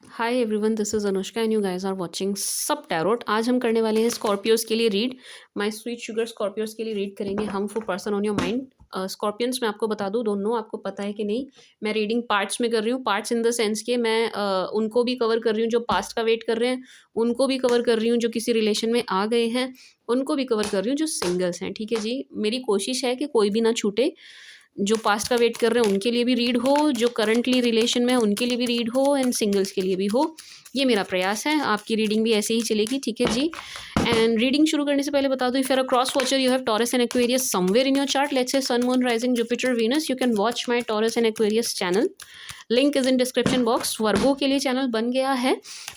Hi everyone, this is Anushka and you guys are watching Sab tarot. आज हम करने वाले हैं स्कॉर्पियोज के लिए read. My sweet sugar Scorpios के लिए रीड करेंगे हम for person on your mind. Scorpions मैं आपको बता दूं, डोंट नो आपको पता है कि नहीं। मैं रीडिंग पार्ट्स में कर रही हूँ। पार्ट्स इन द सेंस के मैं उनको भी कवर कर रही हूँ जो पास्ट का वेट कर रहे हैं, उनको भी कवर कर रही हूँ जो किसी रिलेशन में आ गए हैं, उनको भी कवर कर रही हूँ जो सिंगल्स हैं। ठीक है जी, मेरी कोशिश है कि कोई भी ना छूटे। जो पास्ट का वेट कर रहे हैं उनके लिए भी रीड हो, जो करंटली रिलेशन में है उनके लिए भी रीड हो, एंड सिंगल्स के लिए भी हो। ये मेरा प्रयास है। आपकी रीडिंग भी ऐसे ही चलेगी, ठीक है जी। एंड रीडिंग शुरू करने से पहले बता दो, if you are a cross watcher you have Taurus and Aquarius somewhere in your chart, let's say sun moon rising Jupiter Venus, you can watch my Taurus and Aquarius channel. Link is in description box. Virgo के लिए channel बन गया है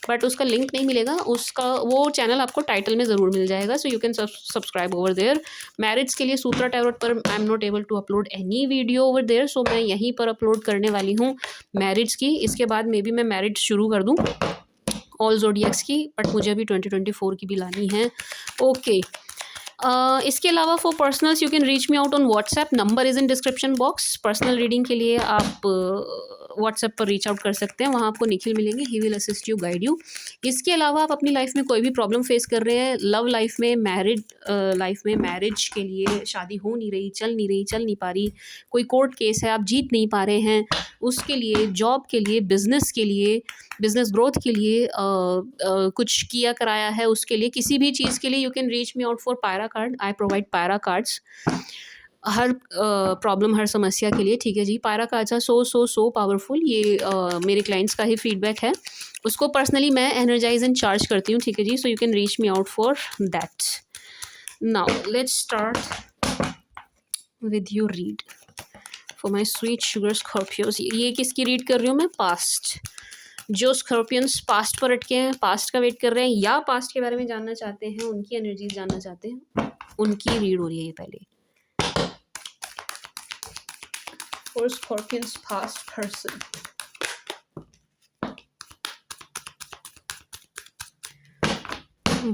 but उसका link नहीं मिलेगा, उसका वो चैनल आपको टाइटल में ज़रूर मिल जाएगा, so you can subscribe over there. Marriage के लिए सूत्रा टैरोट पर I am not able to upload any video over there, so मैं यहीं पर अपलोड करने वाली हूँ मैरिज की। इसके बाद मे बी मैं मैरिज शुरू कर दूँ ऑल जोडियक्स की, बट मुझे अभी 2024 की भी लानी है। ओके, इसके अलावा for personals you can reach me out on WhatsApp, number is in description box. Personal reading के लिए आप व्हाट्सएप पर रीच आउट कर सकते हैं, वहाँ आपको निखिल मिलेंगे, he will assist you, guide you. इसके अलावा आप अपनी लाइफ में कोई भी प्रॉब्लम फेस कर रहे हैं, लव लाइफ में, मैरिड लाइफ में, मैरिज के लिए, शादी हो नहीं रही, चल नहीं पा रही, कोई कोर्ट केस है आप जीत नहीं पा रहे हैं, उसके लिए, जॉब के लिए, बिजनेस के लिए, बिजनेस ग्रोथ के लिए, कुछ किया कराया है उसके लिए, किसी भी चीज़ के लिए you can reach me out for पायरा कार्ड। आई प्रोवाइड पायरा कार्ड्स हर प्रॉब्लम, हर समस्या के लिए, ठीक है जी। पायरा कार्ड्स आर सो पावरफुल। ये मेरे क्लाइंट्स का ही फीडबैक है, उसको पर्सनली मैं एनर्जाइज एंड चार्ज करती हूँ, ठीक है जी। So you can reach me out for that. Now let's start with your read for my sweet sugar Scorpios. ये किसकी रीड कर रही हूँ मैं? पास्ट। जो स्कॉर्पियंस पास्ट पर अटके हैं, पास्ट का वेट कर रहे हैं, या पास्ट के बारे में जानना चाहते हैं, उनकी एनर्जीज जानना चाहते हैं, उनकी रीड हो रही है ये पहले। फॉर स्कॉर्पियंस पास्ट पर्सन,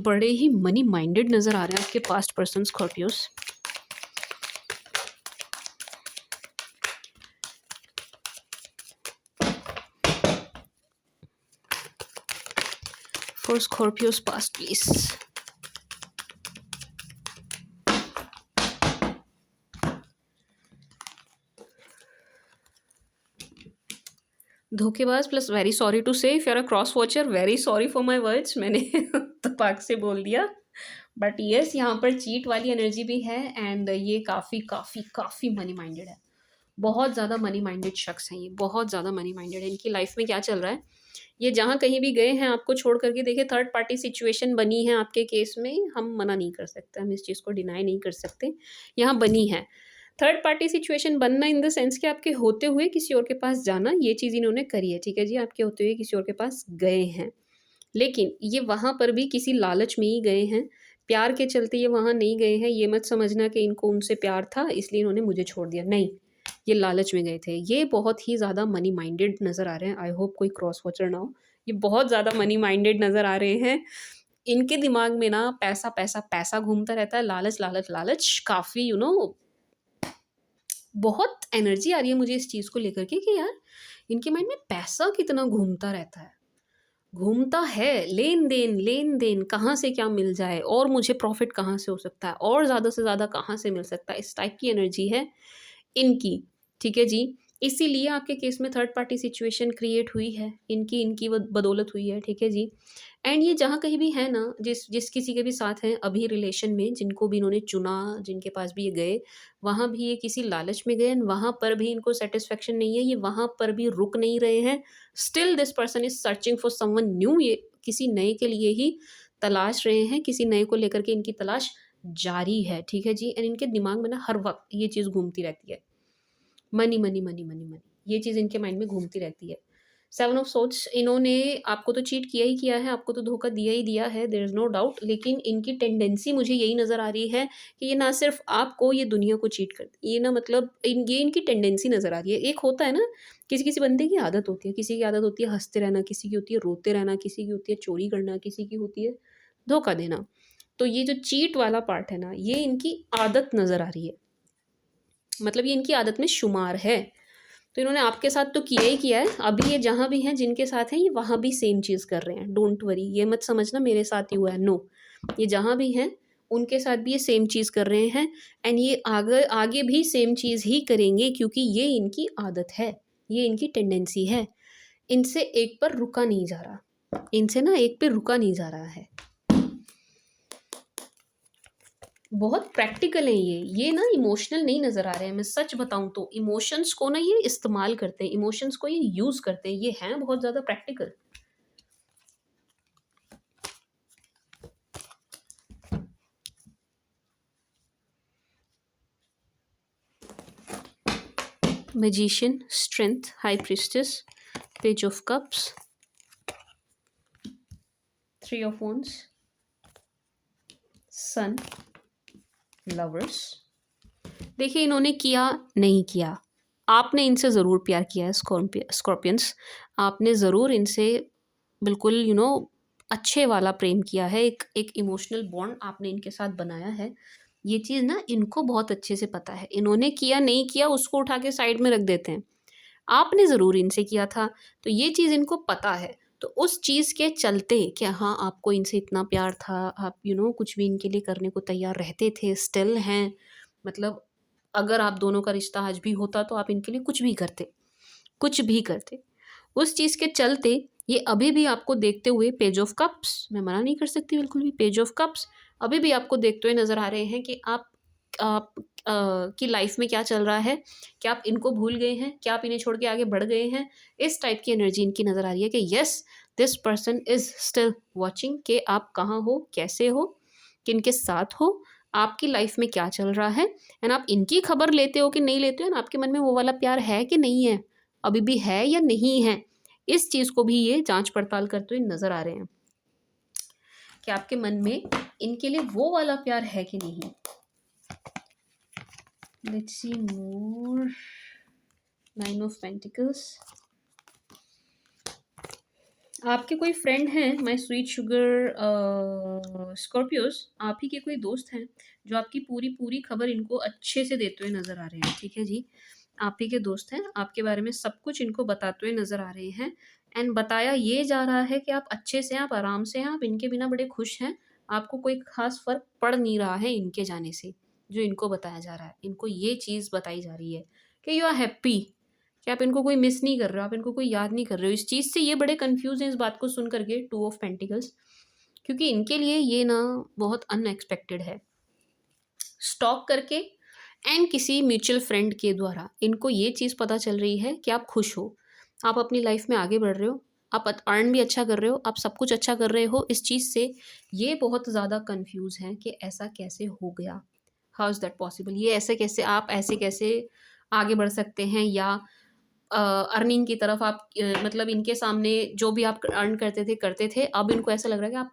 बड़े ही मनी माइंडेड नजर आ रहे हैं आपके past person Scorpios. For Scorpios past please. धोखेबाज plus very sorry to say, if you are a cross watcher very sorry for my words, मैंने तपाक से बोल दिया। बट येस, यहाँ पर चीट वाली एनर्जी भी है, एंड ये काफ़ी काफ़ी काफ़ी मनी माइंडेड है। बहुत ज़्यादा मनी माइंडेड शख्स हैं ये, बहुत ज़्यादा मनी माइंडेड है। इनकी लाइफ में क्या चल रहा है, ये जहाँ कहीं भी गए हैं आपको छोड़ करके, देखिए थर्ड पार्टी सिचुएशन बनी है आपके केस में, हम मना नहीं कर सकते, हम इस चीज़ को डिनाई नहीं कर सकते, यहाँ बनी है। थर्ड पार्टी सिचुएशन बनना इन द सेंस कि आपके होते हुए किसी और के पास जाना, ये चीज़ इन्होंने करी है, ठीक है जी। आपके होते हुए किसी और के पास गए हैं, लेकिन ये वहाँ पर भी किसी लालच में ही गए हैं, प्यार के चलते ये वहाँ नहीं गए हैं। ये मत समझना कि इनको उनसे प्यार था इसलिए इन्होंने मुझे छोड़ दिया, नहीं, ये लालच में गए थे। ये बहुत ही ज़्यादा मनी माइंडेड नज़र आ रहे हैं। आई होप कोई क्रॉस वॉचर ना हो। ये बहुत ज़्यादा मनी माइंडेड नज़र आ रहे हैं। इनके दिमाग में ना पैसा पैसा पैसा घूमता रहता है, लालच लालच लालच, काफ़ी बहुत एनर्जी आ रही है मुझे इस चीज़ को लेकर के कि यार इनके माइंड में पैसा कितना घूमता रहता है, घूमता है। लेन देन, कहाँ से क्या मिल जाए, और मुझे प्रॉफिट कहाँ से हो सकता है, और ज़्यादा से ज़्यादा कहाँ से मिल सकता है, इस टाइप की एनर्जी है इनकी, ठीक है जी। इसीलिए आपके केस में थर्ड पार्टी सिचुएशन क्रिएट हुई है, इनकी इनकी बदौलत हुई है, ठीक है जी। एंड ये जहाँ कहीं भी है ना, जिस जिस किसी के भी साथ हैं अभी रिलेशन में, जिनको भी इन्होंने चुना, जिनके पास भी ये गए, वहाँ भी ये किसी लालच में गए, वहाँ पर भी इनको सेटिस्फेक्शन नहीं है, ये वहाँ पर भी रुक नहीं रहे हैं। Still this person is searching for someone new, ये किसी नए के लिए ही तलाश रहे हैं, किसी नए को लेकर के इनकी तलाश जारी है, ठीक है जी। एंड इनके दिमाग में ना हर वक्त ये चीज़ घूमती रहती है, money money money money money, ये चीज़ इनके माइंड में घूमती रहती है। सेवन ऑफ सोर्ड्स, इन्होंने आपको तो चीट किया ही किया है, आपको तो धोखा दिया ही दिया है, देयर इज़ नो डाउट, लेकिन इनकी टेंडेंसी मुझे यही नज़र आ रही है कि ये ना सिर्फ आपको, ये दुनिया को चीट करती, ये ना मतलब ये इनकी टेंडेंसी नज़र आ रही है। एक होता है ना, किसी किसी बंदे की आदत होती है, किसी की आदत होती है हंसते रहना, किसी की होती है रोते रहना, किसी की होती है चोरी करना, किसी की होती है धोखा देना। तो ये जो चीट वाला पार्ट है ना, ये इनकी आदत नज़र आ रही है, मतलब ये इनकी आदत में शुमार है। तो इन्होंने आपके साथ तो किया ही किया है, अभी ये जहाँ भी हैं जिनके साथ हैं ये वहाँ भी सेम चीज़ कर रहे हैं। डोंट वरी, ये मत समझना मेरे साथ ही हुआ है, नो, ये जहाँ भी हैं उनके साथ भी ये सेम चीज़ कर रहे हैं। एंड ये आगे आगे भी सेम चीज़ ही करेंगे, क्योंकि ये इनकी आदत है, ये इनकी टेंडेंसी है। इनसे एक पर रुका नहीं जा रहा, इनसे ना एक पे रुका नहीं जा रहा है। बहुत प्रैक्टिकल है ये ना इमोशनल नहीं नज़र आ रहे हैं। मैं सच बताऊं तो इमोशंस को ना ये इस्तेमाल करते हैं, इमोशंस को ये यूज़ करते हैं, ये हैं बहुत ज़्यादा practical. Magician, strength, high priestess, page of cups, three of wands, sun, lovers. देखिए इन्होंने किया नहीं किया, आपने इनसे ज़रूर प्यार किया है स्कॉर्पियंस, आपने ज़रूर इनसे बिल्कुल अच्छे वाला प्रेम किया है, एक इमोशनल बॉन्ड आपने इनके साथ बनाया है। ये चीज़ ना इनको बहुत अच्छे से पता है, इन्होंने किया नहीं किया उसको उठा के साइड में रख देते हैं, आपने ज़रूर इनसे किया था, तो ये चीज़ इनको पता है। तो उस चीज़ के चलते कि हाँ आपको इनसे इतना प्यार था, आप कुछ भी इनके लिए करने को तैयार रहते थे, स्टिल हैं, मतलब अगर आप दोनों का रिश्ता आज भी होता तो आप इनके लिए कुछ भी करते, कुछ भी करते। उस चीज़ के चलते ये अभी भी आपको देखते हुए, पेज ऑफ कप्स, मैं मना नहीं कर सकती बिल्कुल भी, पेज ऑफ कप्स अभी भी आपको देखते हुए नज़र आ रहे हैं कि आप की लाइफ में क्या चल रहा है, क्या आप इनको भूल गए हैं, क्या आप इन्हें छोड़ के आगे बढ़ गए हैं। इस टाइप की एनर्जी इनकी नज़र आ रही है कि yes this person is still watching, कि आप कहाँ हो, कैसे हो, किनके साथ हो, आपकी लाइफ में क्या चल रहा है। एंड आप इनकी खबर लेते हो कि नहीं लेते हो, एंड आपके मन में वो वाला प्यार है कि नहीं है, अभी भी है या नहीं है, इस चीज़ को भी ये जांच पड़ताल करते हुए नज़र आ रहे हैं कि आपके मन में इनके लिए वो वाला प्यार है कि नहीं। Let's see more, nine of pentacles. आपके कोई फ्रेंड हैं माय स्वीट शुगर स्कॉर्पियोस, आप ही के कोई दोस्त हैं जो आपकी पूरी पूरी खबर इनको अच्छे से देते हुए नज़र आ रहे हैं, ठीक है जी, आप ही के दोस्त हैं, आपके बारे में सब कुछ इनको बताते हुए नज़र आ रहे हैं। एंड बताया ये जा रहा है कि आप अच्छे से हैं, आप आराम से हैं, आप इनके बिना बड़े खुश हैं, आपको कोई ख़ास फ़र्क पड़ नहीं रहा है इनके जाने से। जो इनको बताया जा रहा है, इनको ये चीज़ बताई जा रही है कि यू आर हैप्पी, कि आप इनको कोई मिस नहीं कर रहे हो, आप इनको कोई याद नहीं कर रहे हो। इस चीज़ से ये बड़े कन्फ्यूज़ हैं इस बात को सुन करके, टू ऑफ पेंटिकल्स, क्योंकि इनके लिए ये ना बहुत अनएक्सपेक्टेड है। स्टॉक करके एंड किसी म्यूचुअल फ्रेंड के द्वारा इनको ये चीज़ पता चल रही है कि आप खुश हो, आप अपनी लाइफ में आगे बढ़ रहे हो, आप अर्न भी अच्छा कर रहे हो, आप सब कुछ अच्छा कर रहे हो। इस चीज़ से ये बहुत ज़्यादा कन्फ्यूज़ हैं कि ऐसा कैसे हो गया, हाउ इज़ दैट पॉसिबल, ये ऐसे कैसे, आप ऐसे कैसे आगे बढ़ सकते हैं, या अर्निंग की तरफ आप मतलब इनके सामने जो भी आप अर्न करते थे, अब इनको ऐसा लग रहा है कि आप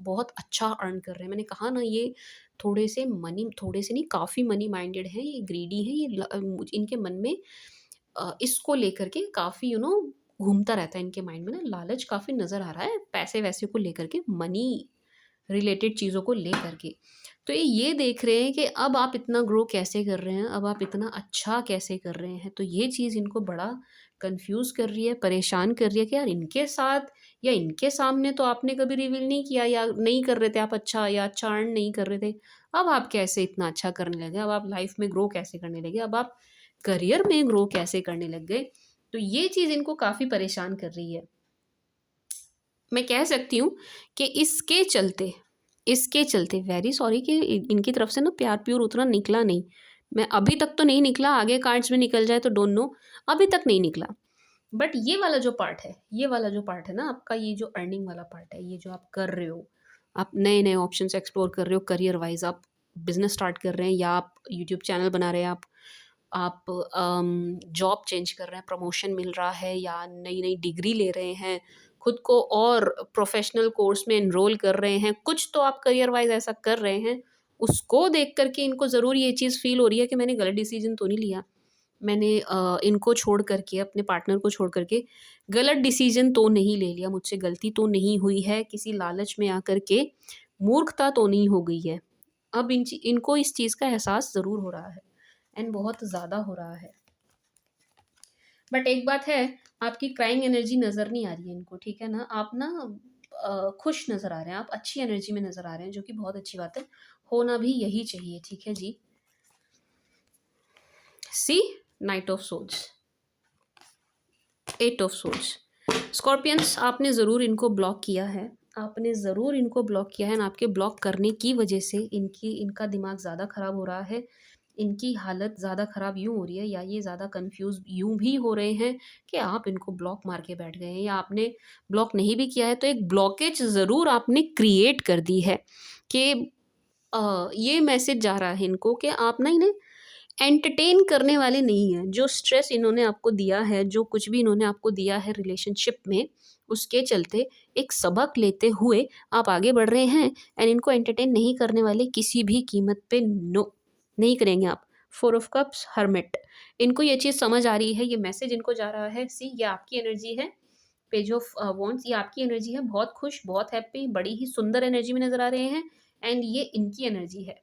बहुत अच्छा अर्न कर रहे हैं। मैंने कहा ना ये थोड़े से नहीं, काफ़ी मनी माइंडेड हैं, ये ग्रीडी हैं, इनके मन में इसको लेकर के काफ़ी घूमता रहता है इनके माइंड में ना, लालच काफ़ी नज़र आ रहा है पैसे वैसे को लेकर के, मनी रिलेटेड चीज़ों को लेकर के। तो ये देख रहे हैं कि अब आप इतना ग्रो कैसे कर रहे हैं, अब आप इतना अच्छा कैसे कर रहे हैं। तो ये चीज़ इनको बड़ा कंफ्यूज कर रही है, परेशान कर रही है कि यार इनके साथ या इनके सामने तो आपने कभी रिवील नहीं किया, या नहीं कर रहे थे आप अच्छा, या अच्छा अर्न नहीं कर रहे थे, अब आप कैसे इतना अच्छा करने लगे, अब आप लाइफ में ग्रो कैसे करने लगे, अब आप करियर में ग्रो कैसे करने लग गए। तो ये चीज़ इनको काफ़ी परेशान कर रही है। मैं कह सकती हूँ कि इसके चलते वेरी सॉरी कि इनकी तरफ से ना प्यार प्यूर उतना निकला नहीं। मैं अभी तक तो नहीं निकला, आगे कार्ड्स में निकल जाए तो डोंट नो, अभी तक नहीं निकला। बट ये वाला जो पार्ट है ना आपका, ये जो अर्निंग वाला पार्ट है, ये जो आप कर रहे हो, आप नए-नए ऑप्शंस एक्सप्लोर कर रहे हो करियर वाइज़, आप बिज़नेस स्टार्ट कर रहे हैं, या आप यूट्यूब चैनल बना रहे हैं, आप जॉब चेंज कर रहे हैं, प्रमोशन मिल रहा है, या नई-नई डिग्री ले रहे हैं, खुद को और प्रोफेशनल कोर्स में एनरोल कर रहे हैं, कुछ तो आप करियर वाइज़ ऐसा कर रहे हैं, उसको देख कर के इनको ज़रूर ये चीज़ फ़ील हो रही है कि मैंने गलत डिसीज़न तो नहीं लिया। मैंने इनको छोड़ कर के, अपने पार्टनर को छोड़ कर के गलत डिसीज़न तो नहीं ले लिया, मुझसे गलती तो नहीं हुई है, किसी लालच में आकर के मूर्खता तो नहीं हो गई है। अब इनको इस चीज़ का एहसास ज़रूर हो रहा है, एंड बहुत ज़्यादा हो रहा है। बट एक बात है, आपकी क्राइंग एनर्जी नज़र नहीं आ रही है इनको, ठीक है ना? आप ना खुश नज़र आ रहे हैं, आप अच्छी एनर्जी में नज़र आ रहे हैं, जो कि बहुत अच्छी बात है। होना भी यही चाहिए, ठीक है जी। See, knight of swords, 8 of swords. Scorpions, आपने ज़रूर इनको ब्लॉक किया है, आपने ज़रूर इनको ब्लॉक किया है, ना आपके ब्लॉक करने की वजह से इनका दिमाग ज़्यादा ख़राब हो रहा है, इनकी हालत ज़्यादा ख़राब यूँ हो रही है, या ये ज़्यादा कन्फ्यूज़ यूँ भी हो रहे हैं कि आप इनको ब्लॉक मार के बैठ गए हैं, या आपने ब्लॉक नहीं भी किया है तो एक ब्लॉकेज ज़रूर आपने क्रिएट कर दी है कि ये मैसेज जा रहा है इनको कि आप ना इन्हें एंटरटेन करने वाले नहीं हैं। जो स्ट्रेस इन्होंने आपको दिया है, जो कुछ भी इन्होंने आपको दिया है रिलेशनशिप में, उसके चलते एक सबक लेते हुए आप आगे बढ़ रहे हैं, एंड इनको एंटरटेन नहीं करने वाले किसी भी कीमत पे, नो, नहीं करेंगे आप। 4 ऑफ कप्स, हर्मिट। इनको ये चीज़ समझ आ रही है, ये मैसेज इनको जा रहा है, सी ये आपकी एनर्जी है। पेज ऑफ वॉन्ड्स, ये आपकी एनर्जी है, बहुत खुश, बहुत हैप्पी, बड़ी ही सुंदर एनर्जी में नज़र आ रहे हैं, एंड ये इनकी एनर्जी है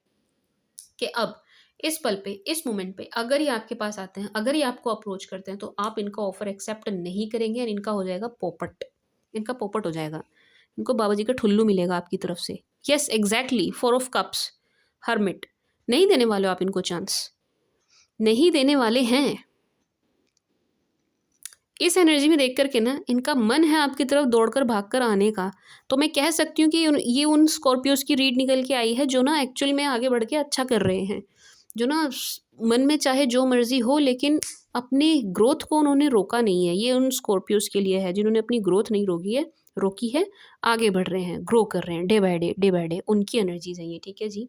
कि अब इस पल पे, इस मोमेंट पे अगर ये आपके पास आते हैं, अगर ये आपको अप्रोच करते हैं, तो आप इनका ऑफर एक्सेप्ट नहीं करेंगे, और इनका हो जाएगा पोपट, इनका पोपट हो जाएगा, इनको बाबा जी का ठुल्लू मिलेगा आपकी तरफ से। Yes, exactly, 4 of cups, hermit. नहीं देने वाले हो आप इनको चांस, नहीं देने वाले हैं। इस एनर्जी में देख कर के ना इनका मन है आपकी तरफ दौड़कर भागकर आने का। तो मैं कह सकती हूँ कि ये उन स्कॉर्पियोज की रीड निकल के आई है जो ना एक्चुअल में आगे बढ़ के अच्छा कर रहे हैं, जो ना मन में चाहे जो मर्जी हो, लेकिन अपनी ग्रोथ को उन्होंने रोका नहीं है। ये उन स्कॉर्पियोज के लिए है जिन्होंने अपनी ग्रोथ नहीं रोकी है, आगे बढ़ रहे हैं, ग्रो कर रहे हैं, day by day, day by day, उनकी एनर्जीज है ये, ठीक है जी।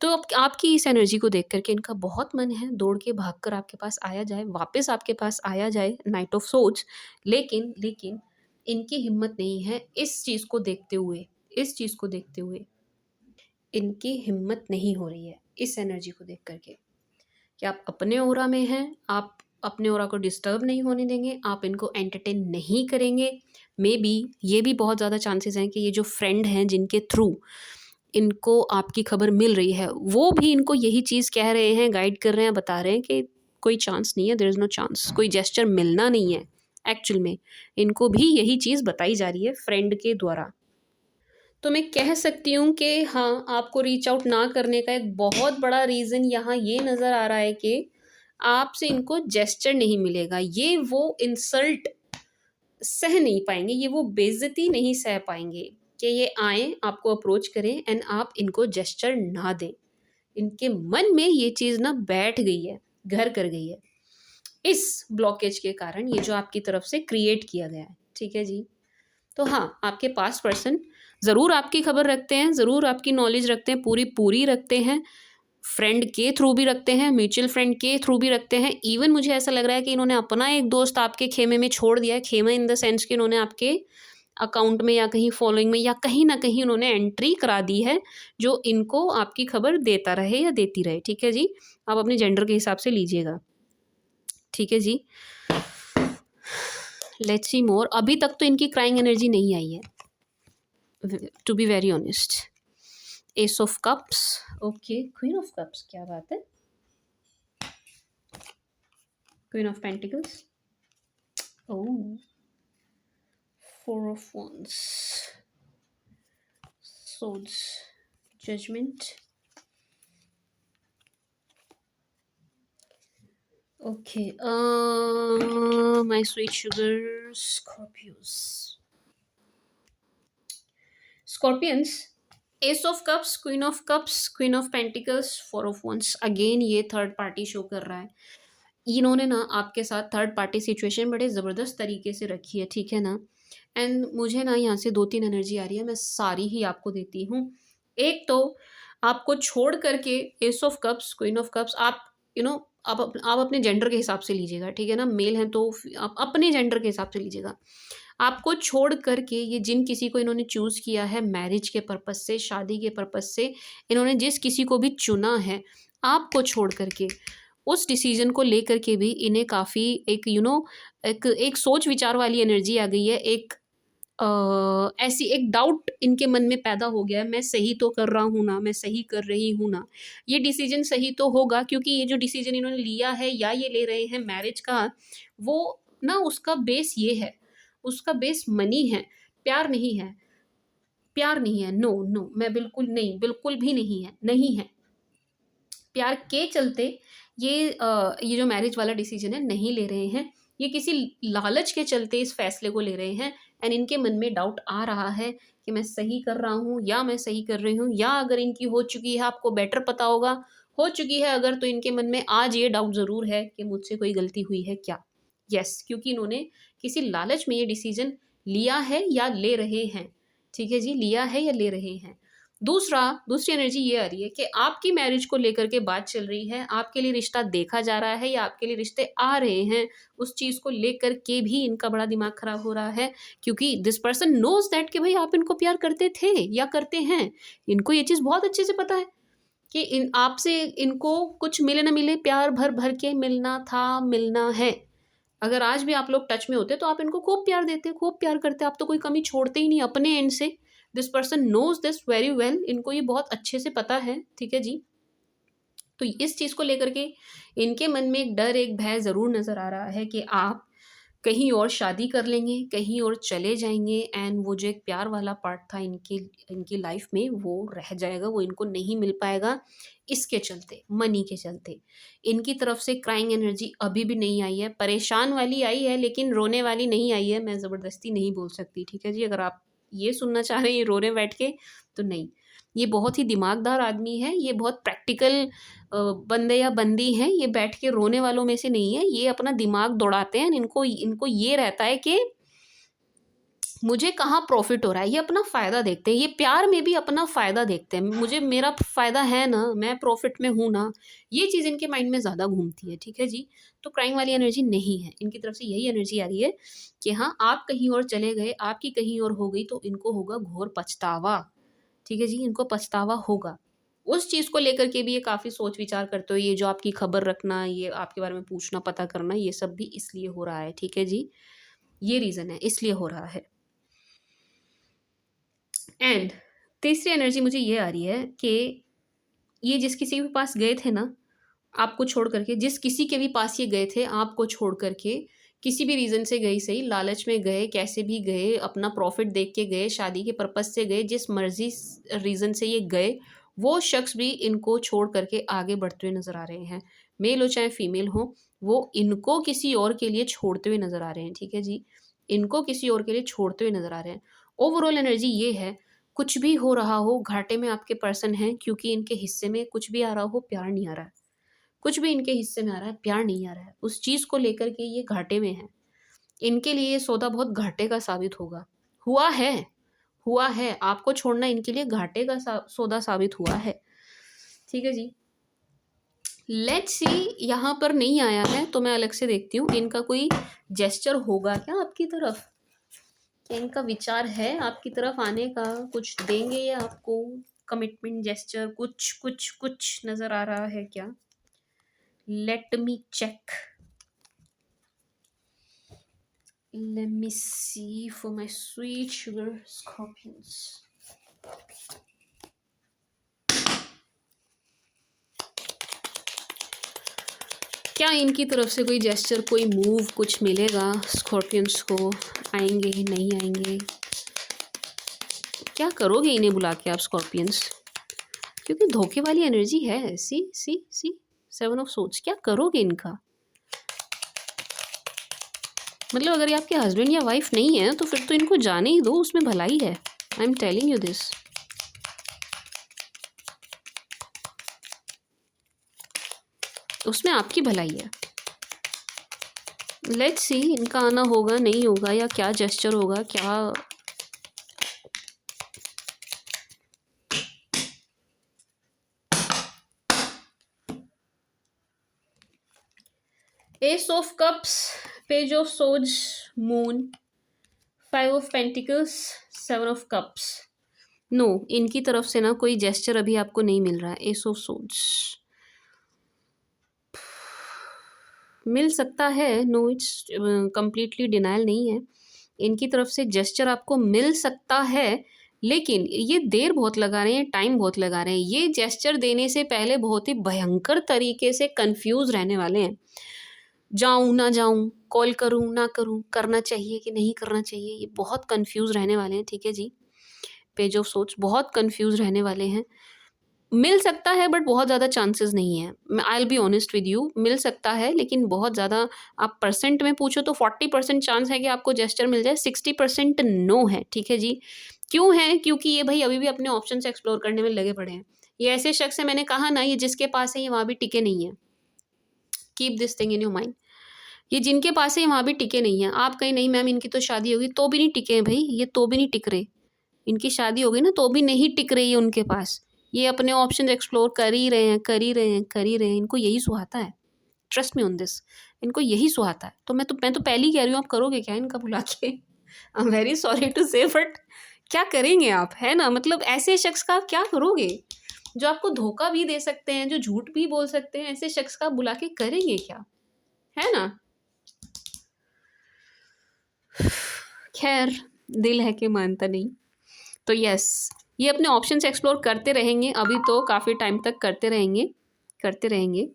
तो अब आपकी इस एनर्जी को देख कर के इनका बहुत मन है दौड़ के भागकर आपके पास आया जाए, वापस आपके पास आया जाए, नाइट ऑफ सोर्ड्स। लेकिन लेकिन इनकी हिम्मत नहीं है इस चीज़ को देखते हुए, इस चीज़ को देखते हुए इनकी हिम्मत नहीं हो रही है इस एनर्जी को देख कर के, कि आप अपने ओरा में हैं, आप अपने ओरा को डिस्टर्ब नहीं होने देंगे, आप इनको एंटरटेन नहीं करेंगे। मे बी ये भी बहुत ज़्यादा चांसेस हैं कि ये जो फ्रेंड हैं जिनके थ्रू इनको आपकी खबर मिल रही है, वो भी इनको यही चीज़ कह रहे हैं, गाइड कर रहे हैं, बता रहे हैं कि कोई चांस नहीं है, देयर इज़ नो चांस, कोई जेस्चर मिलना नहीं है। एक्चुअल में इनको भी यही चीज़ बताई जा रही है फ्रेंड के द्वारा। तो मैं कह सकती हूँ कि हाँ, आपको रीच आउट ना करने का एक बहुत बड़ा रीज़न यहाँ ये नज़र आ रहा है कि आपसे इनको जेस्चर नहीं मिलेगा। ये वो इंसल्ट सह नहीं पाएँगे, ये वो बेइज़्ज़ती नहीं सह पाएँगे कि ये आएँ, आपको अप्रोच करें, एंड आप इनको जेस्चर ना दें। इनके मन में ये चीज़ ना बैठ गई है, घर कर गई है। इस ब्लॉकेज के कारण ये जो आपकी तरफ से क्रिएट किया गया है, ठीक है जी। तो हाँ, आपके पास पर्सन ज़रूर आपकी खबर रखते हैं, ज़रूर आपकी नॉलेज रखते हैं, पूरी रखते हैं, फ्रेंड के थ्रू भी रखते हैं, म्यूचुअल फ्रेंड के थ्रू भी रखते हैं। इवन मुझे ऐसा लग रहा है कि इन्होंने अपना एक दोस्त आपके खेमे में छोड़ दिया है। खेमे इन द सेंस कि इन्होंने आपके अकाउंट में या कहीं फॉलोइंग में या कहीं न कहीं उन्होंने एंट्री करा दी है, जो इनको आपकी खबर देता रहे या देती रहे, ठीक है जी। आप अपने जेंडर के हिसाब से लीजिएगा, ठीक है जी। लेट्स सी मोर। अभी तक तो इनकी क्राइंग एनर्जी नहीं आई है, to be very honest. Ace of cups, okay, queen of cups, क्या बात है, queen of pentacles, oh, 4 of wands, swords, judgment, okay, my sweet sugar scorpions, S of cups, queen of pentacles, 4 of wands। Again ये third party show कर रहा है। इन्होंने ना आपके साथ थर्ड पार्टी सिचुएशन बड़े ज़बरदस्त तरीके से रखी है, ठीक है ना। एंड मुझे ना यहाँ से 2-3 एनर्जी आ रही है, मैं सारी ही आपको देती हूँ। एक तो आपको छोड़ करके S of cups, queen of cups, आप आप अपने जेंडर के हिसाब से लीजिएगा, ठीक है ना। मेल हैं तो आप अपने जेंडर के हिसाब से लीजिएगा। आपको छोड़ करके ये जिन किसी को इन्होंने चूज़ किया है मैरिज के पर्पज़ से, शादी के पर्पज़ से, इन्होंने जिस किसी को भी चुना है, आपको छोड़ करके, उस डिसीज़न को लेकर के भी इन्हें काफ़ी एक एक सोच विचार वाली एनर्जी आ गई है, एक ऐसी एक डाउट इनके मन में पैदा हो गया है, मैं सही तो कर रहा हूँ ना, मैं सही कर रही हूँ ना, ये डिसीजन सही तो होगा, क्योंकि ये जो डिसीजन इन्होंने लिया है या ये ले रहे हैं मैरिज का, वो ना उसका बेस ये है, उसका बेस मनी है, प्यार नहीं है, प्यार नहीं है, नो नो, मैं बिल्कुल नहीं, बिल्कुल भी नहीं है, नहीं है। प्यार के चलते ये जो मैरिज वाला डिसीजन है नहीं ले रहे हैं, ये किसी लालच के चलते इस फैसले को ले रहे हैं। एंड इनके मन में डाउट आ रहा है कि मैं सही कर रहा हूँ या मैं सही कर रही हूँ, या अगर इनकी हो चुकी है, आपको बेटर पता होगा, हो चुकी है अगर, तो इनके मन में आज ये डाउट ज़रूर है कि मुझसे कोई गलती हुई है क्या। यस, क्योंकि इन्होंने किसी लालच में ये डिसीजन लिया है या ले रहे हैं। ठीक है जी, लिया है या ले रहे हैं। दूसरी एनर्जी ये आ रही है कि आपकी मैरिज को लेकर के बात चल रही है, आपके लिए रिश्ता देखा जा रहा है या आपके लिए रिश्ते आ रहे हैं, उस चीज़ को लेकर के भी इनका बड़ा दिमाग खराब हो रहा है, क्योंकि दिस पर्सन नोज दैट कि भाई आप इनको प्यार करते थे या करते हैं। इनको ये चीज़ बहुत अच्छे से पता है कि इन आपसे इनको कुछ मिले ना मिले, प्यार भर भर के मिलना था, मिलना है। अगर आज भी आप लोग टच में होते तो आप इनको खूब प्यार देते, खूब प्यार करते, आप तो कोई कमी छोड़ते ही नहीं अपने एंड से। This person knows this very well, इनको ये बहुत अच्छे से पता है। ठीक है जी, तो इस चीज़ को लेकर के इनके मन में एक डर, एक भय ज़रूर नज़र आ रहा है कि आप कहीं और शादी कर लेंगे, कहीं और चले जाएंगे, एंड वो जो एक प्यार वाला पार्ट था इनकी इनकी लाइफ में, वो रह जाएगा, वो इनको नहीं मिल पाएगा। इसके चलते, मनी के चलते, इनकी तरफ से क्राइंग एनर्जी अभी भी नहीं आई है, परेशान वाली आई है लेकिन रोने वाली नहीं आई है। मैं ज़बरदस्ती नहीं बोल सकती, ठीक है जी, अगर आप ये सुनना चाह रहे हैं रोने बैठ के, तो नहीं। ये बहुत ही दिमागदार आदमी है, ये बहुत प्रैक्टिकल बंदे या बंदी हैं, ये बैठ के रोने वालों में से नहीं है, ये अपना दिमाग दौड़ाते हैं। इनको इनको ये रहता है कि मुझे कहाँ प्रॉफिट हो रहा है, ये अपना फ़ायदा देखते हैं, ये प्यार में भी अपना फ़ायदा देखते हैं, मुझे मेरा फ़ायदा है ना, मैं प्रॉफिट में हूँ ना, ये चीज़ इनके माइंड में ज़्यादा घूमती है। ठीक है जी, तो क्राइम वाली एनर्जी नहीं है, इनकी तरफ से यही एनर्जी आ रही है कि हाँ, आप कहीं और चले गए, आपकी कहीं और हो गई, तो इनको होगा घोर पछतावा। ठीक है जी, इनको पछतावा होगा। उस चीज़ को लेकर के भी ये काफ़ी सोच विचार करते हो, ये जो आपकी खबर रखना, ये आपके बारे में पूछना, पता करना, ये सब भी इसलिए हो रहा है। ठीक है जी, ये रीज़न है, इसलिए हो रहा है। एंड तीसरी एनर्जी मुझे ये आ रही है कि ये जिस किसी के पास गए थे ना, आपको छोड़ करके, जिस किसी के भी पास ये गए थे आपको छोड़ करके, किसी भी रीज़न से गई सही, लालच में गए, कैसे भी गए, अपना प्रॉफिट देख के गए, शादी के पर्पज़ से गए, जिस मर्जी रीज़न से ये गए, वो शख्स भी इनको छोड़ करके आगे बढ़ते हुए नज़र आ रहे हैं। मेल हो चाहे फीमेल हो, वो इनको किसी और के लिए छोड़ते हुए नज़र आ रहे हैं। ठीक है जी, इनको किसी और के लिए छोड़ते हुए नज़र आ रहे हैं। ओवरऑल एनर्जी ये है, कुछ भी हो रहा हो, घाटे में आपके पर्सन हैं, क्योंकि इनके हिस्से में कुछ भी आ रहा हो, प्यार नहीं आ रहा है। कुछ भी इनके हिस्से में आ रहा है, प्यार नहीं आ रहा है, उस चीज़ को लेकर के ये घाटे में हैं। इनके लिए ये सौदा बहुत घाटे का साबित होगा। हुआ है, हुआ है, आपको छोड़ना इनके लिए घाटे का सौदा साबित हुआ है। ठीक है जी, लेट्स सी, यहाँ पर नहीं आया है तो मैं अलग से देखती हूँ, इनका कोई जेस्चर होगा क्या आपकी तरफ? क्या इनका विचार है आपकी तरफ आने का? कुछ देंगे या आपको कमिटमेंट जेस्चर, कुछ कुछ कुछ नज़र आ रहा है क्या? Let me check, let me see for my sweet sugar scorpions. क्या इनकी तरफ से कोई जेस्चर, कोई मूव, कुछ मिलेगा स्कॉर्पियंस को? आएंगे नहीं आएंगे? क्या करोगे इन्हें बुला के आप स्कॉर्पियंस? क्योंकि धोखे वाली एनर्जी है। सी सी सी, 7 ऑफ सोर्ड्स, क्या करोगे इनका? मतलब अगर ये आपके हस्बैंड या वाइफ नहीं है तो फिर तो इनको जाने ही दो, उसमें भलाई है। आई एम टेलिंग यू दिस। उसमें आपकी भलाई है। लेट्स सी, इनका आना होगा नहीं होगा, या क्या जेस्चर होगा, क्या ace of cups, page of swords, moon, 5 of pentacles, 7 of cups. No, इनकी तरफ से ना कोई जेस्चर अभी आपको नहीं मिल रहा है। एस ऑफ सोर्ड्स मिल सकता है, नो इट्स कंप्लीटली डिनायल नहीं है, इनकी तरफ से जेस्चर आपको मिल सकता है, लेकिन ये देर बहुत लगा रहे हैं, टाइम बहुत लगा रहे हैं। ये जेस्चर देने से पहले बहुत ही भयंकर तरीके से कंफ्यूज रहने वाले हैं। जाऊँ ना जाऊँ, कॉल करूँ ना करूँ, करना चाहिए कि नहीं करना चाहिए, ये बहुत कंफ्यूज रहने वाले हैं। ठीक है जी, पेज ऑफ सोच बहुत कंफ्यूज रहने वाले हैं। मिल सकता है बट बहुत ज़्यादा चांसेस नहीं है। I will be honest with you, मिल सकता है लेकिन बहुत ज़्यादा, आप परसेंट में पूछो तो 40% चांस है कि आपको जेस्चर मिल जाए, 60% नो है। ठीक है जी, क्यों है? क्योंकि ये भाई अभी भी अपने ऑप्शन एक्सप्लोर करने में लगे पड़े हैं। ये ऐसे शख्स है, मैंने कहा ना, ये जिसके पास है ये वहाँ भी टिके नहीं है। Keep this thing in your mind. ये जिनके पास है वहाँ भी टिके नहीं है। आप कहीं नहीं मैम इनकी तो शादी होगी, तो भी नहीं टिके हैं भाई, ये तो भी नहीं टिक रहे। इनकी शादी हो गई ना तो भी नहीं टिक रही है उनके पास। ये अपने ऑप्शन एक्सप्लोर कर ही रहे हैं, कर ही रहे हैं, कर ही रहे हैं। इनको यही सुहाता है, ट्रस्ट मी ऑन दिस, इनको यही सुहाता है। तो मैं तो पहले ही कह रही हूँ, आप करोगे क्या इनका बुला के? I am very sorry to say, but क्या करेंगे आप, है ना? मतलब ऐसे शख्स का आप क्या करोगे जो आपको धोखा भी दे सकते हैं, जो झूठ भी बोल सकते हैं? ऐसे शख्स का आप बुला के करेंगे क्या, है ना? खैर, दिल है कि मानता नहीं। तो यस, ये अपने ऑप्शंस एक्सप्लोर करते रहेंगे, अभी तो काफ़ी टाइम तक करते रहेंगे, करते रहेंगे।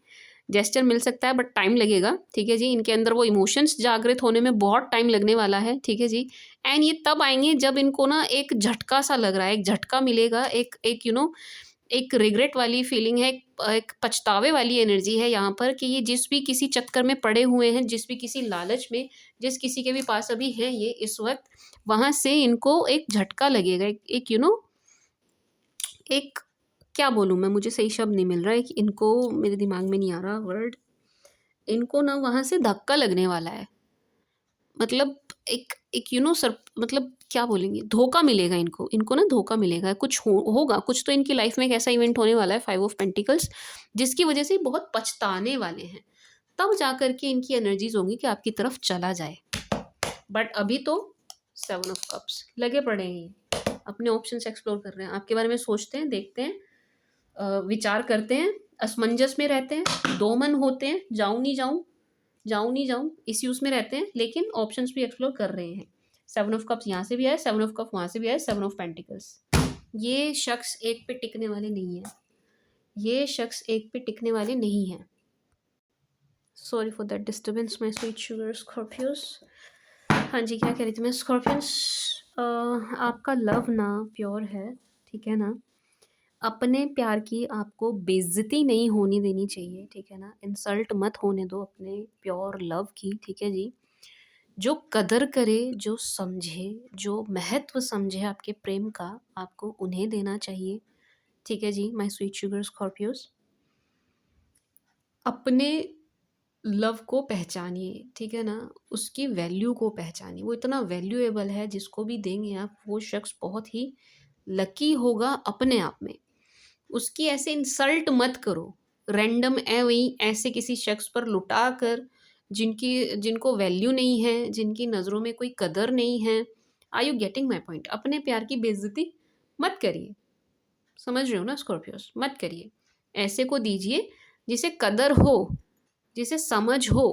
जेस्चर मिल सकता है बट टाइम लगेगा। ठीक है जी, इनके अंदर वो इमोशंस जागृत होने में बहुत टाइम लगने वाला है। ठीक है जी, एंड ये तब आएंगे जब इनको ना एक झटका सा लग रहा है, एक झटका मिलेगा, एक एक रिग्रेट वाली फीलिंग है, एक पछतावे वाली एनर्जी है यहाँ पर, कि ये जिस भी किसी चक्कर में पड़े हुए हैं, जिस भी किसी लालच में, जिस किसी के भी पास अभी हैं ये इस वक्त, वहाँ से इनको एक झटका लगेगा, एक एक, क्या बोलूँ मैं, मुझे सही शब्द नहीं मिल रहा है कि इनको, मेरे दिमाग में नहीं आ रहा वर्ड, इनको ना वहाँ से धक्का लगने वाला है। मतलब एक एक सर, मतलब क्या बोलेंगे, धोखा मिलेगा इनको, इनको ना धोखा मिलेगा, कुछ होगा, कुछ तो इनकी लाइफ में एक ऐसा इवेंट होने वाला है, 5 ऑफ पेंटिकल्स, जिसकी वजह से बहुत पछताने वाले हैं। तब जा कर के इनकी एनर्जीज होंगी कि आपकी तरफ चला जाए। बट अभी तो 7 ऑफ कप्स लगे पड़े हैं, ये अपने ऑप्शंस एक्सप्लोर कर रहे हैं, आपके बारे में सोचते हैं, देखते हैं, विचार करते हैं, असमंजस में रहते हैं, दो मन होते हैं, जाऊँ नहीं जाऊँ, जाऊँ नहीं जाऊँ, इस यूज़ में रहते हैं, लेकिन ऑप्शंस भी एक्सप्लोर कर रहे हैं। 7 ऑफ कप्स यहाँ से भी आए, 7 ऑफ कप वहाँ से भी आए, 7 ऑफ पेंटिकल्स। ये शख्स एक पे टिकने वाले नहीं है, ये शख्स एक पे टिकने वाले नहीं हैं। Sorry for that disturbance my sweet sugar Scorpios. हाँ जी, क्या कह रही थी मैं? स्कॉर्पियंस, आपका लव ना प्योर है, ठीक है ना? अपने प्यार की आपको बेइज्जती नहीं होनी देनी चाहिए, ठीक है ना? इंसल्ट मत होने दो अपने प्योर लव की, ठीक है जी? जो कदर करे, जो समझे, जो महत्व समझे आपके प्रेम का, आपको उन्हें देना चाहिए, ठीक है जी? माय स्वीट शुगर स्कॉर्पियोस, अपने लव को पहचानिए, ठीक है ना? उसकी वैल्यू को पहचानिए, वो इतना वैल्यूएबल है, जिसको भी देंगे आप, वो शख्स बहुत ही लकी होगा अपने आप में। उसकी ऐसे इंसल्ट मत करो, रैंडम वही ऐसे किसी शख्स पर लुटा कर, जिनको वैल्यू नहीं है, जिनकी नज़रों में कोई कदर नहीं है। Are you getting my point? अपने प्यार की बेइज्जती मत करिए, समझ रहे हो ना स्कॉर्पियोस? मत करिए, ऐसे को दीजिए जिसे कदर हो, जिसे समझ हो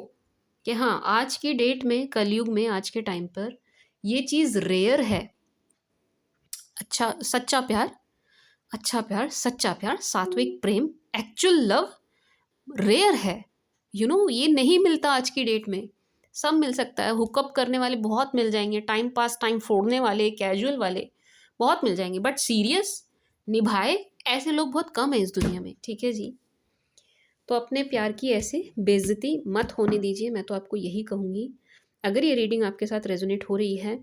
कि हाँ, आज की डेट में, कलयुग में, आज के टाइम पर ये चीज़ रेयर है। अच्छा सच्चा प्यार, अच्छा प्यार, सच्चा प्यार, सात्विक प्रेम, एक्चुअल लव रेयर है। ये नहीं मिलता आज की डेट में। सब मिल सकता है, हुकअप करने वाले बहुत मिल जाएंगे, टाइम पास, टाइम फोड़ने वाले, कैजुअल वाले बहुत मिल जाएंगे, बट सीरियस निभाए ऐसे लोग बहुत कम है इस दुनिया में, ठीक है जी? तो अपने प्यार की ऐसे बेइज्जती मत होने दीजिए, मैं तो आपको यही कहूँगी। अगर ये रीडिंग आपके साथ रेजोनेट हो रही है,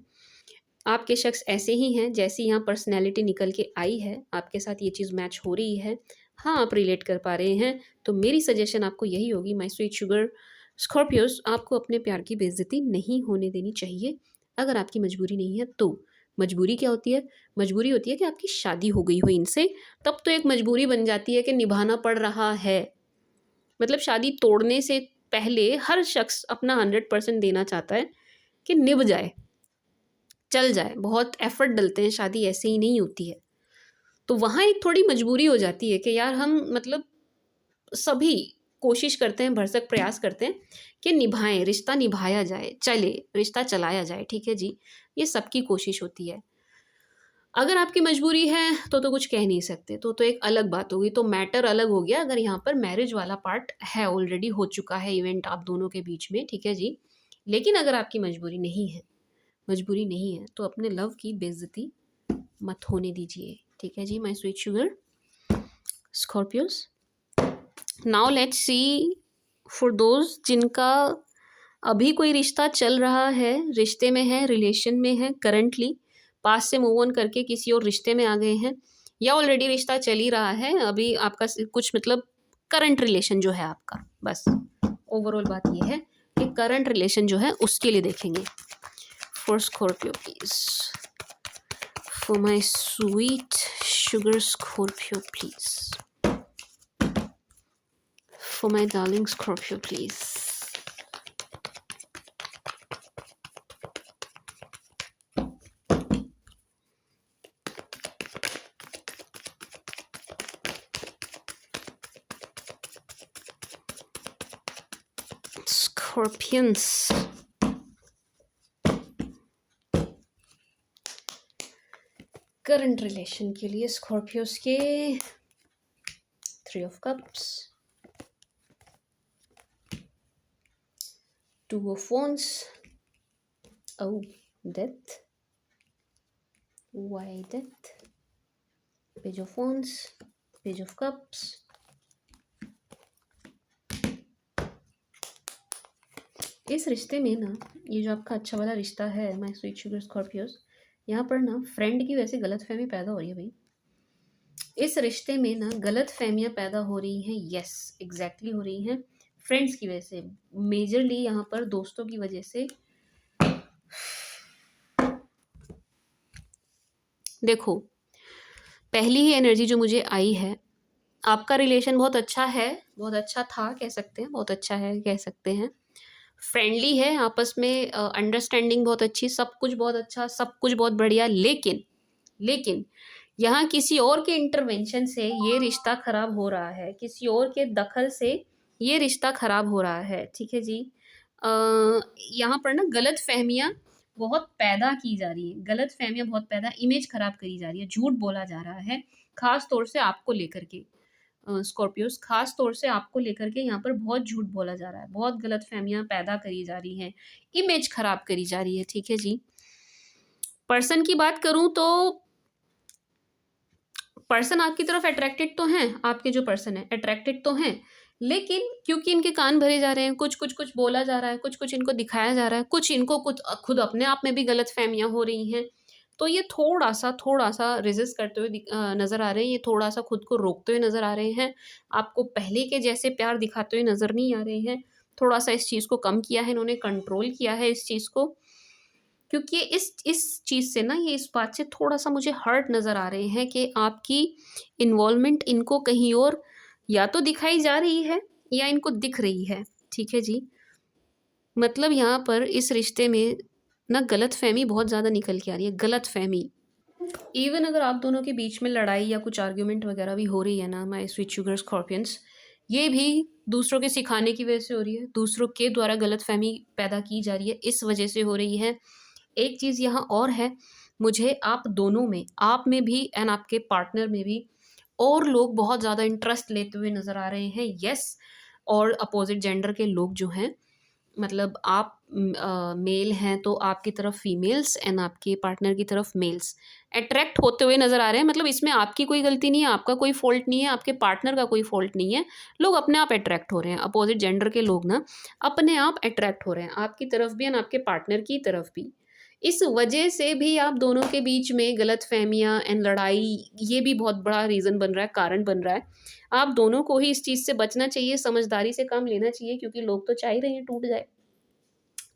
आपके शख्स ऐसे ही हैं जैसी यहाँ पर्सनैलिटी निकल के आई है, आपके साथ ये चीज़ मैच हो रही है, हाँ आप रिलेट कर पा रहे हैं, तो मेरी सजेशन आपको यही होगी, माय स्वीट शुगर स्कॉर्पियोस, आपको अपने प्यार की बेइज्जती नहीं होने देनी चाहिए। अगर आपकी मजबूरी नहीं है तो। मजबूरी क्या होती है? मजबूरी होती है कि आपकी शादी हो गई हो इनसे, तब तो एक मजबूरी बन जाती है कि निभाना पड़ रहा है। मतलब शादी तोड़ने से पहले हर शख्स अपना 100% देना चाहता है कि निभ जाए, चल जाए, बहुत एफर्ट डलते हैं, शादी ऐसे ही नहीं होती है। तो वहाँ एक थोड़ी मजबूरी हो जाती है कि यार हम, मतलब सभी कोशिश करते हैं, भरसक प्रयास करते हैं कि निभाएं, रिश्ता निभाया जाए, चले, रिश्ता चलाया जाए, ठीक है जी। ये सबकी कोशिश होती है। अगर आपकी मजबूरी है तो कुछ कह नहीं सकते, तो एक अलग बात होगी, तो मैटर अलग हो गया। अगर यहाँ पर मैरिज वाला पार्ट है, ऑलरेडी हो चुका है इवेंट आप दोनों के बीच में, ठीक है जी। लेकिन अगर आपकी मजबूरी नहीं है, तो अपने लव की बेइज्जती मत होने दीजिए, ठीक है जी my sweet sugar Scorpios. Now let's see for those जिनका अभी कोई रिश्ता चल रहा है, रिश्ते में है, रिलेशन में है करंटली, पास से मूव ऑन करके किसी और रिश्ते में आ गए हैं, या ऑलरेडी रिश्ता चल ही रहा है, अभी आपका कुछ मतलब करंट रिलेशन जो है आपका, बस ओवरऑल बात ये है कि करंट रिलेशन जो है उसके लिए देखेंगे। For Scorpio please, for my sweet sugar Scorpio please, for my darling Scorpio please. Scorpions, current relation के लिए स्कॉर्पियोस के 3 of cups, 2 of wands, death, why death, page of wands, page of cups. इस रिश्ते में ना, ये जो आपका अच्छा वाला रिश्ता है माय स्वीट शुगर स्कॉर्पियोस, यहाँ पर ना फ्रेंड की वैसे गलतफहमी पैदा हो रही है भाई। इस रिश्ते में ना गलतफहमियां पैदा हो रही हैं, यस एग्जैक्टली हो रही हैं, फ्रेंड्स की वजह से, मेजरली यहाँ पर दोस्तों की वजह से। देखो, पहली ही एनर्जी जो मुझे आई है, आपका रिलेशन बहुत अच्छा है, बहुत अच्छा था कह सकते हैं, बहुत अच्छा है कह सकते हैं, फ्रेंडली है, आपस में अंडरस्टैंडिंग बहुत अच्छी, सब कुछ बहुत अच्छा, सब कुछ बहुत बढ़िया। लेकिन यहाँ किसी और के इंटरवेंशन से ये रिश्ता खराब हो रहा है, किसी और के दखल से ये रिश्ता खराब हो रहा है, ठीक है जी। यहाँ पर ना गलत फहमियाँ बहुत पैदा की जा रही है, गलत फहमियाँ बहुत पैदा, इमेज खराब करी जा रही है, झूठ बोला जा रहा है, खास तौर से आपको लेकर के स्कॉर्पियोस, खास तौर से आपको लेकर के यहाँ पर बहुत झूठ बोला जा रहा है, बहुत गलत फहमियाँ पैदा करी जा रही हैं, इमेज खराब करी जा रही है, ठीक है जी। पर्सन की बात करूँ तो पर्सन आपकी तरफ अट्रैक्टेड तो हैं, आपके जो पर्सन है अट्रैक्टेड तो हैं, लेकिन क्योंकि इनके कान भरे जा रहे हैं, कुछ बोला जा रहा है, कुछ इनको दिखाया जा रहा है, कुछ इनको कुछ खुद अपने आप में भी गलत फहमियाँ हो रही हैं, तो ये थोड़ा सा रेजिस्ट करते हुए नज़र आ रहे हैं, ये थोड़ा सा खुद को रोकते हुए नज़र आ रहे हैं, आपको पहले के जैसे प्यार दिखाते हुए नज़र नहीं आ रहे हैं, थोड़ा सा इस चीज़ को कम किया है इन्होंने, कंट्रोल किया है इस चीज़ को, क्योंकि इस चीज़ से ना, ये इस बात से थोड़ा सा मुझे हर्ट नज़र आ रहे हैं कि आपकी इन्वॉल्वमेंट इनको कहीं और या तो दिखाई जा रही है या इनको दिख रही है, ठीक है जी। मतलब यहाँ पर इस रिश्ते में ना गलतफहमी बहुत ज़्यादा निकल के आ रही है, गलतफहमी। इवन अगर आप दोनों के बीच में लड़ाई या कुछ आर्ग्यूमेंट वगैरह भी हो रही है ना माय स्वीट शुगर स्कॉर्पियंस, ये भी दूसरों के सिखाने की वजह से हो रही है, दूसरों के द्वारा गलतफहमी पैदा की जा रही है, इस वजह से हो रही है। एक चीज़ यहाँ और है, मुझे आप दोनों में, आप में भी एंड आपके पार्टनर में भी और लोग बहुत ज़्यादा इंटरेस्ट लेते हुए नज़र आ रहे हैं, यस। और अपोजिट जेंडर के लोग जो हैं, मतलब आप मेल हैं तो आपकी तरफ फीमेल्स एंड आपके पार्टनर की तरफ मेल्स अट्रैक्ट होते हुए नज़र आ रहे हैं। मतलब इसमें आपकी कोई गलती नहीं है, आपका कोई फॉल्ट नहीं है, आपके पार्टनर का कोई फॉल्ट नहीं है, लोग अपने आप अट्रैक्ट हो रहे हैं, अपोजिट जेंडर के लोग ना अपने आप अट्रैक्ट हो रहे हैं, आपकी तरफ भी एंड आपके पार्टनर की तरफ भी। इस वजह से भी आप दोनों के बीच में गलतफहमियां एंड लड़ाई, ये भी बहुत बड़ा रीज़न बन रहा है, कारण बन रहा है। आप दोनों को ही इस चीज़ से बचना चाहिए, समझदारी से काम लेना चाहिए, क्योंकि लोग तो चाह ही रहे हैं टूट जाए,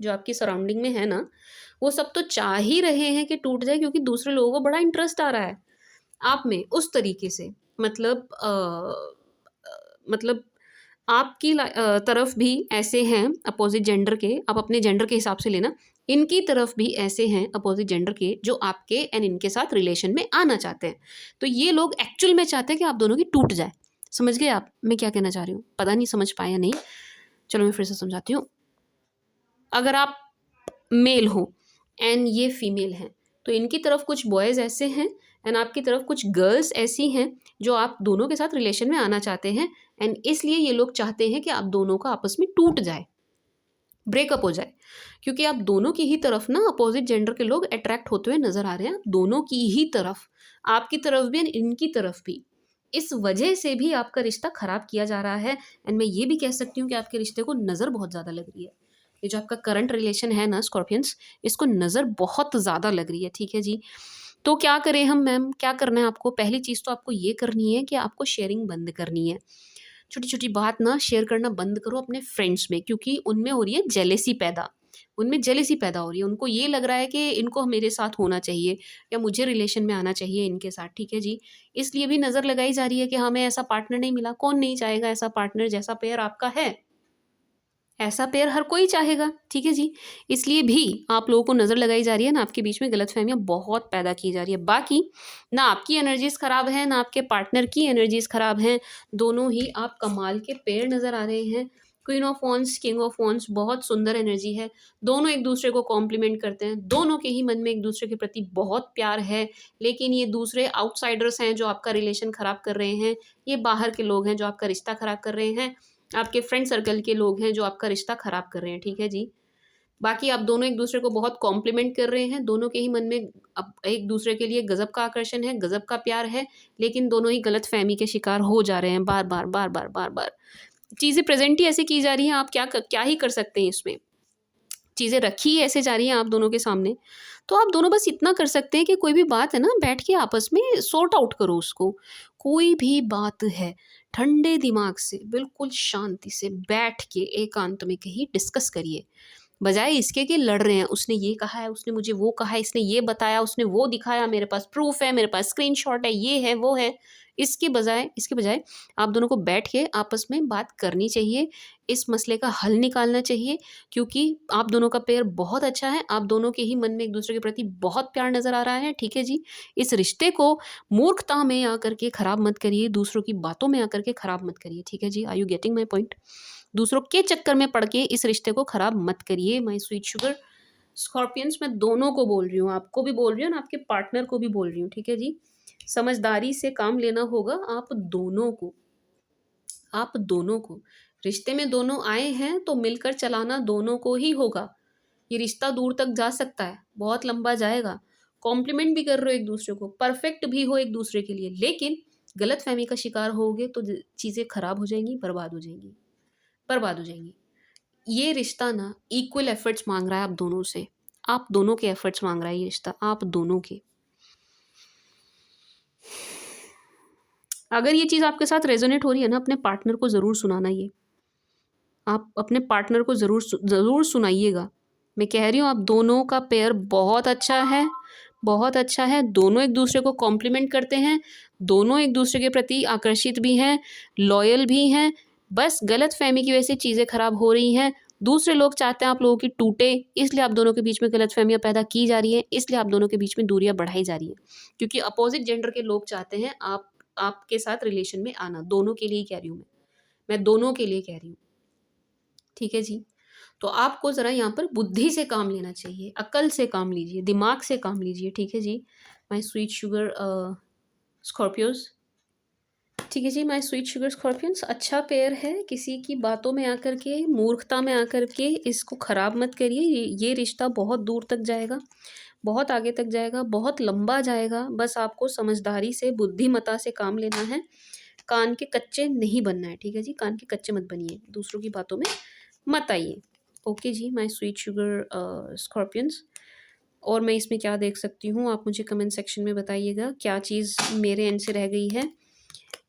जो आपकी सराउंडिंग में है ना, वो सब तो चाह ही रहे हैं कि टूट जाए, क्योंकि दूसरे लोगों को बड़ा इंटरेस्ट आ रहा है आप में उस तरीके से। मतलब आपकी तरफ भी ऐसे हैं अपोजिट जेंडर के, आप अपने जेंडर के हिसाब से लेना, इनकी तरफ भी ऐसे हैं अपोजिट जेंडर के जो आपके एंड इनके साथ रिलेशन में आना चाहते हैं। तो ये लोग एक्चुअल में चाहते हैं कि आप दोनों की टूट जाए, समझ गए आप मैं क्या कहना चाह रही हूँ? पता नहीं समझ पाए या नहीं, चलो मैं फिर से समझाती हूँ। अगर आप मेल हो एंड ये फीमेल हैं, तो इनकी तरफ कुछ बॉयज़ ऐसे हैं एंड आपकी तरफ कुछ गर्ल्स ऐसी हैं जो आप दोनों के साथ रिलेशन में आना चाहते हैं, एंड इसलिए ये लोग चाहते हैं कि आप दोनों का आपस में टूट जाए, ब्रेकअप हो जाए, क्योंकि आप दोनों की ही तरफ ना अपोजिट जेंडर के लोग अट्रैक्ट होते हुए नजर आ रहे हैं, दोनों की ही तरफ, आपकी तरफ भी और इनकी तरफ भी। इस वजह से भी आपका रिश्ता खराब किया जा रहा है, एंड मैं ये भी कह सकती हूँ कि आपके रिश्ते को नज़र बहुत ज़्यादा लग रही है। ये जो आपका करंट रिलेशन है ना स्कॉर्पियंस, इसको नज़र बहुत ज़्यादा लग रही है, ठीक है जी। तो क्या करें हम मैम, क्या करना है आपको? पहली चीज़ तो आपको ये करनी है कि आपको शेयरिंग बंद करनी है। छोटी छोटी बात ना शेयर करना बंद करो अपने फ्रेंड्स में, क्योंकि उनमें हो रही है जेलेसी पैदा, उनमें जेलेसी पैदा हो रही है, उनको ये लग रहा है कि इनको मेरे साथ होना चाहिए या मुझे रिलेशन में आना चाहिए इनके साथ, ठीक है जी। इसलिए भी नज़र लगाई जा रही है कि हमें ऐसा पार्टनर नहीं मिला। कौन नहीं चाहेगा ऐसा पार्टनर जैसा पेयर आपका है? ऐसा पेयर हर कोई चाहेगा, ठीक है जी। इसलिए भी आप लोगों को नज़र लगाई जा रही है ना, आपके बीच में गलतफ़हमियाँ बहुत पैदा की जा रही है। बाकी ना आपकी एनर्जीज़ ख़राब हैं, ना आपके पार्टनर की एनर्जीज़ ख़राब हैं, दोनों ही आप कमाल के पेयर नज़र आ रहे हैं। Queen of wands, king of wands, बहुत सुंदर एनर्जी है। दोनों एक दूसरे को कॉम्प्लीमेंट करते हैं, दोनों के ही मन में एक दूसरे के प्रति बहुत प्यार है, लेकिन ये दूसरे आउटसाइडर्स हैं जो आपका रिलेशन ख़राब कर रहे हैं, ये बाहर के लोग हैं जो आपका रिश्ता ख़राब कर रहे हैं, आपके फ्रेंड सर्कल के लोग हैं जो आपका रिश्ता ख़राब कर रहे हैं, ठीक है जी। बाकी आप दोनों एक-दूसरे को बहुत कॉम्प्लीमेंट कर रहे हैं, दोनों के ही मन में अब एक-दूसरे के लिए गज़ब का आकर्षण है, गज़ब का प्यार है, लेकिन दोनों ही गलतफ़हमी के शिकार हो जा रहे हैं बार-बार, बार-बार, बार-बार। चीज़ें प्रेज़ेंट ही ऐसे की जा रही हैं, आप क्या ही कर सकते हैं इसमें। चीज़ें रखी ही ऐसे जा रही हैं आप दोनों के सामने, तो आप दोनों बस इतना कर सकते हैं कि कोई भी बात है ना, बैठ के आपस में सॉर्ट आउट करो उसको। कोई भी बात है, ठंडे दिमाग से, बिल्कुल शांति से बैठ के एकांत में कहीं डिस्कस करिए। बजाय इसके कि लड़ रहे हैं, उसने ये कहा है, उसने मुझे वो कहा है, इसने ये बताया, उसने वो दिखाया, मेरे पास प्रूफ़ है, मेरे पास स्क्रीनशॉट है, ये है, वो है। इसके बजाय आप दोनों को बैठ के आपस में बात करनी चाहिए, इस मसले का हल निकालना चाहिए, क्योंकि आप दोनों का पेयर बहुत अच्छा है, आप दोनों के ही मन में एक-दूसरे के प्रति बहुत प्यार नज़र आ रहा है, ठीक है जी। इस रिश्ते को मूर्खता में आकर के खराब मत करिए, दूसरों की बातों में आकर के खराब मत करिए, ठीक है जी। Are you getting my point? दूसरों के चक्कर में पड़ के इस रिश्ते को खराब मत करिए माय स्वीट शुगर। स्कॉर्पियंस मैं दोनों को बोल रही हूँ, आपको भी बोल रही हूँ और आपके पार्टनर को भी बोल रही हूँ, ठीक है जी। समझदारी से काम लेना होगा आप दोनों को, आप दोनों को। रिश्ते में दोनों आए हैं तो मिलकर चलाना दोनों को ही होगा। ये रिश्ता दूर तक जा सकता है, बहुत लंबा जाएगा। कॉम्प्लीमेंट भी कर रहे हो एक दूसरे को, परफेक्ट भी हो एक दूसरे के लिए, लेकिन गलतफहमी का शिकार होगे तो चीज़ें खराब हो जाएंगी, बर्बाद हो जाएंगी, बर्बाद हो जाएंगी। ये रिश्ता ना इक्वल एफर्ट्स मांग रहा है आप दोनों से, आप दोनों के एफर्ट्स मांग रहा है ये रिश्ता, आप दोनों के। अगर ये चीज़ आपके साथ रेजोनेट हो रही है ना, अपने पार्टनर को ज़रूर सुनाना ये। आप अपने पार्टनर को ज़रूर सुनाइएगा। मैं कह रही हूँ आप दोनों का पेयर बहुत अच्छा है, बहुत अच्छा है। दोनों एक दूसरे को कॉम्प्लीमेंट करते हैं, दोनों एक दूसरे के प्रति आकर्षित भी हैं, लॉयल भी हैं। बस गलतफ़हमी की वजह से चीज़ें ख़राब हो रही हैं। दूसरे लोग चाहते हैं आप लोगों की टूटे, इसलिए आप दोनों के बीच में गलतफ़हमियाँ पैदा की जा रही हैं, इसलिए आप दोनों के बीच में दूरियाँ बढ़ाई जा रही हैं। क्योंकि अपोज़िट जेंडर के लोग चाहते हैं आपके साथ रिलेशन में आना, दोनों के लिए ही कह रही हूँ मैं दोनों के लिए कह रही हूँ। ठीक है जी। तो आपको ज़रा यहाँ पर बुद्धि से काम लेना चाहिए, अक्ल से काम लीजिए, दिमाग से काम लीजिए, ठीक है जी। माय स्वीट शुगर स्कॉर्पियोज़, ठीक है जी। माय स्वीट शुगर स्कॉर्पियंस अच्छा पेयर है, किसी की बातों में आकर के, मूर्खता में आकर के इसको ख़राब मत करिए। ये रिश्ता बहुत दूर तक जाएगा, बहुत आगे तक जाएगा, बहुत लंबा जाएगा। बस आपको समझदारी से, बुद्धिमत्ता से काम लेना है, कान के कच्चे नहीं बनना है, ठीक है जी। कान के कच्चे मत बनिए, दूसरों की बातों में मत आइए। ओके जी माय स्वीट शुगर स्कॉर्पियंस। और मैं इसमें क्या देख सकती हूँ, आप मुझे कमेंट सेक्शन में बताइएगा क्या चीज़ मेरे एंड से रह गई है।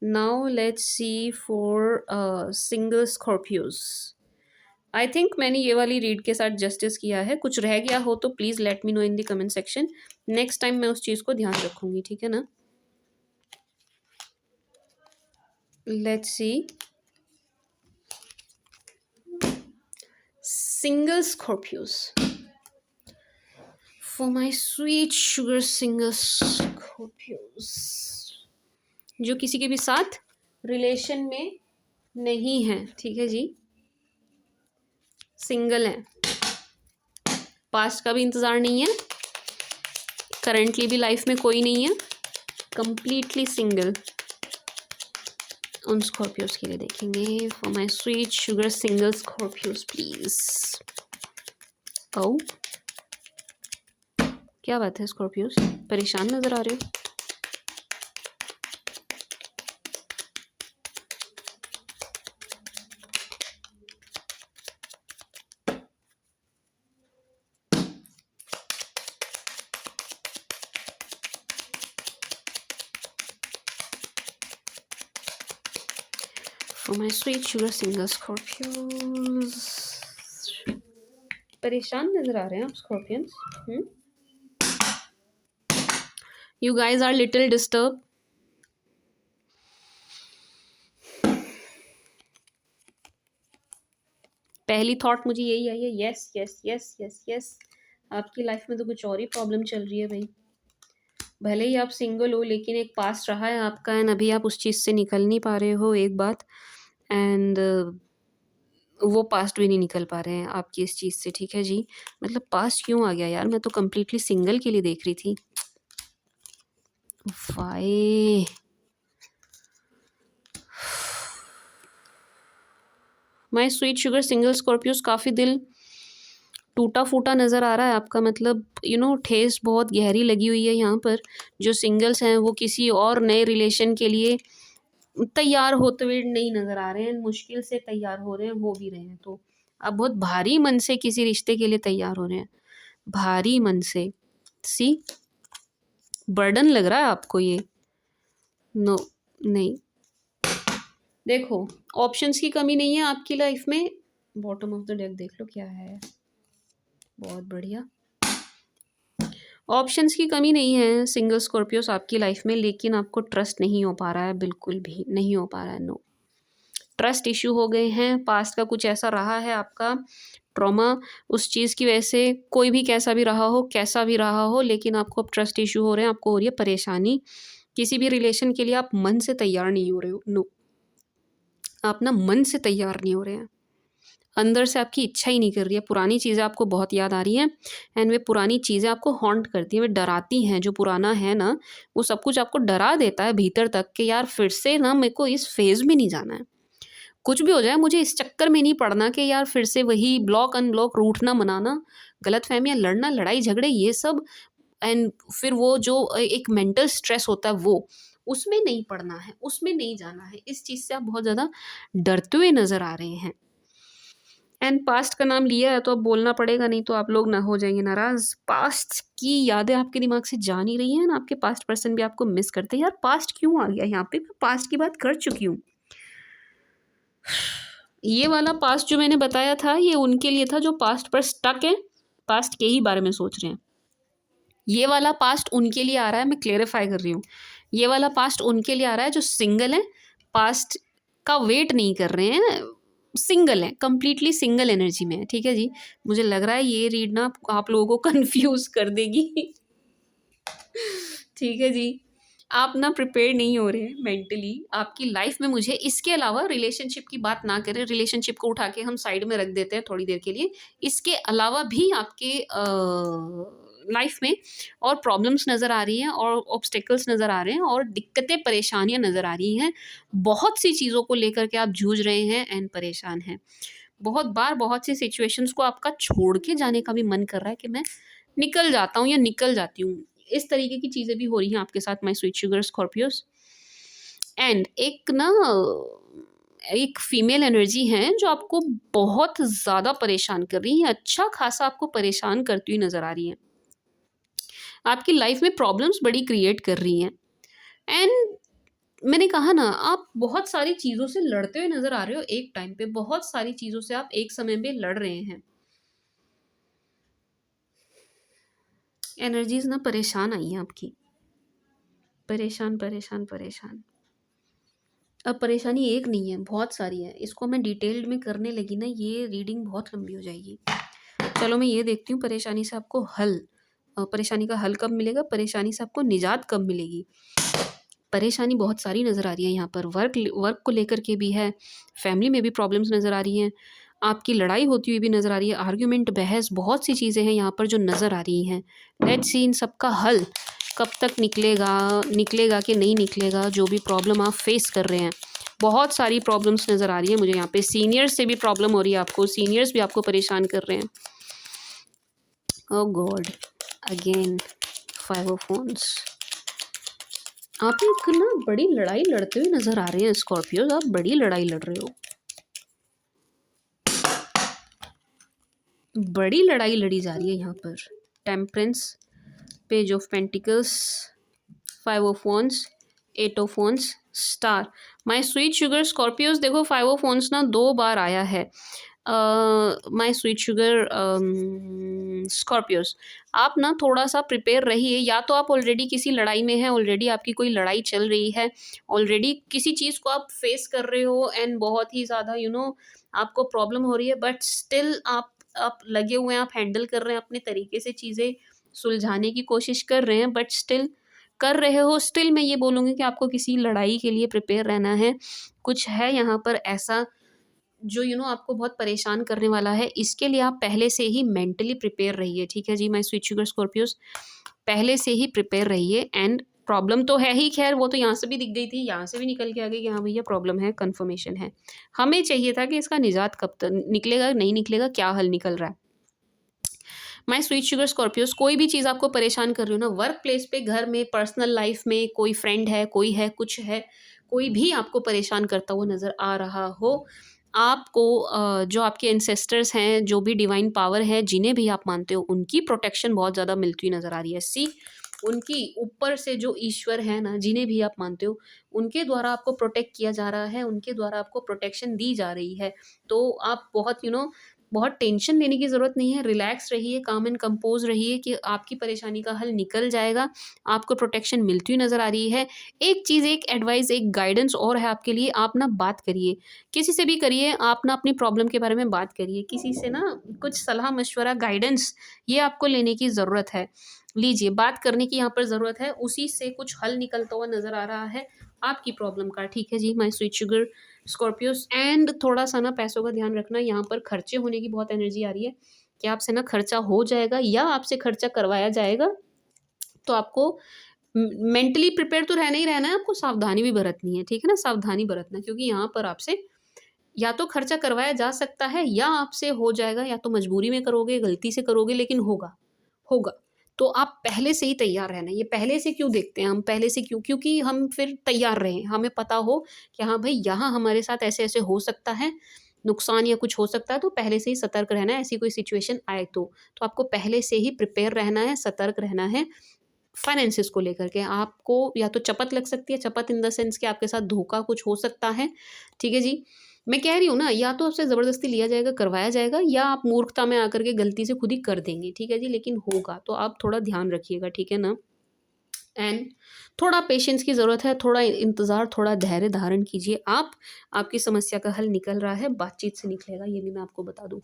Now let's see for single Scorpios. I think मैंने ये वाली रीड के साथ जस्टिस किया है। कुछ रह गया हो तो please let me know in the comment section, next time मैं उस चीज़ को ध्यान रखूँगी, ठीक है ना। Let's see single Scorpios. For my sweet sugar single Scorpios, जो किसी के भी साथ रिलेशन में नहीं है, ठीक है जी, सिंगल है, पास्ट का भी इंतज़ार नहीं है, करेंटली भी लाइफ में कोई नहीं है, कंप्लीटली सिंगल। उन स्कॉर्पियोज के लिए देखेंगे for my sweet sugar single Scorpios please. ओ क्या बात है स्कॉर्पियोज, परेशान नजर आ रहे हो? For my sweet sugar single Scorpios, परेशान नजर आ रहे हैं आप Scorpions. You guys are little disturb. पहली थॉट मुझे यही आई है, yes yes yes yes yes, आपकी लाइफ में तो कुछ और ही प्रॉब्लम चल रही है भाई। भले ही आप सिंगल हो लेकिन एक पास्ट रहा है आपका एंड अभी आप उस चीज़ से निकल नहीं पा रहे हो, एक बात, एंड वो पास्ट भी नहीं निकल पा रहे हैं आपकी इस चीज़ से, ठीक है जी। मतलब पास्ट क्यों आ गया यार, मैं तो कम्प्लीटली सिंगल के लिए देख रही थी। Why my sweet sugar single Scorpios, काफ़ी दिल टूटा फूटा नज़र आ रहा है आपका, मतलब ठेस बहुत गहरी लगी हुई है यहाँ पर। जो सिंगल्स हैं वो किसी और नए रिलेशन के लिए तैयार होते हुए नहीं नज़र आ रहे हैं, मुश्किल से तैयार हो रहे हैं, हो भी रहे हैं तो आप बहुत भारी मन से किसी रिश्ते के लिए तैयार हो रहे हैं, भारी मन से। सी बर्डन लग रहा है आपको ये। नो नहीं, देखो ऑप्शंस की कमी नहीं है आपकी लाइफ में। बॉटम ऑफ द डेक देख लो क्या है, बहुत बढ़िया। ऑप्शंस की कमी नहीं है सिंगल स्कॉर्पियोस आपकी लाइफ में, लेकिन आपको ट्रस्ट नहीं हो पा रहा है, बिल्कुल भी नहीं हो पा रहा है। नो, ट्रस्ट इशू हो गए हैं, पास्ट का कुछ ऐसा रहा है आपका ट्रॉमा, उस चीज़ की वजह से, कोई भी कैसा भी रहा हो, कैसा भी रहा हो, लेकिन आपको अब ट्रस्ट इशू हो रहे हैं, आपको हो रही है परेशानी। किसी भी रिलेशन के लिए आप मन से तैयार नहीं हो रहे हो। नो, आप ना मन से तैयार नहीं हो रहे हैं, अंदर से आपकी इच्छा ही नहीं कर रही है। पुरानी चीज़ें आपको बहुत याद आ रही हैं एंड वे पुरानी चीज़ें आपको हॉन्ट करती हैं, वे डराती हैं। जो पुराना है ना, वो सब कुछ आपको डरा देता है भीतर तक कि यार फिर से ना मेरे को इस फेज़ में नहीं जाना है। कुछ भी हो जाए मुझे इस चक्कर में नहीं पड़ना कि यार फिर से वही ब्लॉक अनब्लॉक, रूठना मनाना, गलतफहमियाँ, लड़ना, लड़ाई झगड़े, ये सब, एंड फिर वो जो एक मेंटल स्ट्रेस होता है वो, उसमें नहीं पड़ना है, उसमें नहीं जाना है। इस चीज़ से आप बहुत ज़्यादा डरते हुए नज़र आ रहे हैं एंड पास्ट का नाम लिया है तो अब बोलना पड़ेगा, नहीं तो आप लोग ना हो जाएंगे नाराज़। पास्ट की यादें आपके दिमाग से जा नहीं रही हैं ना, आपके पास्ट पर्सन भी आपको मिस करते हैं। यार पास्ट क्यों आ गया यहाँ पे, मैं पास्ट की बात कर चुकी हूँ। ये वाला पास्ट जो मैंने बताया था ये उनके लिए था जो पास्ट पर स्टक है, पास्ट के ही बारे में सोच रहे हैं। ये वाला पास्ट उनके लिए आ रहा है, मैं क्लेरिफाई कर रही हूँ, ये वाला पास्ट उनके लिए आ रहा है जो सिंगल है, पास्ट का वेट नहीं कर रहे हैं, सिंगल है, कंप्लीटली सिंगल एनर्जी में है, ठीक है जी। मुझे लग रहा है ये रीड ना आप लोगों को कंफ्यूज कर देगी ठीक है जी, आप ना प्रिपेयर नहीं हो रहे हैं मेंटली आपकी लाइफ में। मुझे इसके अलावा रिलेशनशिप की बात ना करें, रिलेशनशिप को उठा के हम साइड में रख देते हैं थोड़ी देर के लिए। इसके अलावा भी आपके लाइफ में और प्रॉब्लम्स नज़र आ रही हैं और ऑब्स्टेकल्स नज़र आ रहे हैं और दिक्कतें परेशानियां नज़र आ रही हैं। बहुत सी चीज़ों को लेकर के आप जूझ रहे हैं एंड परेशान हैं। बहुत बार बहुत सी सिचुएशंस को आपका छोड़ के जाने का भी मन कर रहा है कि मैं निकल जाता हूँ या निकल जाती हूँ। इस तरीके की चीज़ें भी हो रही हैं आपके साथ my sweet sugar Scorpios. And एक फीमेल एनर्जी है जो आपको बहुत ज़्यादा परेशान कर रही है, अच्छा खासा आपको परेशान करती हुई नज़र आ रही है, आपकी लाइफ में प्रॉब्लम्स बड़ी क्रिएट कर रही हैं। एंड मैंने कहा ना, आप बहुत सारी चीज़ों से लड़ते हुए नज़र आ रहे हो एक टाइम पे, बहुत सारी चीज़ों से आप एक समय पे लड़ रहे हैं। एनर्जीज ना परेशान आई हैं आपकी, परेशान परेशान परेशान। अब परेशानी एक नहीं है, बहुत सारी है। इसको मैं डिटेल्ड में करने लगी ना, ये रीडिंग बहुत लंबी हो जाएगी। चलो मैं ये देखती हूँ परेशानी से आपको हल, परेशानी का हल कब मिलेगा, परेशानी से आपको निजात कब मिलेगी। परेशानी बहुत सारी नज़र आ रही है यहाँ पर। वर्क को लेकर के भी है, फैमिली में भी प्रॉब्लम्स नज़र आ रही हैं, आपकी लड़ाई होती हुई भी नज़र आ रही है, आर्ग्यूमेंट, बहस, बहुत सी चीज़ें हैं यहाँ पर जो नज़र आ रही हैं। लेट्स सी इन सब का हल कब तक निकलेगा कि नहीं निकलेगा, जो भी प्रॉब्लम आप फेस कर रहे हैं। बहुत सारी प्रॉब्लम्स नज़र आ रही है मुझे यहाँ पे। सीनियर्स से भी प्रॉब्लम हो रही है आपको, सीनियर्स भी आपको परेशान कर रहे हैं। ओह गॉड, अगेन 5 ऑफ wands। आप एक ना बड़ी लड़ाई लड़ते हुए नज़र आ रहे हैं स्कॉर्पियोज, आप बड़ी लड़ाई लड़ रहे हो, बड़ी लड़ाई लड़ी जा रही है यहाँ पर। Temperance, page of pentacles, 5 of wands, 8 of wands, star. My sweet sugar Scorpios, देखो 5 ऑफ wands ना 2 बार आया है। माय स्वीट शुगर स्कॉर्पियोज, आप ना थोड़ा सा प्रिपेयर रहिए। या तो आप ऑलरेडी किसी लड़ाई में हैं, ऑलरेडी आपकी कोई लड़ाई चल रही है, ऑलरेडी किसी चीज़ को आप फेस कर रहे हो एंड बहुत ही ज़्यादा आपको प्रॉब्लम हो रही है, बट स्टिल आप लगे हुए हैं, आप हैंडल कर रहे हैं, अपने तरीके से चीज़ें सुलझाने की कोशिश कर रहे हैं, बट स्टिल कर रहे हो। स्टिल मैं ये बोलूँगी कि आपको किसी लड़ाई के लिए प्रिपेयर रहना है। कुछ है यहाँ पर ऐसा जो आपको बहुत परेशान करने वाला है, इसके लिए आप पहले से ही मेंटली प्रिपेयर रहिए, ठीक है जी माय स्वीट शुगर स्कॉर्पियोज। पहले से ही प्रिपेयर रहिए। एंड प्रॉब्लम तो है ही, खैर वो तो यहाँ से भी दिख गई थी, यहाँ से भी निकल के आ गई कि हाँ भैया प्रॉब्लम है, कन्फर्मेशन है। हमें चाहिए था कि इसका निजात कब तक निकलेगा, नहीं निकलेगा, क्या हल निकल रहा है। माय स्वीट शुगर स्कॉर्पियोज, कोई भी चीज़ आपको परेशान कर रही हो ना, वर्क प्लेस पे, घर में, पर्सनल लाइफ में, कोई फ्रेंड है, कोई है, कुछ है, कोई भी आपको परेशान करता हुआ नज़र आ रहा हो, आपको जो आपके एंसेस्टर्स हैं, जो भी डिवाइन पावर है, जिन्हें भी आप मानते हो, उनकी प्रोटेक्शन बहुत ज़्यादा मिलती हुई नज़र आ रही है। सी, उनकी ऊपर से जो ईश्वर है ना, जिन्हें भी आप मानते हो, उनके द्वारा आपको प्रोटेक्ट किया जा रहा है, उनके द्वारा आपको प्रोटेक्शन दी जा रही है। तो आप बहुत बहुत टेंशन लेने की ज़रूरत नहीं है, रिलैक्स रहिए, काम एंड कंपोज रहिए कि आपकी परेशानी का हल निकल जाएगा, आपको प्रोटेक्शन मिलती हुई नज़र आ रही है। एक चीज़, एक एडवाइस, एक गाइडेंस और है आपके लिए, आप ना बात करिए, किसी से भी करिए, आप ना अपनी प्रॉब्लम के बारे में बात करिए, किसी से ना कुछ सलाह मशवरा, गाइडेंस, ये आपको लेने की ज़रूरत है। लीजिए, बात करने की यहाँ पर ज़रूरत है, उसी से कुछ हल निकलता हुआ नज़र आ रहा है आपकी प्रॉब्लम का, ठीक है जी my sweet sugar Scorpios. And थोड़ा सा ना पैसों का ध्यान रखना, यहाँ पर खर्चे होने की बहुत एनर्जी आ रही है कि आपसे ना खर्चा हो जाएगा या आपसे खर्चा करवाया जाएगा। तो आपको मेंटली प्रिपेयर तो रहना ही रहना है, आपको सावधानी भी बरतनी है, ठीक है ना, सावधानी बरतना, क्योंकि यहाँ पर आपसे या तो खर्चा करवाया जा सकता है या आपसे हो जाएगा, या तो मजबूरी में करोगे, गलती से करोगे, लेकिन होगा, होगा। तो आप पहले से ही तैयार रहना। ये पहले से क्यों देखते हैं हम, पहले से क्यों, क्योंकि हम फिर तैयार रहें, हमें पता हो कि हाँ भाई यहाँ हमारे साथ ऐसे ऐसे हो सकता है, नुकसान या कुछ हो सकता है, तो पहले से ही सतर्क रहना है, ऐसी कोई सिचुएशन आए तो आपको पहले से ही प्रिपेयर रहना है, सतर्क रहना है। फाइनेंसिस को लेकर के आपको या तो चपत लग सकती है, चपत इन द सेंस कि आपके साथ धोखा कुछ हो सकता है, ठीक है जी। मैं कह रही हूँ ना, या तो आपसे ज़बरदस्ती लिया जाएगा, करवाया जाएगा, या आप मूर्खता में आकर के गलती से खुद ही कर देंगे, ठीक है जी, लेकिन होगा, तो आप थोड़ा ध्यान रखिएगा, ठीक है ना। एंड थोड़ा पेशेंस की ज़रूरत है, थोड़ा इंतज़ार, थोड़ा धैर्य धारण कीजिए आप। आपकी समस्या का हल निकल रहा है, बातचीत से निकलेगा, ये भी मैं आपको बता दूँ,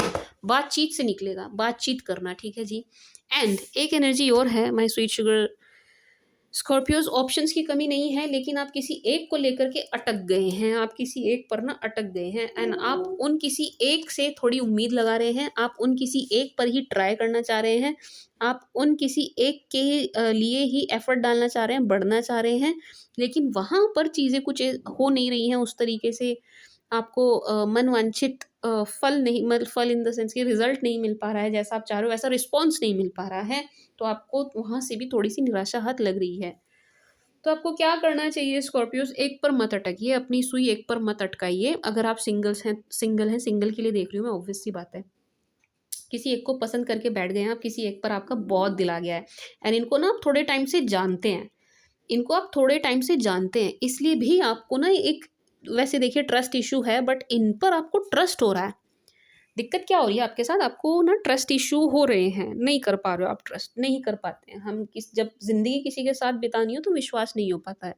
बातचीत से निकलेगा, बातचीत करना, ठीक है जी। एंड एक एनर्जी और है my sweet sugar Scorpios, options की कमी नहीं है, लेकिन आप किसी एक को लेकर के अटक गए हैं, आप किसी एक पर ना अटक गए हैं, एंड आप उन किसी एक से थोड़ी उम्मीद लगा रहे हैं, आप उन किसी एक पर ही ट्राई करना चाह रहे हैं, आप उन किसी एक के लिए ही एफर्ट डालना चाह रहे हैं, बढ़ना चाह रहे हैं, लेकिन वहाँ पर चीज़ें कुछ हो नहीं रही हैं उस तरीके से, आपको मनवांछित फल नहीं, मतलब फल इन द सेंस कि रिजल्ट नहीं मिल पा रहा है, जैसा आप चाह रहे हो वैसा रिस्पॉन्स नहीं मिल पा रहा है, तो आपको वहाँ से भी थोड़ी सी निराशा हाथ लग रही है। तो आपको क्या करना चाहिए स्कॉर्पियोस, एक पर मत अटकिए, अपनी सुई एक पर मत अटकाइए। अगर आप सिंगल के लिए देख रही हूँ मैं, ऑब्वियस सी बात है, किसी एक को पसंद करके बैठ गए हैं आप, किसी एक पर आपका बहुत दिल आ गया है, एंड इनको ना आप थोड़े टाइम से जानते हैं, इनको आप थोड़े टाइम से जानते हैं, इसलिए भी आपको ना एक, वैसे देखिए ट्रस्ट इशू है, बट इन पर आपको ट्रस्ट हो रहा है। दिक्कत क्या हो रही है आपके साथ, आपको ना ट्रस्ट इशू हो रहे हैं, नहीं कर पा रहे हो आप, ट्रस्ट नहीं कर पाते हैं हम, जब ज़िंदगी किसी के साथ बितानी हो तो विश्वास नहीं हो पाता है।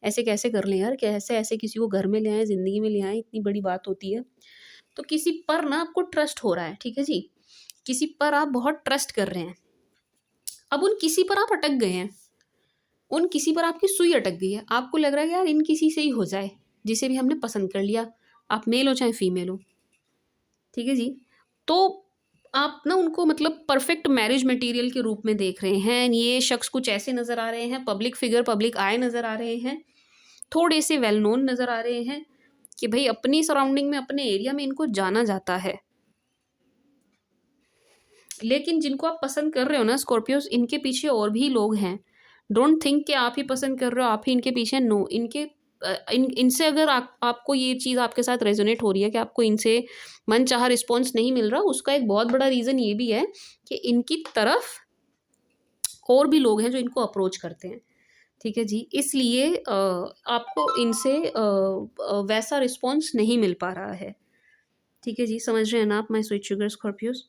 ऐसे कैसे कर लें यार, कैसे ऐसे किसी को घर में ले आएँ, ज़िंदगी में ले आएँ, इतनी बड़ी बात होती है। तो किसी पर ना आपको ट्रस्ट हो रहा है, ठीक है जी, किसी पर आप बहुत ट्रस्ट कर रहे हैं, अब उन किसी पर आप अटक गए हैं, उन किसी पर आपकी सुई अटक गई है, आपको लग रहा है कि यार इन किसी से ही हो जाए, जिसे भी हमने पसंद कर लिया, आप मेल हो चाहे फीमेल हो, ठीक है जी। तो आप ना उनको मतलब परफेक्ट मैरिज मटेरियल के रूप में देख रहे हैं, ये शख्स कुछ ऐसे नज़र आ रहे हैं, पब्लिक फिगर, पब्लिक आय नज़र आ रहे हैं, थोड़े से वेल नोन नज़र आ रहे हैं कि भाई अपनी सराउंडिंग में, अपने एरिया में इनको जाना जाता है। लेकिन जिनको आप पसंद कर रहे हो ना स्कॉर्पियोस, इनके पीछे और भी लोग हैं। डोंट थिंक कि आप ही पसंद कर रहे हो, आप ही इनके पीछे, नो, इनके इनसे अगर आपको ये चीज़ आपके साथ रेजोनेट हो रही है कि आपको इनसे मनचाहा रिस्पॉन्स नहीं मिल रहा, उसका एक बहुत बड़ा रीज़न ये भी है कि इनकी तरफ और भी लोग हैं जो इनको अप्रोच करते हैं, ठीक है जी। इसलिए आपको इनसे वैसा रिस्पॉन्स नहीं मिल पा रहा है, ठीक है जी। समझ रहे हैं ना आप माय स्वीट शुगर स्कॉर्पियोस?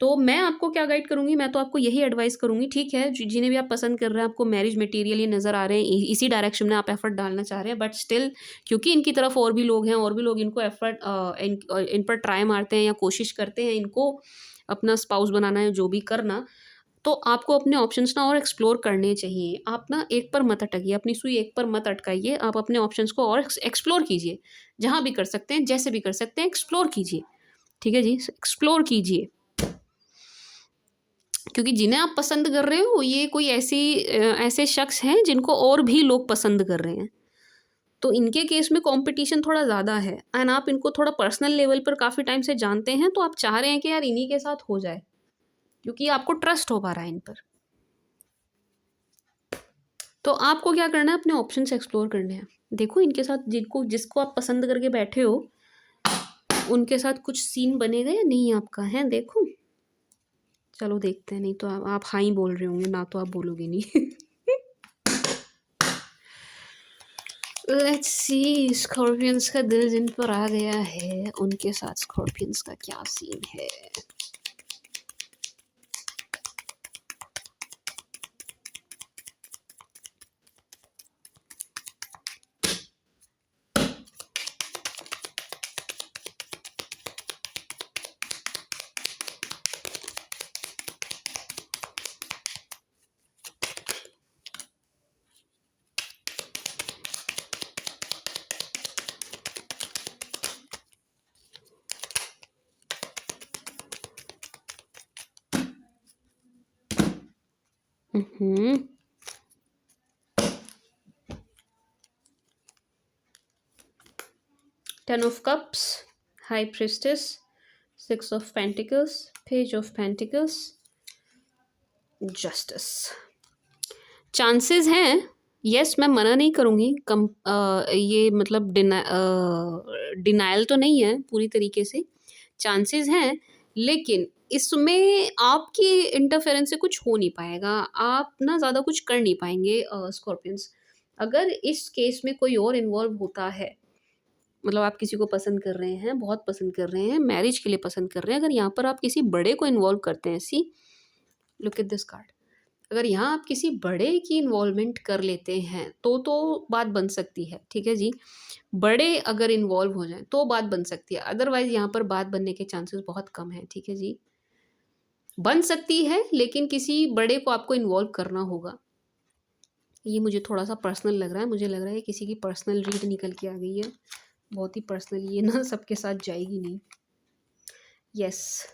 तो मैं आपको क्या गाइड करूँगी, मैं तो आपको यही एडवाइस करूँगी, ठीक है, जिन्हें भी आप पसंद कर रहे हैं, आपको मैरिज मटेरियल ये नज़र आ रहे हैं, इसी डायरेक्शन में आप एफर्ट डालना चाह रहे हैं, बट स्टिल क्योंकि इनकी तरफ और भी लोग हैं, और भी लोग इनको एफर्ट इन पर ट्राई मारते हैं या कोशिश करते हैं इनको अपना स्पाउस बनाना है, जो भी करना, तो आपको अपने ऑप्शंस ना और एक्सप्लोर करने चाहिए। आप ना एक पर मत अटकिए, अपनी सुई एक पर मत अटकाइए, आप अपने ऑप्शंस को और एक्सप्लोर कीजिए, जहाँ भी कर सकते हैं, जैसे भी कर सकते हैं, एक्सप्लोर कीजिए, ठीक है जी, एक्सप्लोर कीजिए। क्योंकि जिन्हें आप पसंद कर रहे हो ये कोई ऐसे शख्स हैं जिनको और भी लोग पसंद कर रहे हैं, तो इनके केस में कंपटीशन थोड़ा ज़्यादा है, एंड आप इनको थोड़ा पर्सनल लेवल पर काफ़ी टाइम से जानते हैं, तो आप चाह रहे हैं कि यार इन्हीं के साथ हो जाए, क्योंकि आपको ट्रस्ट हो पा रहा है इन पर। तो आपको क्या करना है, अपने ऑप्शंस एक्सप्लोर करने हैं। देखो इनके साथ जिसको आप पसंद करके बैठे हो, उनके साथ कुछ सीन बनेगा या नहीं आपका, है देखो। चलो देखते हैं, नहीं तो आप हाँ ही बोल रहे होंगे, ना तो आप बोलोगे नहीं। लेट्स सी, स्कॉर्पियंस का दिल जिन पर आ गया है, उनके साथ स्कॉर्पियंस का क्या सीन है। हम्म 10 of cups, high priestess, 6 of pentacles, page of pentacles, justice। Chances हैं, यस, मैं मना नहीं करूँगी, ये मतलब डिनायल तो नहीं है पूरी तरीके से, चांसेस हैं, लेकिन इसमें आपकी इंटरफेरेंस से कुछ हो नहीं पाएगा, आप ना ज़्यादा कुछ कर नहीं पाएंगे स्कॉर्पियंस। अगर इस केस में कोई और इन्वॉल्व होता है, मतलब आप किसी को पसंद कर रहे हैं, बहुत पसंद कर रहे हैं, मैरिज के लिए पसंद कर रहे हैं, अगर यहाँ पर आप किसी बड़े को इन्वॉल्व करते हैं, see look at this card, अगर यहाँ आप किसी बड़े की इन्वॉल्वमेंट कर लेते हैं तो बात बन सकती है, ठीक है जी। बड़े अगर इन्वॉल्व हो जाएं तो बात बन सकती है, अदरवाइज यहाँ पर बात बनने के चांसेस बहुत कम हैं, ठीक है जी। बन सकती है लेकिन किसी बड़े को आपको इन्वॉल्व करना होगा। ये मुझे थोड़ा सा पर्सनल लग रहा है, मुझे लग रहा है किसी की पर्सनल रीड निकल के आ गई है, बहुत ही पर्सनल, ये ना सबके साथ जाएगी नहीं। यस,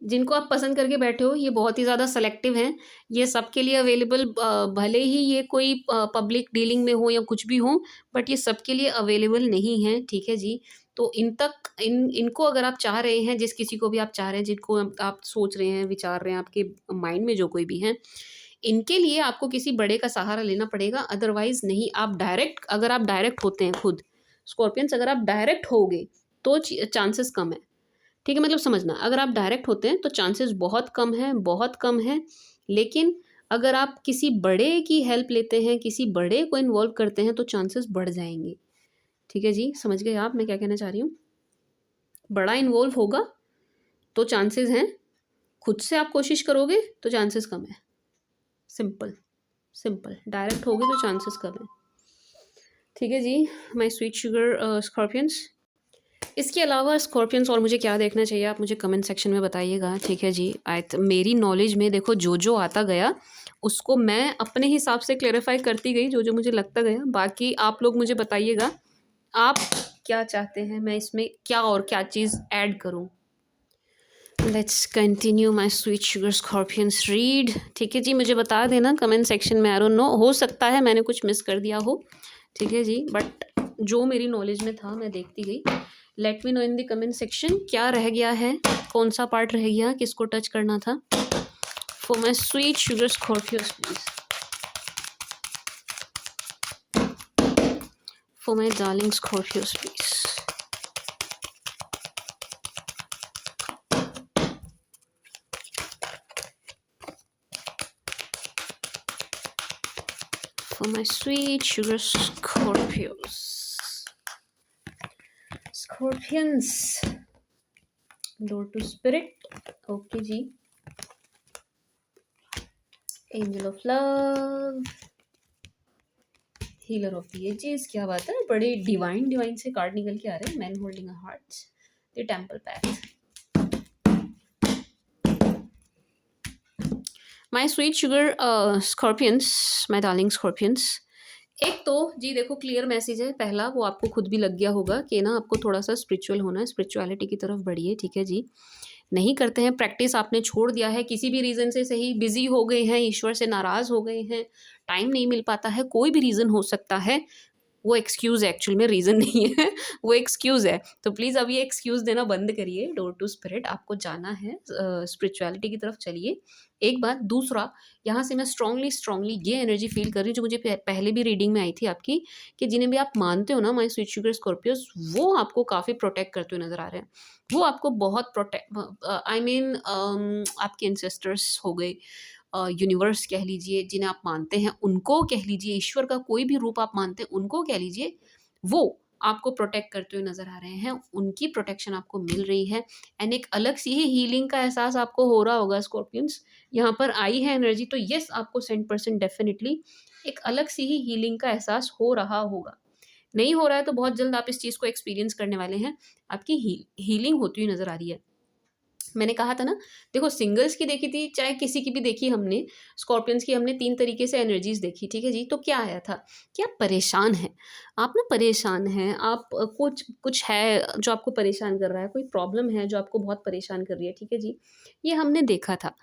जिनको आप पसंद करके बैठे हो ये बहुत ही ज़्यादा सेलेक्टिव हैं, ये सबके लिए अवेलेबल, भले ही ये कोई पब्लिक डीलिंग में हो या कुछ भी हो, बट ये सबके लिए अवेलेबल नहीं है, ठीक है जी। तो इनको अगर आप चाह रहे हैं, जिस किसी को भी आप चाह रहे हैं, जिनको आप सोच रहे हैं, विचार रहे हैं, आपके माइंड में जो कोई भी हैं, इनके लिए आपको किसी बड़े का सहारा लेना पड़ेगा, अदरवाइज नहीं। अगर आप डायरेक्ट होते हैं खुद स्कॉर्पियंस, अगर आप डायरेक्ट होगे तो चांसेस कम है, ठीक है, मतलब समझना, अगर आप डायरेक्ट होते हैं तो चांसेस बहुत कम हैं, बहुत कम हैं। लेकिन अगर आप किसी बड़े की हेल्प लेते हैं, किसी बड़े को इन्वॉल्व करते हैं, तो चांसेस बढ़ जाएंगे, ठीक है जी। समझ गए आप मैं क्या कहना चाह रही हूँ? बड़ा इन्वॉल्व होगा तो चांसेस हैं, खुद से आप कोशिश करोगे तो चांसेस कम है, सिंपल सिंपल। डायरेक्ट होगे तो चांसेस कम है, ठीक है जी। माय स्वीट शुगर स्कॉर्पियंस, इसके अलावा स्कॉर्पियंस और मुझे क्या देखना चाहिए, आप मुझे कमेंट सेक्शन में बताइएगा, ठीक है जी। मेरी नॉलेज में देखो जो जो आता गया उसको मैं अपने हिसाब से क्लेरिफाई करती गई, जो जो मुझे लगता गया। बाकी आप लोग मुझे बताइएगा आप क्या चाहते हैं, मैं इसमें क्या और क्या चीज़ ऐड करूँ। Let's continue my sweet sugar Scorpions read. ठीक है जी, मुझे बता देना कमेंट सेक्शन में। आई डोंट नो, हो सकता है मैंने कुछ मिस कर दिया हो, ठीक है जी, बट जो मेरी नॉलेज में था मैं देखती गई। Let me know in the comment section क्या रह गया है, कौन सा पार्ट रह गया, किसको टच करना था। For my sweet sugar Scorpios please, for my darling Scorpios please. For my sweet sugar Scorpios. Scorpions. Door to Spirit. Okay जी. Angel of Love. Healer of the Ages. क्या बात है, बड़े डिवाइन से कार्ड निकल के आ रहे हैं। Man holding a heart. The Temple Path. My sweet sugar Scorpions. My darling Scorpions. एक तो जी देखो क्लियर मैसेज है पहला, वो आपको खुद भी लग गया होगा कि ना आपको थोड़ा सा स्पिरिचुअल होना है, स्पिरिचुअलिटी की तरफ बढ़िए, ठीक है जी। नहीं करते हैं प्रैक्टिस, आपने छोड़ दिया है किसी भी रीज़न से, सही बिजी हो गए हैं, ईश्वर से नाराज़ हो गए हैं, टाइम नहीं मिल पाता है, कोई भी रीज़न हो सकता है। वो एक्सक्यूज़ एक्चुअल में रीज़न नहीं है वो एक्सक्यूज़ है। तो प्लीज़ अब ये एक्सक्यूज़ देना बंद करिए। डोर टू स्पिरिट, आपको जाना है, स्पिरिचुअलिटी की तरफ चलिए। एक बात, दूसरा, यहाँ से मैं स्ट्रांगली ये एनर्जी फ़ील कर रही हूँ जो मुझे पहले भी रीडिंग में आई थी आपकी, कि जिन्हें भी आप मानते हो ना माय स्वीट शुगर स्कॉर्पियोस, वो आपको काफ़ी प्रोटेक्ट करते हुए नज़र आ रहे हैं। वो आपको बहुत आई मीन आपके एंसेस्टर्स हो गए, यूनिवर्स कह लीजिए, जिन्हें आप मानते हैं उनको कह लीजिए, ईश्वर का कोई भी रूप आप मानते हैं उनको कह लीजिए, वो आपको प्रोटेक्ट करते हुए नज़र आ रहे हैं, उनकी प्रोटेक्शन आपको मिल रही है। एंड एक अलग सी ही हीलिंग का एहसास आपको हो रहा होगा स्कॉर्पियंस, यहाँ पर आई है एनर्जी, तो येस आपको 100% डेफिनेटली एक अलग सी ही हीलिंग का एहसास हो रहा होगा। नहीं हो रहा है तो बहुत जल्द आप इस चीज़ को एक्सपीरियंस करने वाले हैं, आपकी हीलिंग होती हुई नज़र आ रही है। मैंने कहा था ना, देखो सिंगल्स की देखी थी चाहे किसी की भी देखी हमने, स्कॉर्पियंस की हमने 3 तरीके से एनर्जीज़ देखी, ठीक है जी। तो क्या आया था कि आप परेशान हैं, आप ना परेशान हैं, आप कुछ कुछ है जो आपको परेशान कर रहा है, कोई प्रॉब्लम है जो आपको बहुत परेशान कर रही है, ठीक है जी। ये हमने देखा था।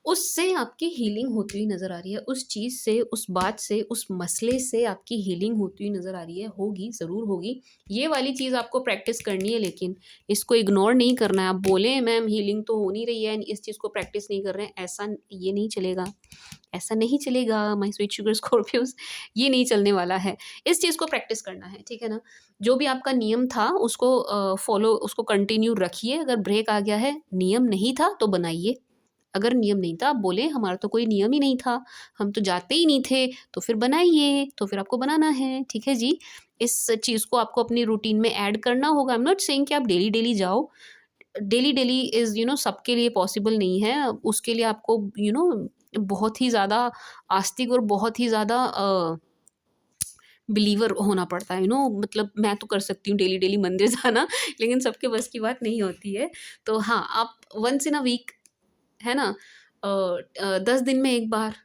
उससे आपकी हीलिंग होती हुई नज़र आ रही है, उस चीज़ से, उस बात से, उस मसले से आपकी हीलिंग होती हुई नज़र आ रही है, होगी, ज़रूर होगी। ये वाली चीज़ आपको प्रैक्टिस करनी है, लेकिन इसको इग्नोर नहीं करना है। आप बोलें मैम हीलिंग तो हो नहीं रही है, इस चीज़ को प्रैक्टिस नहीं कर रहे हैं, ऐसा ये नहीं चलेगा, ऐसा नहीं चलेगा माय स्वीट शुगर स्कॉर्पियोस, ये नहीं चलने वाला है। इस चीज़ को प्रैक्टिस करना है, ठीक है ना? जो भी आपका नियम था उसको फॉलो, उसको कंटिन्यू रखिए। अगर ब्रेक आ गया है, नियम नहीं था तो बनाइए। अगर नियम नहीं था, आप बोले हमारा तो कोई नियम ही नहीं था, हम तो जाते ही नहीं थे, तो फिर बनाइए, तो फिर आपको बनाना है, ठीक है जी। इस चीज़ को आपको अपनी रूटीन में ऐड करना होगा। आई एम नॉट सेइंग कि आप डेली-डेली जाओ, डेली-डेली इज़ सबके लिए पॉसिबल नहीं है। उसके लिए आपको बहुत ही ज़्यादा आस्तिक और बहुत ही ज़्यादा बिलीवर होना पड़ता है, मतलब मैं तो कर सकती हूँ डेली-डेली मंदिर जाना, लेकिन सबके बस की बात नहीं होती है। तो हाँ, आप वन्स इन अ वीक, है ना, 10 दिन में एक बार,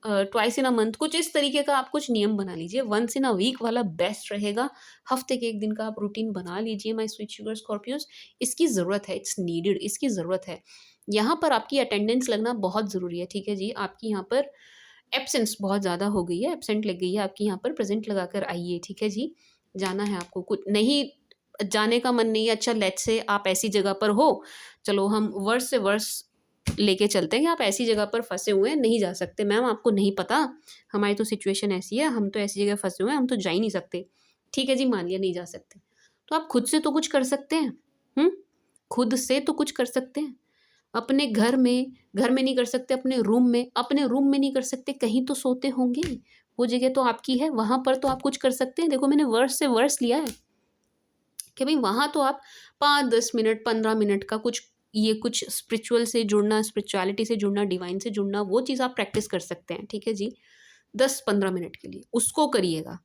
ट्वाइस इन अ मंथ, कुछ इस तरीके का आप कुछ नियम बना लीजिए। वंस इन अ वीक वाला बेस्ट रहेगा। हफ्ते के 1 दिन का आप रूटीन बना लीजिए माय स्वीट शुगर स्कॉर्पियोस। इसकी ज़रूरत है, इट्स नीडेड, इसकी ज़रूरत है। यहाँ पर आपकी अटेंडेंस लगना बहुत ज़रूरी है, ठीक है जी। आपकी यहाँ पर एब्सेंस बहुत ज़्यादा हो गई है, एब्सेंट लग गई है आपकी, यहाँ पर प्रेज़ेंट लगाकर आइए, ठीक है जी। जाना है आपको, कुछ नहीं जाने का मन नहीं है, अच्छा लेट्स से आप ऐसी जगह पर हो, चलो हम वर्ष से वर्ष लेके चलते हैं कि आप ऐसी जगह पर फँसे हुए हैं, नहीं जा सकते। मैम आपको नहीं पता, हमारी तो सिचुएशन ऐसी है, हम तो ऐसी जगह फँसे हुए हैं, हम तो जा ही नहीं सकते। ठीक है जी, मान लिया नहीं जा सकते। तो आप खुद से तो कुछ कर सकते हैं, हुँ? खुद से तो कुछ कर सकते हैं। अपने घर में नहीं कर सकते, अपने रूम में नहीं कर सकते, कहीं तो सोते होंगे। वो जगह तो आपकी है, वहाँ पर तो आप कुछ कर सकते हैं। देखो मैंने वर्स से वर्स लिया है कि भई वहाँ तो आप 5-10 मिनट, 15 मिनट का कुछ स्पिरिचुअल से जुड़ना, स्पिरिचुअलिटी से जुड़ना, डिवाइन से जुड़ना, वो चीज़ आप प्रैक्टिस कर सकते हैं, ठीक है जी। 10-15 मिनट के लिए, उसको करिएगा,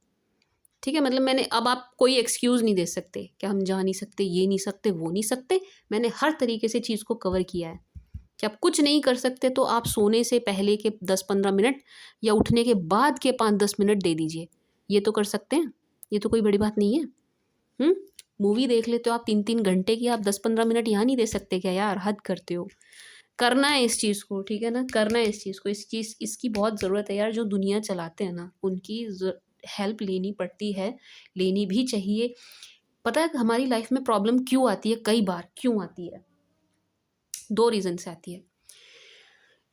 ठीक है, मतलब मैंने अब आप कोई एक्सक्यूज़ नहीं दे सकते कि हम जा नहीं सकते, ये नहीं सकते, वो नहीं सकते। मैंने हर तरीके से चीज़ को कवर किया है कि आप कुछ नहीं कर सकते तो आप सोने से पहले के 10-15 मिनट या उठने के बाद के 5-10 मिनट दे दीजिए। ये तो कर सकते हैं, ये तो कोई बड़ी बात नहीं है। मूवी देख लेते हो आप 3-3 घंटे की, आप 10-15 मिनट यहाँ नहीं दे सकते क्या यार? हद करते हो। करना है इस चीज़ को, ठीक है ना? करना है इस चीज़ को, इसकी बहुत ज़रूरत है यार। जो दुनिया चलाते हैं ना, उनकी हेल्प लेनी पड़ती है, लेनी भी चाहिए। पता है हमारी लाइफ में प्रॉब्लम क्यों आती है? कई बार क्यों आती है? 2 रीज़न से आती है।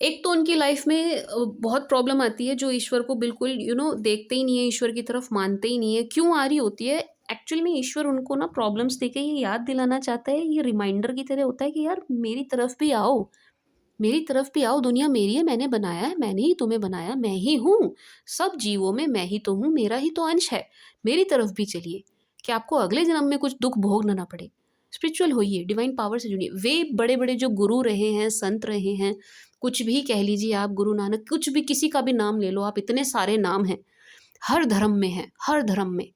एक तो उनकी लाइफ में बहुत प्रॉब्लम आती है जो ईश्वर को बिल्कुल देखते ही नहीं है, ईश्वर की तरफ मानते ही नहीं है। क्यों आ रही होती है? एक्चुअल में ईश्वर उनको ना प्रॉब्लम्स देके ये याद दिलाना चाहता है, ये रिमाइंडर की तरह होता है कि यार मेरी तरफ भी आओ, मेरी तरफ भी आओ, दुनिया मेरी है, मैंने बनाया है, मैंने ही तुम्हें बनाया, मैं ही हूँ, सब जीवों में मैं ही तो हूँ, मेरा ही तो अंश है, मेरी तरफ भी चलिए, कि आपको अगले जन्म में कुछ दुख भोगना ना पड़े। स्पिरिचुअल होइए, डिवाइन पावर से जुड़िए। वे बड़े बड़े जो गुरु रहे हैं, संत रहे हैं, कुछ भी कह लीजिए आप, गुरु नानक, कुछ भी, किसी का भी नाम ले लो आप, इतने सारे नाम हैं, हर धर्म में है, हर धर्म में,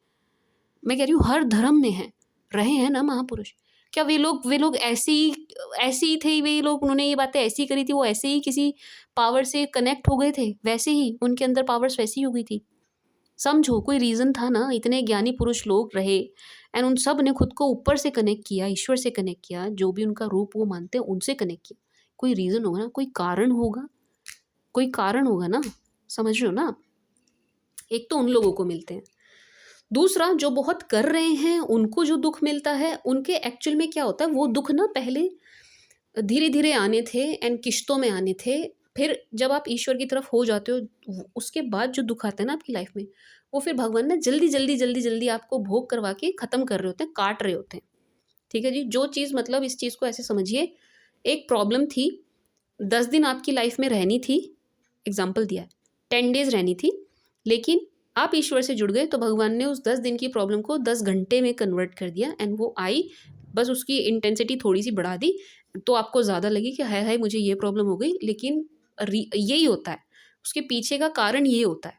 मैं कह रही हूँ हर धर्म में है, रहे हैं ना महापुरुष। क्या वे लोग ऐसे ही थे, वे लोग, उन्होंने ये बातें ऐसी करी थी, वो ऐसे ही किसी पावर से कनेक्ट हो गए थे, वैसे ही उनके अंदर पावर्स वैसी हो गई थी? समझो, कोई रीज़न था ना, इतने ज्ञानी पुरुष लोग रहे एंड उन सब ने खुद को ऊपर से कनेक्ट किया, ईश्वर से कनेक्ट किया, जो भी उनका रूप वो मानते हैं उनसे कनेक्ट किया। कोई रीज़न होगा ना, कोई कारण होगा, कोई कारण होगा ना, समझ रहे हो ना? एक तो उन लोगों को मिलते हैं, दूसरा जो बहुत कर रहे हैं उनको जो दुख मिलता है, उनके एक्चुअल में क्या होता है, वो दुख ना पहले धीरे धीरे आने थे एंड किश्तों में आने थे। फिर जब आप ईश्वर की तरफ हो जाते हो, उसके बाद जो दुख आता है ना आपकी लाइफ में, वो फिर भगवान ना जल्दी जल्दी जल्दी जल्दी आपको भोग करवा के ख़त्म कर रहे होते हैं, काट रहे होते हैं। ठीक है जी, जो चीज़, मतलब इस चीज़ को ऐसे समझिए, एक प्रॉब्लम थी, 10 दिन आपकी लाइफ में रहनी थी, एग्जाम्पल दिया है, 10 डेज रहनी थी, लेकिन आप ईश्वर से जुड़ गए तो भगवान ने उस 10 दिन की प्रॉब्लम को 10 घंटे में कन्वर्ट कर दिया एंड वो आई, बस उसकी इंटेंसिटी थोड़ी सी बढ़ा दी, तो आपको ज़्यादा लगी कि हाय हाय मुझे ये प्रॉब्लम हो गई, लेकिन यही होता है, उसके पीछे का कारण ये होता है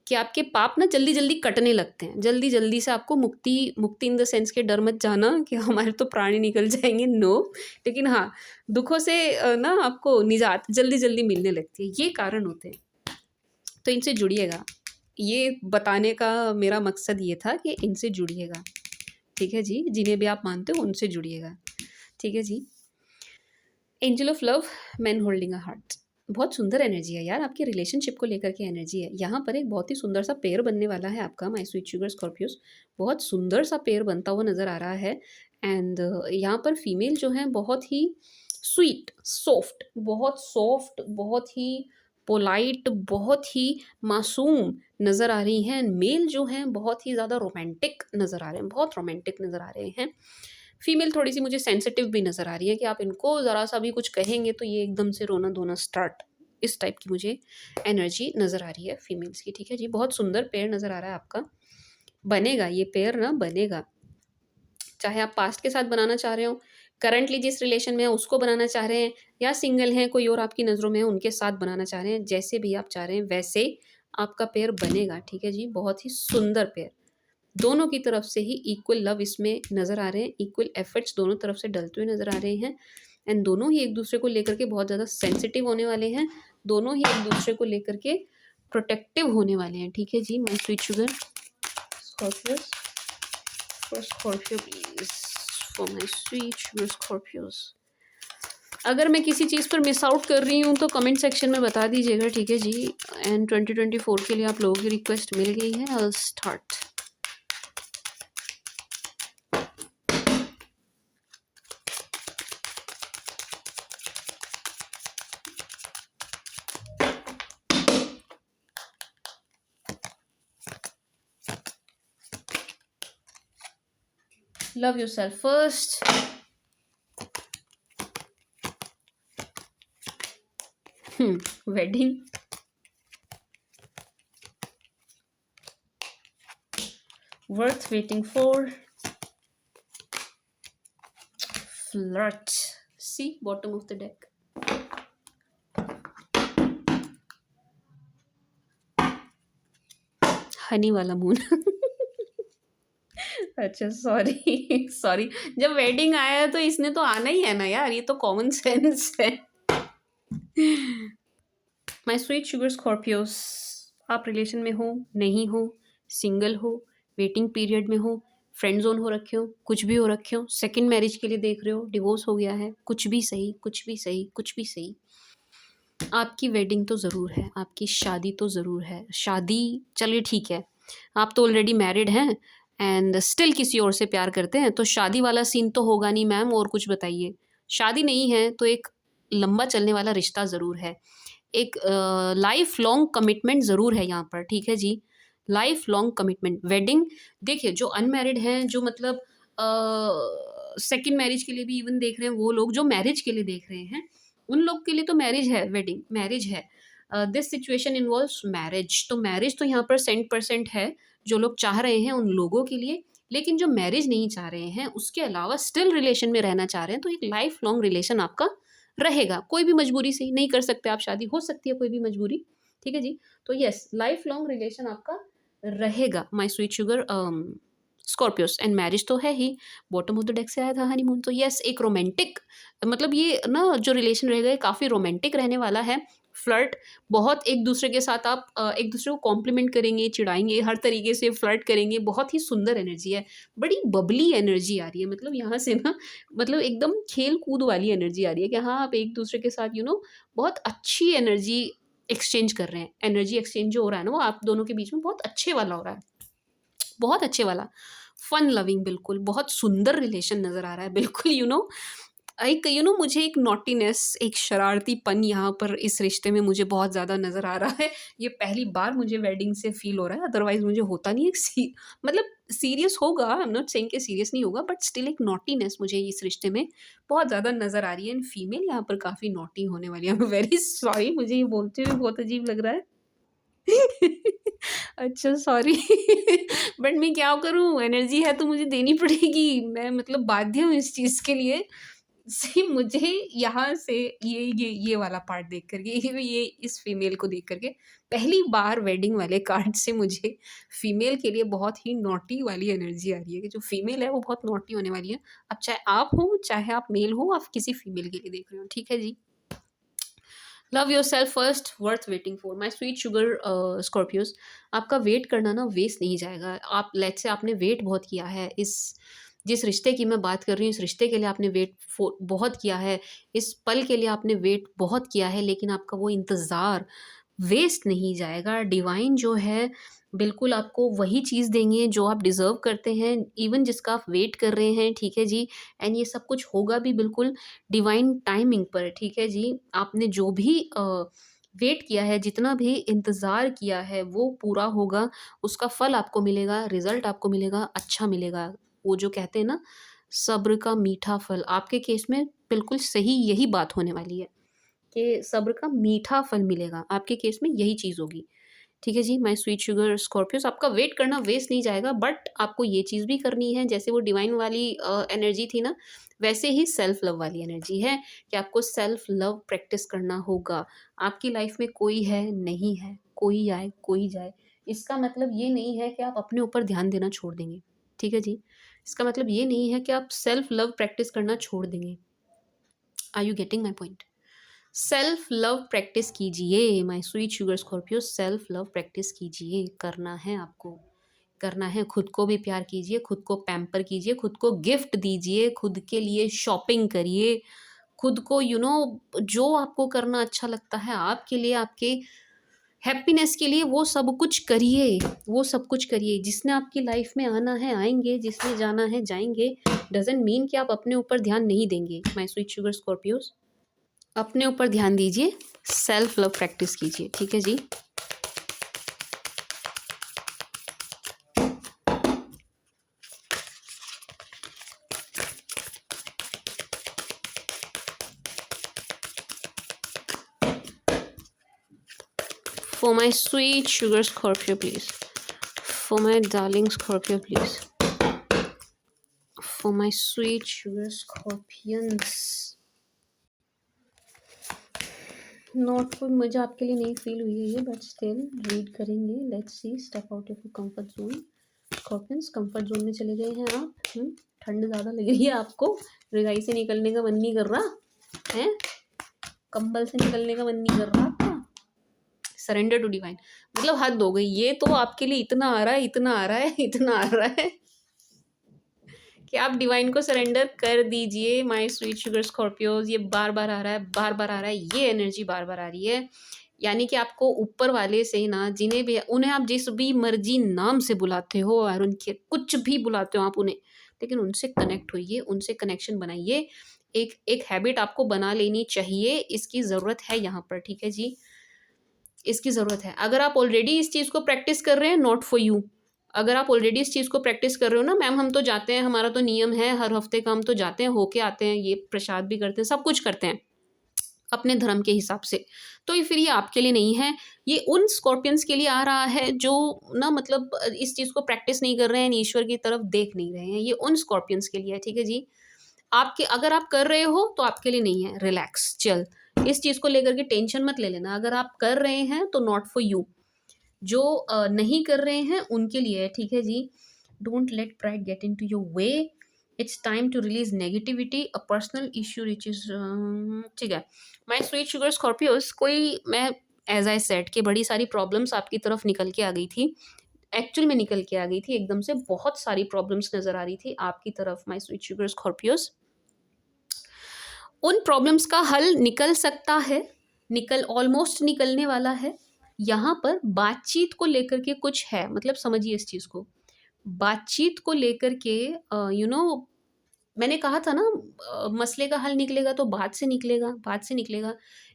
कि आपके पाप ना जल्दी जल्दी कटने लगते हैं, जल्दी जल्दी से आपको मुक्ति, मुक्ति इन द सेंस के डर मत जाना कि हमारे तो प्राण ही निकल जाएंगे, नो, लेकिन हाँ, दुखों से ना आपको निजात जल्दी जल्दी मिलने लगती है, ये कारण होते हैं। तो इनसे जुड़िएगा, ये बताने का मेरा मकसद ये था कि इनसे जुड़िएगा, ठीक है जी, जिन्हें भी आप मानते हो उनसे जुड़िएगा, ठीक है जी। Angel of love, man holding a heart, बहुत सुंदर एनर्जी है यार, आपकी रिलेशनशिप को लेकर के एनर्जी है। यहाँ पर एक बहुत ही सुंदर सा पेयर बनने वाला है आपका, माय स्वीट शुगर स्कॉर्पियोस, बहुत सुंदर सा पेयर बनता हुआ नज़र आ रहा है। एंड यहाँ पर फीमेल जो है बहुत ही स्वीट, सॉफ्ट, बहुत ही पोलाइट, बहुत ही मासूम नज़र आ रही हैं। मेल जो हैं बहुत ही ज़्यादा रोमांटिक नज़र आ रहे हैं, बहुत रोमांटिक नज़र आ रहे हैं। फीमेल थोड़ी सी मुझे सेंसिटिव भी नज़र आ रही है कि आप इनको ज़रा सा भी कुछ कहेंगे तो ये एकदम से रोना धोना स्टार्ट, इस टाइप की मुझे एनर्जी नज़र आ रही है फीमेल्स की, ठीक है जी। बहुत सुंदर पेयर नज़र आ रहा है आपका, बनेगा ये पेयर ना, बनेगा, चाहे आप पास्ट के साथ बनाना चाह रहे हो, करंटली जिस रिलेशन में है उसको बनाना चाह रहे हैं, या सिंगल हैं, कोई और आपकी नज़रों में है उनके साथ बनाना चाह रहे हैं, जैसे भी आप चाह रहे हैं वैसे आपका पेयर बनेगा, ठीक है जी। बहुत ही सुंदर पेयर, दोनों की तरफ से ही इक्वल लव इसमें नज़र आ रहे हैं, इक्वल एफर्ट्स दोनों तरफ से डलते हुए नज़र आ रहे हैं एंड दोनों ही एक दूसरे को लेकर के बहुत ज़्यादा सेंसिटिव होने वाले हैं, दोनों ही एक दूसरे को लेकर के प्रोटेक्टिव होने वाले हैं, ठीक है जी। My sweet sugar Scorpios, for Scorpio please, for my sweet sugar Scorpios. अगर मैं किसी चीज़ पर मिस आउट कर रही हूँ तो कमेंट सेक्शन में बता दीजिएगा, ठीक है जी। एंड 2024 के लिए आप लोगों की रिक्वेस्ट मिल गई है, I will start. Love yourself first. Wedding. Worth waiting for. Flirt. See, bottom of the deck. Honey wala moon. अच्छा, सॉरी सॉरी। जब वेडिंग आया है तो इसने तो आना ही है ना यार, ये तो कॉमन सेंस है। माय स्वीट शुगर स्कॉर्पियोस, आप रिलेशन में हो, नहीं हो, सिंगल हो, वेटिंग पीरियड में हो, फ्रेंड जोन हो रखे हो, कुछ भी हो रखे हो, सेकंड मैरिज के लिए देख रहे हो, डिवोर्स हो गया है, कुछ भी सही, कुछ भी सही, कुछ भी सही, आपकी वेडिंग तो ज़रूर है, आपकी शादी तो ज़रूर है। शादी चलिए ठीक है, आप तो ऑलरेडी मैरिड हैं एंड स्टिल किसी और से प्यार करते हैं, तो शादी वाला सीन तो होगा नहीं मैम, और कुछ बताइए। शादी नहीं है तो एक लंबा चलने वाला रिश्ता ज़रूर है। एक लाइफ लॉन्ग कमिटमेंट ज़रूर है यहाँ पर, ठीक है जी। लाइफ लॉन्ग कमिटमेंट, वेडिंग देखिए, जो अनमैरिड हैं, जो मतलब सेकंड मैरिज के लिए भी इवन देख रहे हैं, वो लोग जो मैरिज के लिए देख रहे हैं, उन लोग के लिए तो मैरिज है, वेडिंग मैरिज है। दिस सिचुएशन इन्वॉल्व्स मैरिज, तो मैरिज तो यहाँ पर 100% है, जो लोग चाह रहे हैं उन लोगों के लिए। लेकिन जो मैरिज नहीं चाह रहे हैं, उसके अलावा स्टिल रिलेशन में रहना चाह रहे हैं, तो एक लाइफ लॉन्ग रिलेशन आपका रहेगा। कोई भी मजबूरी से नहीं कर सकते आप शादी, हो सकती है कोई भी मजबूरी, ठीक है जी। तो यस, लाइफ लॉन्ग रिलेशन आपका रहेगा my sweet sugar Scorpios, and marriage तो है ही। बॉटम ऑफ द डेक से आया था हनीमून, तो यस, एक रोमांटिक, मतलब ये ना जो रिलेशन रहेगा ये काफ़ी रोमांटिक रहने वाला है। फ्लर्ट बहुत, एक दूसरे के साथ आप एक दूसरे को कॉम्प्लीमेंट करेंगे, चिढ़ाएंगे, हर तरीके से फ्लर्ट करेंगे। बहुत ही सुंदर एनर्जी है, बड़ी बबली एनर्जी आ रही है, मतलब यहाँ से ना, मतलब एकदम खेल कूद वाली एनर्जी आ रही है कि हाँ, आप एक दूसरे के साथ बहुत अच्छी एनर्जी एक्सचेंज कर रहे हैं। एनर्जी एक्सचेंज जो हो रहा है ना, वो आप दोनों के बीच में बहुत अच्छे वाला हो रहा है, बहुत अच्छे वाला, फन लविंग, बिल्कुल बहुत सुंदर रिलेशन नज़र आ रहा है, बिल्कुल एक मुझे एक नॉटीनेस, एक शरारतीपन यहाँ पर इस रिश्ते में मुझे बहुत ज़्यादा नज़र आ रहा है। ये पहली बार मुझे वेडिंग से फ़ील हो रहा है, अदरवाइज़ मुझे होता नहीं है। मतलब सीरियस होगा, आई एम नॉट सेइंग कि सीरियस नहीं होगा, बट स्टिल एक नॉटीनेस मुझे इस रिश्ते में बहुत ज़्यादा नज़र आ रही है, एंड फीमेल यहाँ पर काफ़ी नॉटी होने वाली है। आई एम वेरी सॉरी, मुझे ये बोलते हुए बहुत अजीब लग रहा है। अच्छा, सॉरी। बट मैं क्या करूँ, एनर्जी है तो मुझे देनी पड़ेगी। मैं मतलब बाध्य हूँ इस चीज़ के लिए। सी मुझे यहाँ से ये वाला पार्ट देख कर के, ये इस फीमेल को देख कर के पहली बार वेडिंग वाले कार्ड से मुझे फीमेल के लिए बहुत ही नॉटी वाली एनर्जी आ रही है कि जो फीमेल है वो बहुत नॉटी होने वाली है। अब चाहे आप हो, चाहे आप मेल हो, आप किसी फीमेल के लिए देख रहे हो, ठीक है जी। Love yourself first, worth waiting for, my sweet sugar Scorpios. आपका वेट करना ना वेस्ट नहीं जाएगा। आप लेट्स से आपने वेट बहुत किया है, इस जिस रिश्ते की मैं बात कर रही हूँ, इस रिश्ते के लिए आपने वेट बहुत किया है, इस पल के लिए आपने वेट बहुत किया है, लेकिन आपका वो इंतज़ार वेस्ट नहीं जाएगा। डिवाइन जो है बिल्कुल आपको वही चीज़ देंगे जो आप डिज़र्व करते हैं, इवन जिसका आप वेट कर रहे हैं, ठीक है जी। एंड ये सब कुछ होगा भी बिल्कुल डिवाइन टाइमिंग पर, ठीक है जी। आपने जो भी वेट किया है, जितना भी इंतज़ार किया है, वो पूरा होगा, उसका फल आपको मिलेगा, रिज़ल्ट आपको मिलेगा, अच्छा मिलेगा। वो जो कहते हैं ना, सब्र का मीठा फल, आपके केस में बिल्कुल सही यही बात होने वाली है कि सब्र का मीठा फल मिलेगा, आपके केस में यही चीज़ होगी। ठीक है जी, माय स्वीट शुगर स्कॉर्पियोस, आपका वेट करना वेस्ट नहीं जाएगा, बट आपको ये चीज़ भी करनी है, जैसे वो डिवाइन वाली एनर्जी थी ना, वैसे ही सेल्फ लव वाली एनर्जी है कि आपको सेल्फ लव प्रैक्टिस करना होगा। आपकी लाइफ में कोई है, नहीं है, कोई आए, कोई जाए, इसका मतलब ये नहीं है कि आप अपने ऊपर ध्यान देना छोड़ देंगे, ठीक है जी। इसका मतलब ये नहीं है कि आप सेल्फ लव प्रैक्टिस करना छोड़ देंगे। Are you getting my point? Self love practice कीजिए my sweet sugar Scorpio, self love practice कीजिए, करना है आपको, करना है। खुद को भी प्यार कीजिए, खुद को पैम्पर कीजिए, खुद को गिफ्ट दीजिए, खुद के लिए शॉपिंग करिए, खुद को जो आपको करना अच्छा लगता है, आपके लिए, आपके हैप्पीनेस के लिए वो सब कुछ करिए, वो सब कुछ करिए। जिसने आपकी लाइफ में आना है आएंगे, जिसने जाना है जाएंगे। डजेंट मीन कि आप अपने ऊपर ध्यान नहीं देंगे माय स्वीट शुगर स्कॉर्पियोज, अपने ऊपर ध्यान दीजिए, सेल्फ लव प्रैक्टिस कीजिए, ठीक है जी। For my sweet sugar Scorpio please, for my darling Scorpio please, for my sweet sugar Scorpions. Not for, मुझे आपके लिए नहीं फील हुई है ये, बट स्टिल रीड करेंगे। Let's see, step out of your comfort zone, Scorpions comfort zone में चले गए हैं आप। ठंड ज़्यादा लग रही है आपको, रज़ाई से निकलने का मन नहीं कर रहा है, कंबल से निकलने का मन नहीं कर रहा आपका। सरेंडर टू डिवाइन, मतलब हद हो गई। ये तो आपके लिए इतना आ रहा है, इतना आ रहा है, इतना आ रहा है कि आप डिवाइन को सरेंडर कर दीजिए माय स्वीट शुगर स्कॉर्पियोज। ये बार बार आ रहा है, बार बार आ रहा है, ये एनर्जी बार बार आ रही है। यानी कि आपको ऊपर वाले से ना, जिन्हें भी उन्हें आप जिस भी मर्जी नाम से बुलाते हो और उनके कुछ भी बुलाते हो आप उन्हें, लेकिन उनसे कनेक्ट होइए, उनसे कनेक्शन बनाइए। एक एक हैबिट आपको बना लेनी चाहिए, इसकी ज़रूरत है यहाँ पर, ठीक है जी, इसकी ज़रूरत है। अगर आप ऑलरेडी इस चीज़ को प्रैक्टिस कर रहे हैं, नॉट फॉर यू। अगर आप ऑलरेडी इस चीज़ को प्रैक्टिस कर रहे हो ना, मैम हम तो जाते हैं, हमारा तो नियम है हर हफ्ते का, हम तो जाते हैं, होके आते हैं, ये प्रसाद भी करते हैं, सब कुछ करते हैं अपने धर्म के हिसाब से, तो ये फिर ये आपके लिए नहीं है। ये उन स्कॉर्पियंस के लिए आ रहा है जो ना, मतलब इस चीज़ को प्रैक्टिस नहीं कर रहे हैं, ईश्वर की तरफ देख नहीं रहे हैं। ये उन स्कॉर्पियंस के लिए है, ठीक है जी। आपके अगर आप कर रहे हो तो आपके लिए नहीं है, रिलैक्स, चल, इस चीज़ को लेकर के टेंशन मत ले लेना। अगर आप कर रहे हैं तो नॉट फॉर यू, जो नहीं कर रहे हैं उनके लिए है, ठीक है जी। Don't let pride get into your way, it's time to release negativity, a personal issue which is, ठीक है। माय स्वीट शुगर स्कॉर्पियोस, कोई मैं एज आई सेड कि बड़ी सारी प्रॉब्लम्स आपकी तरफ निकल के आ गई थी, एक्चुअल में निकल के आ गई थी, एकदम से बहुत सारी प्रॉब्लम्स नजर आ रही थी आपकी तरफ माय स्वीट शुगर स्कॉर्पियोस। उन प्रॉब्लम्स का हल निकल सकता है, निकल ऑलमोस्ट निकलने वाला है। यहाँ पर बातचीत को लेकर के कुछ है, मतलब समझिए इस चीज़ को, बातचीत को लेकर के मैंने कहा था ना, मसले का हल निकलेगा तो बात से निकलेगा, बात से निकलेगा।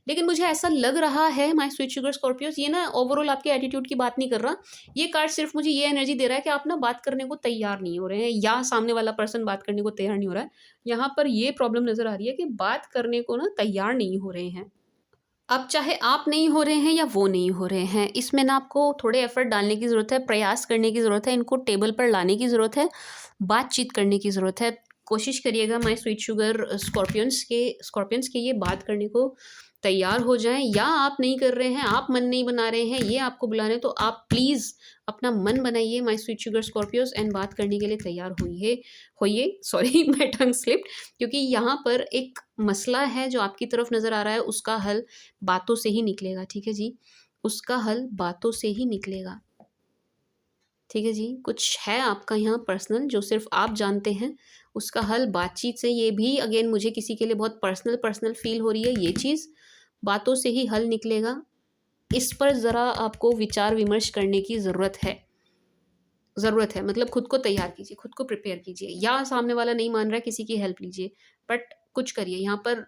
लेकिन मुझे ऐसा लग रहा है माय स्वीट शुगर स्कॉर्पियोस, ये ना ओवरऑल आपके एटीट्यूड की बात नहीं कर रहा, ये कार्ड सिर्फ मुझे ये एनर्जी दे रहा है कि आप ना बात करने को तैयार नहीं हो रहे हैं, या सामने वाला पर्सन बात करने को तैयार नहीं हो रहा है। यहाँ पर ये प्रॉब्लम नज़र आ रही है कि बात करने को ना तैयार नहीं हो रहे हैं। अब चाहे आप नहीं हो रहे हैं या वो नहीं हो रहे हैं, इसमें ना आपको थोड़े एफर्ट डालने की ज़रूरत है, प्रयास करने की ज़रूरत है, इनको टेबल पर लाने की ज़रूरत है, बातचीत करने की ज़रूरत है। कोशिश करिएगा माय स्वीट शुगर स्कॉर्पियंस के ये बात करने को तैयार हो जाएं, या आप नहीं कर रहे हैं, आप मन नहीं बना रहे हैं, ये आपको बुला रहे हैं, तो आप प्लीज़ अपना मन बनाइए my sweet sugar Scorpios, and बात करने के लिए तैयार होइए, होइए, सॉरी मैं टंग स्लिप्ड, क्योंकि यहाँ पर एक मसला है जो आपकी तरफ नज़र आ रहा है, उसका हल बातों से ही निकलेगा, ठीक है जी, उसका हल बातों से ही निकलेगा, ठीक है जी। कुछ है आपका यहाँ पर्सनल जो सिर्फ आप जानते हैं, उसका हल बातचीत से, ये भी अगेन मुझे किसी के लिए बहुत पर्सनल पर्सनल फील हो रही है, ये चीज़ बातों से ही हल निकलेगा। इस पर ज़रा आपको विचार विमर्श करने की ज़रूरत है, ज़रूरत है, मतलब खुद को तैयार कीजिए, खुद को प्रिपेयर कीजिए, या सामने वाला नहीं मान रहा है, किसी की हेल्प लीजिए, बट कुछ करिए। यहाँ पर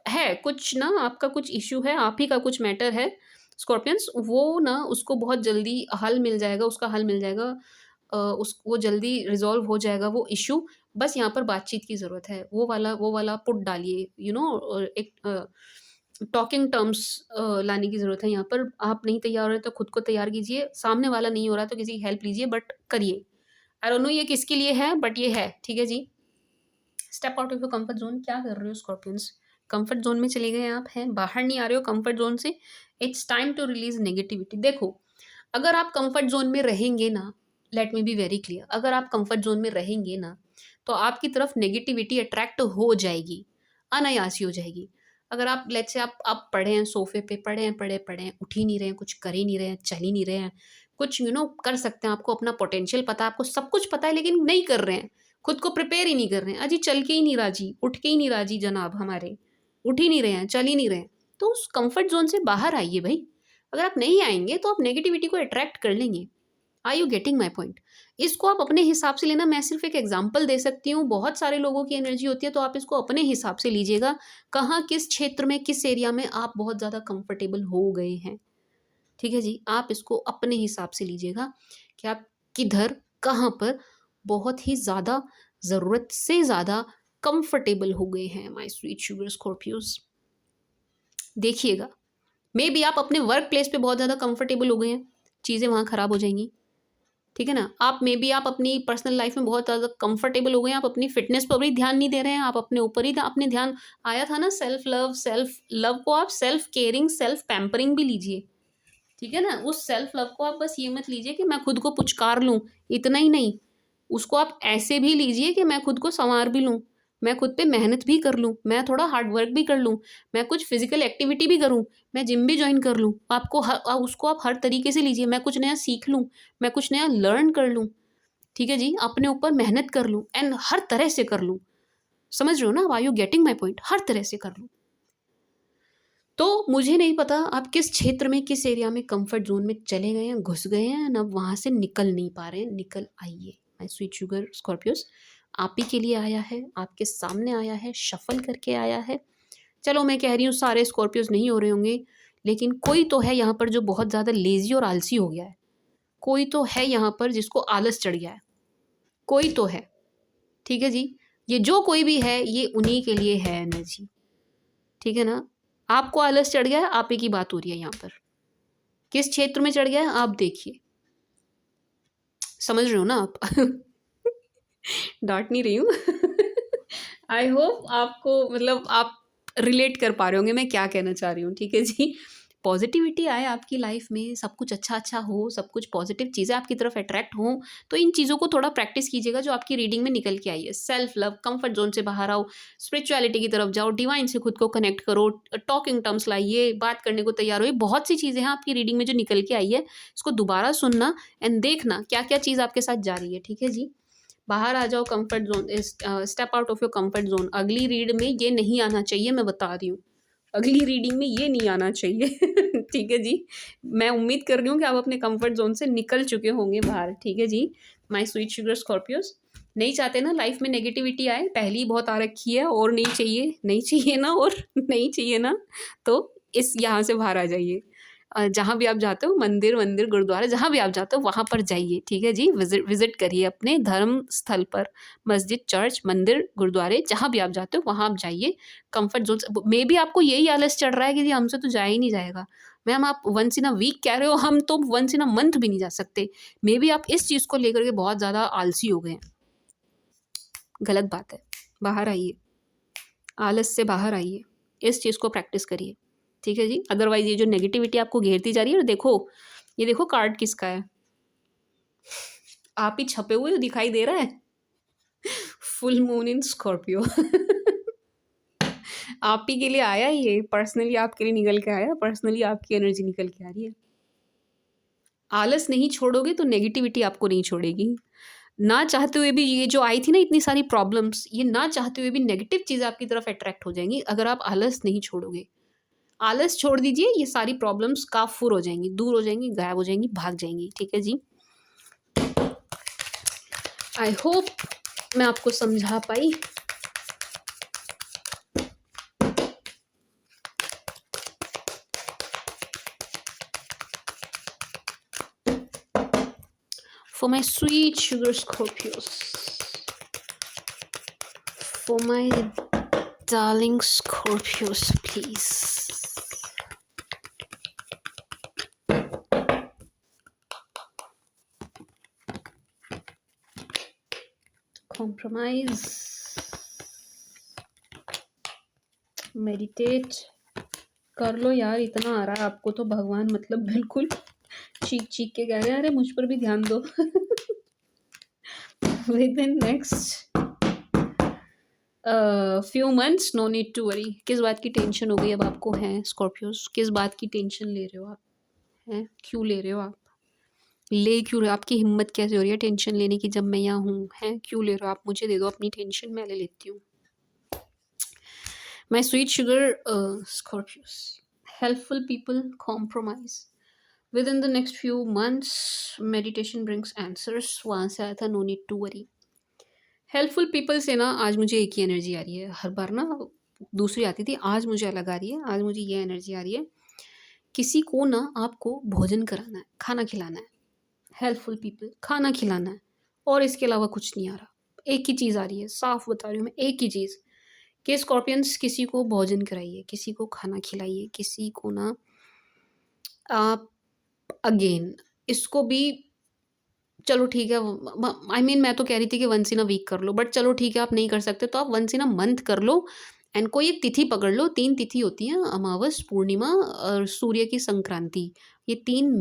है कुछ ना, आपका कुछ इश्यू है, आप ही का कुछ मैटर है स्कॉर्पियंस, वो ना उसको बहुत जल्दी हल मिल जाएगा, उसका हल मिल जाएगा, वो जल्दी रिजॉल्व हो जाएगा वो इश्यू। बस यहाँ पर बातचीत की ज़रूरत है, वो वाला पुट डालिए, एक टॉकिंग टर्म्स लाने की ज़रूरत है यहाँ पर। आप नहीं तैयार हो रहे तो खुद को तैयार कीजिए, सामने वाला नहीं हो रहा तो किसी की हेल्प लीजिए, बट करिए। आई डोंट नो ये किसके लिए है, बट ये है, ठीक है जी। Step out of your comfort zone, क्या कर रहे हो स्कॉर्पियंस, कंफर्ट जोन में चले गए आप, हैं बाहर नहीं आ रहे हो कंफर्ट जोन से, it's time to release negativity. देखो, अगर आप कंफर्ट जोन में रहेंगे ना, let me be very clear, अगर आप कंफर्ट जोन में रहेंगे ना, तो आपकी तरफ नेगेटिविटी अट्रैक्ट हो जाएगी, अनायासी हो जाएगी। अगर आप लेट से आप पढ़े हैं सोफे पे, पढ़े हैं, उठ ही नहीं रहे हैं, कुछ कर ही नहीं रहे हैं, चल ही नहीं रहे हैं, कुछ कर सकते हैं, आपको अपना पोटेंशियल पता है, आपको सब कुछ पता है, लेकिन नहीं कर रहे हैं, खुद को प्रिपेयर ही नहीं कर रहे हैं, अजी चल के ही नहीं राजी, उठ के ही नहीं राजी जनाब हमारे, उठ ही नहीं रहे हैं, चल ही नहीं रहे हैं, तो उस कंफर्ट जोन से बाहर आइए भाई। अगर आप नहीं आएंगे तो आप नेगेटिविटी को अट्रैक्ट कर लेंगे। Are you getting my point? इसको आप अपने हिसाब से लेना, मैं सिर्फ एक एग्जाम्पल दे सकती हूँ, बहुत सारे लोगों की एनर्जी होती है, तो आप इसको अपने हिसाब से लीजिएगा, कहाँ किस क्षेत्र में किस एरिया में आप बहुत ज़्यादा कंफर्टेबल हो गए हैं, ठीक है जी। आप इसको अपने हिसाब से लीजिएगा कि आप किधर कहाँ पर बहुत ही ज़्यादा ज़रूरत से ज़्यादा कंफर्टेबल हो गए हैं माय स्वीट शुगर स्कॉर्पियोज। देखिएगा, मे बी आप अपने वर्क प्लेस पे बहुत ज़्यादा कंफर्टेबल हो गए हैं, चीज़ें वहाँ ख़राब हो जाएंगी, ठीक है ना। आप मे बी आप अपनी पर्सनल लाइफ में बहुत ज़्यादा कंफर्टेबल हो गए हैं, आप अपनी फिटनेस पर भी ध्यान नहीं दे रहे हैं, आप अपने ऊपर ही अपने ध्यान, आया था ना सेल्फ लव को आप सेल्फ केयरिंग सेल्फ पैम्परिंग भी लीजिए, ठीक है ना? उस सेल्फ लव को आप बस ये मत लीजिए कि मैं खुद को पुचकार लूँ, इतना ही नहीं। उसको आप ऐसे भी लीजिए कि मैं खुद को सँवार भी लूँ, मैं खुद पे मेहनत भी कर लूँ, मैं थोड़ा हार्ड वर्क भी कर लूँ, मैं कुछ फ़िज़िकल एक्टिविटी भी करूँ, मैं जिम भी जॉइन कर लूँ। आपको उसको आप हर तरीके से लीजिए, मैं कुछ नया सीख लूँ, मैं कुछ नया लर्न कर लूँ, ठीक है जी? अपने ऊपर मेहनत कर लूँ एंड हर तरह से कर लूँ। समझ रहे हो ना? Are you getting my point? हर तरह से कर लूँ। तो मुझे नहीं पता आप किस क्षेत्र में, किस एरिया में कम्फ़र्ट ज़ोन में चले गए हैं, घुस गए हैं एंड अब वहाँ से निकल नहीं पा रहे हैं, निकल आइए। माय स्वीट शुगर स्कॉर्पियोज़ आप ही के लिए आया है, आपके सामने आया है, शफ़ल करके आया है। चलो मैं कह रही हूँ सारे स्कॉर्पियोज़ नहीं हो रहे होंगे, लेकिन कोई तो है यहाँ पर जो बहुत ज़्यादा लेज़ी और आलसी हो गया है। कोई तो है यहाँ पर जिसको आलस चढ़ गया है, कोई तो है, ठीक है जी? ये जो कोई भी है ये उन्हीं के लिए है एनर्जी, ठीक है ना? आपको आलस चढ़ गया है, आप ही की बात हो रही है यहाँ पर। किस क्षेत्र में चढ़ गया है आप देखिए। समझ रहे हो ना आप? डाँट नहीं रही हूँ। आई होप आपको मतलब आप रिलेट कर पा रहे होंगे मैं क्या कहना चाह रही हूँ, ठीक है जी? पॉज़िटिविटी आए आपकी लाइफ़ में, सब कुछ अच्छा-अच्छा हो, सब कुछ पॉज़िटिव चीज़ें आपकी तरफ अट्रैक्ट हों, तो इन चीज़ों को थोड़ा प्रैक्टिस कीजिएगा जो आपकी रीडिंग में निकल के आई है। सेल्फ लव, कम्फ़र्ट ज़ोन से बाहर आओ, स्पिरिचुअलिटी की तरफ जाओ, डिवाइन से खुद को कनेक्ट करो, टॉकिंग टर्म्स लाइए, बात करने को तैयार होइए। बहुत सी चीज़ें हैं आपकी रीडिंग में जो निकल के आई है, इसको दोबारा सुनना एंड देखना क्या-क्या चीज़ आपके साथ जा रही है, ठीक है जी? बाहर आ जाओ comfort zone, step out of your comfort zone. अगली रीड में ये नहीं आना चाहिए, मैं बता रही हूँ। अगली रीडिंग में ये नहीं आना चाहिए। ठीक है जी? मैं उम्मीद कर रही हूँ कि आप अपने कंफर्ट जोन से निकल चुके होंगे बाहर, ठीक है जी? माय स्वीट शुगर स्कॉर्पियोज़ नहीं चाहते ना लाइफ में नेगेटिविटी आए, पहले ही बहुत आ रखी है और नहीं चाहिए ना और नहीं चाहिए ना, तो इस यहाँ से बाहर आ जाइए। जहाँ भी आप जाते हो मंदिर गुरुद्वारा जहाँ भी आप जाते हो वहाँ पर जाइए, ठीक है जी? विज़िट करिए अपने धर्म स्थल पर, मस्जिद, चर्च, मंदिर, गुरुद्वारे जहाँ भी आप जाते हो वहाँ आप जाइए। कम्फर्ट ज़ोन से मेबी आपको यही आलस चढ़ रहा है कि जी हमसे तो जाया ही नहीं जाएगा। मैम आप वन्स इन अ वीक कह रहे हो, हम तो वन्स इन अ मंथ भी नहीं जा सकते। मेबी आप इस चीज़ को लेकर के बहुत ज़्यादा आलसी हो गए हैं। गलत बात है, बाहर आइए, आलस से बाहर आइए, इस चीज़ को प्रैक्टिस करिए, ठीक है जी? अदरवाइज़ ये जो नेगेटिविटी आपको घेरती जा रही है और देखो, ये देखो कार्ड किसका है? आप ही छपे हुए हो दिखाई दे रहा है? Full moon in Scorpio. आप ही के लिए आया है ये, पर्सनली आपके लिए निकल के आया, पर्सनली आपकी एनर्जी निकल के आ रही है। आलस नहीं छोड़ोगे तो नेगेटिविटी आपको नहीं छोड़ेगी। ना चाहते हुए भी ये जो आई थी ना इतनी सारी प्रॉब्लम्स, ये ना चाहते हुए भी नेगेटिव चीज़ें आपकी तरफ अट्रैक्ट हो जाएँगी अगर आप आलस नहीं छोड़ोगे। आलस छोड़ दीजिए, ये सारी प्रॉब्लम्स काफ़ूर हो जाएँगी, दूर हो जाएँगी, गायब हो जाएँगी, भाग जाएँगी, ठीक है जी? आई होप मैं आपको समझा पाई। For my sweet sugar Scorpios, for my darling Scorpios, please. Compromise, meditate कर लो यार, इतना आ रहा है आपको तो भगवान मतलब बिल्कुल चीख के कह रहे हैं अरे मुझ पर भी ध्यान दो। Within next few months no need to worry. किस बात की टेंशन हो गई अब आपको है स्कॉर्पियोस? किस बात की टेंशन ले रहे हो आप? हैं क्यों ले रहे हो आप? ले क्यों रहे हो? आपकी हिम्मत कैसे हो रही है टेंशन लेने की जब मैं यहाँ हूँ? हैं क्यों ले रहे हो आप? मुझे दे दो अपनी टेंशन, मैं ले लेती हूँ। My sweet sugar Scorpios, helpful people compromise within the next few months, meditation brings answers. वहाँ से आया था no need to worry. Helpful people से ना आज मुझे एक ही एनर्जी आ रही है, हर बार ना दूसरी आती थी, आज मुझे अलग आ रही है, आज मुझे ये एनर्जी आ रही है। किसी को ना आपको भोजन कराना है, खाना खिलाना है। हेल्पफुल पीपल, खाना खिलाना है और इसके अलावा कुछ नहीं आ रहा। एक ही चीज़ आ रही है, साफ बता रही हूँ मैं, एक ही चीज़ कि स्कॉर्पियंस किसी को भोजन कराइए, किसी को खाना खिलाइए, किसी को ना आप अगेन इसको भी चलो ठीक है। आई मीन मैं तो कह रही थी कि वंस इन अ वीक कर लो, बट चलो ठीक है आप नहीं कर सकते तो आप वंस इन अ मंथ कर लो एंड कोई एक तिथि पकड़ लो, 3 तिथि होती हैं, अमावस, पूर्णिमा और सूर्य की संक्रांति। ये 3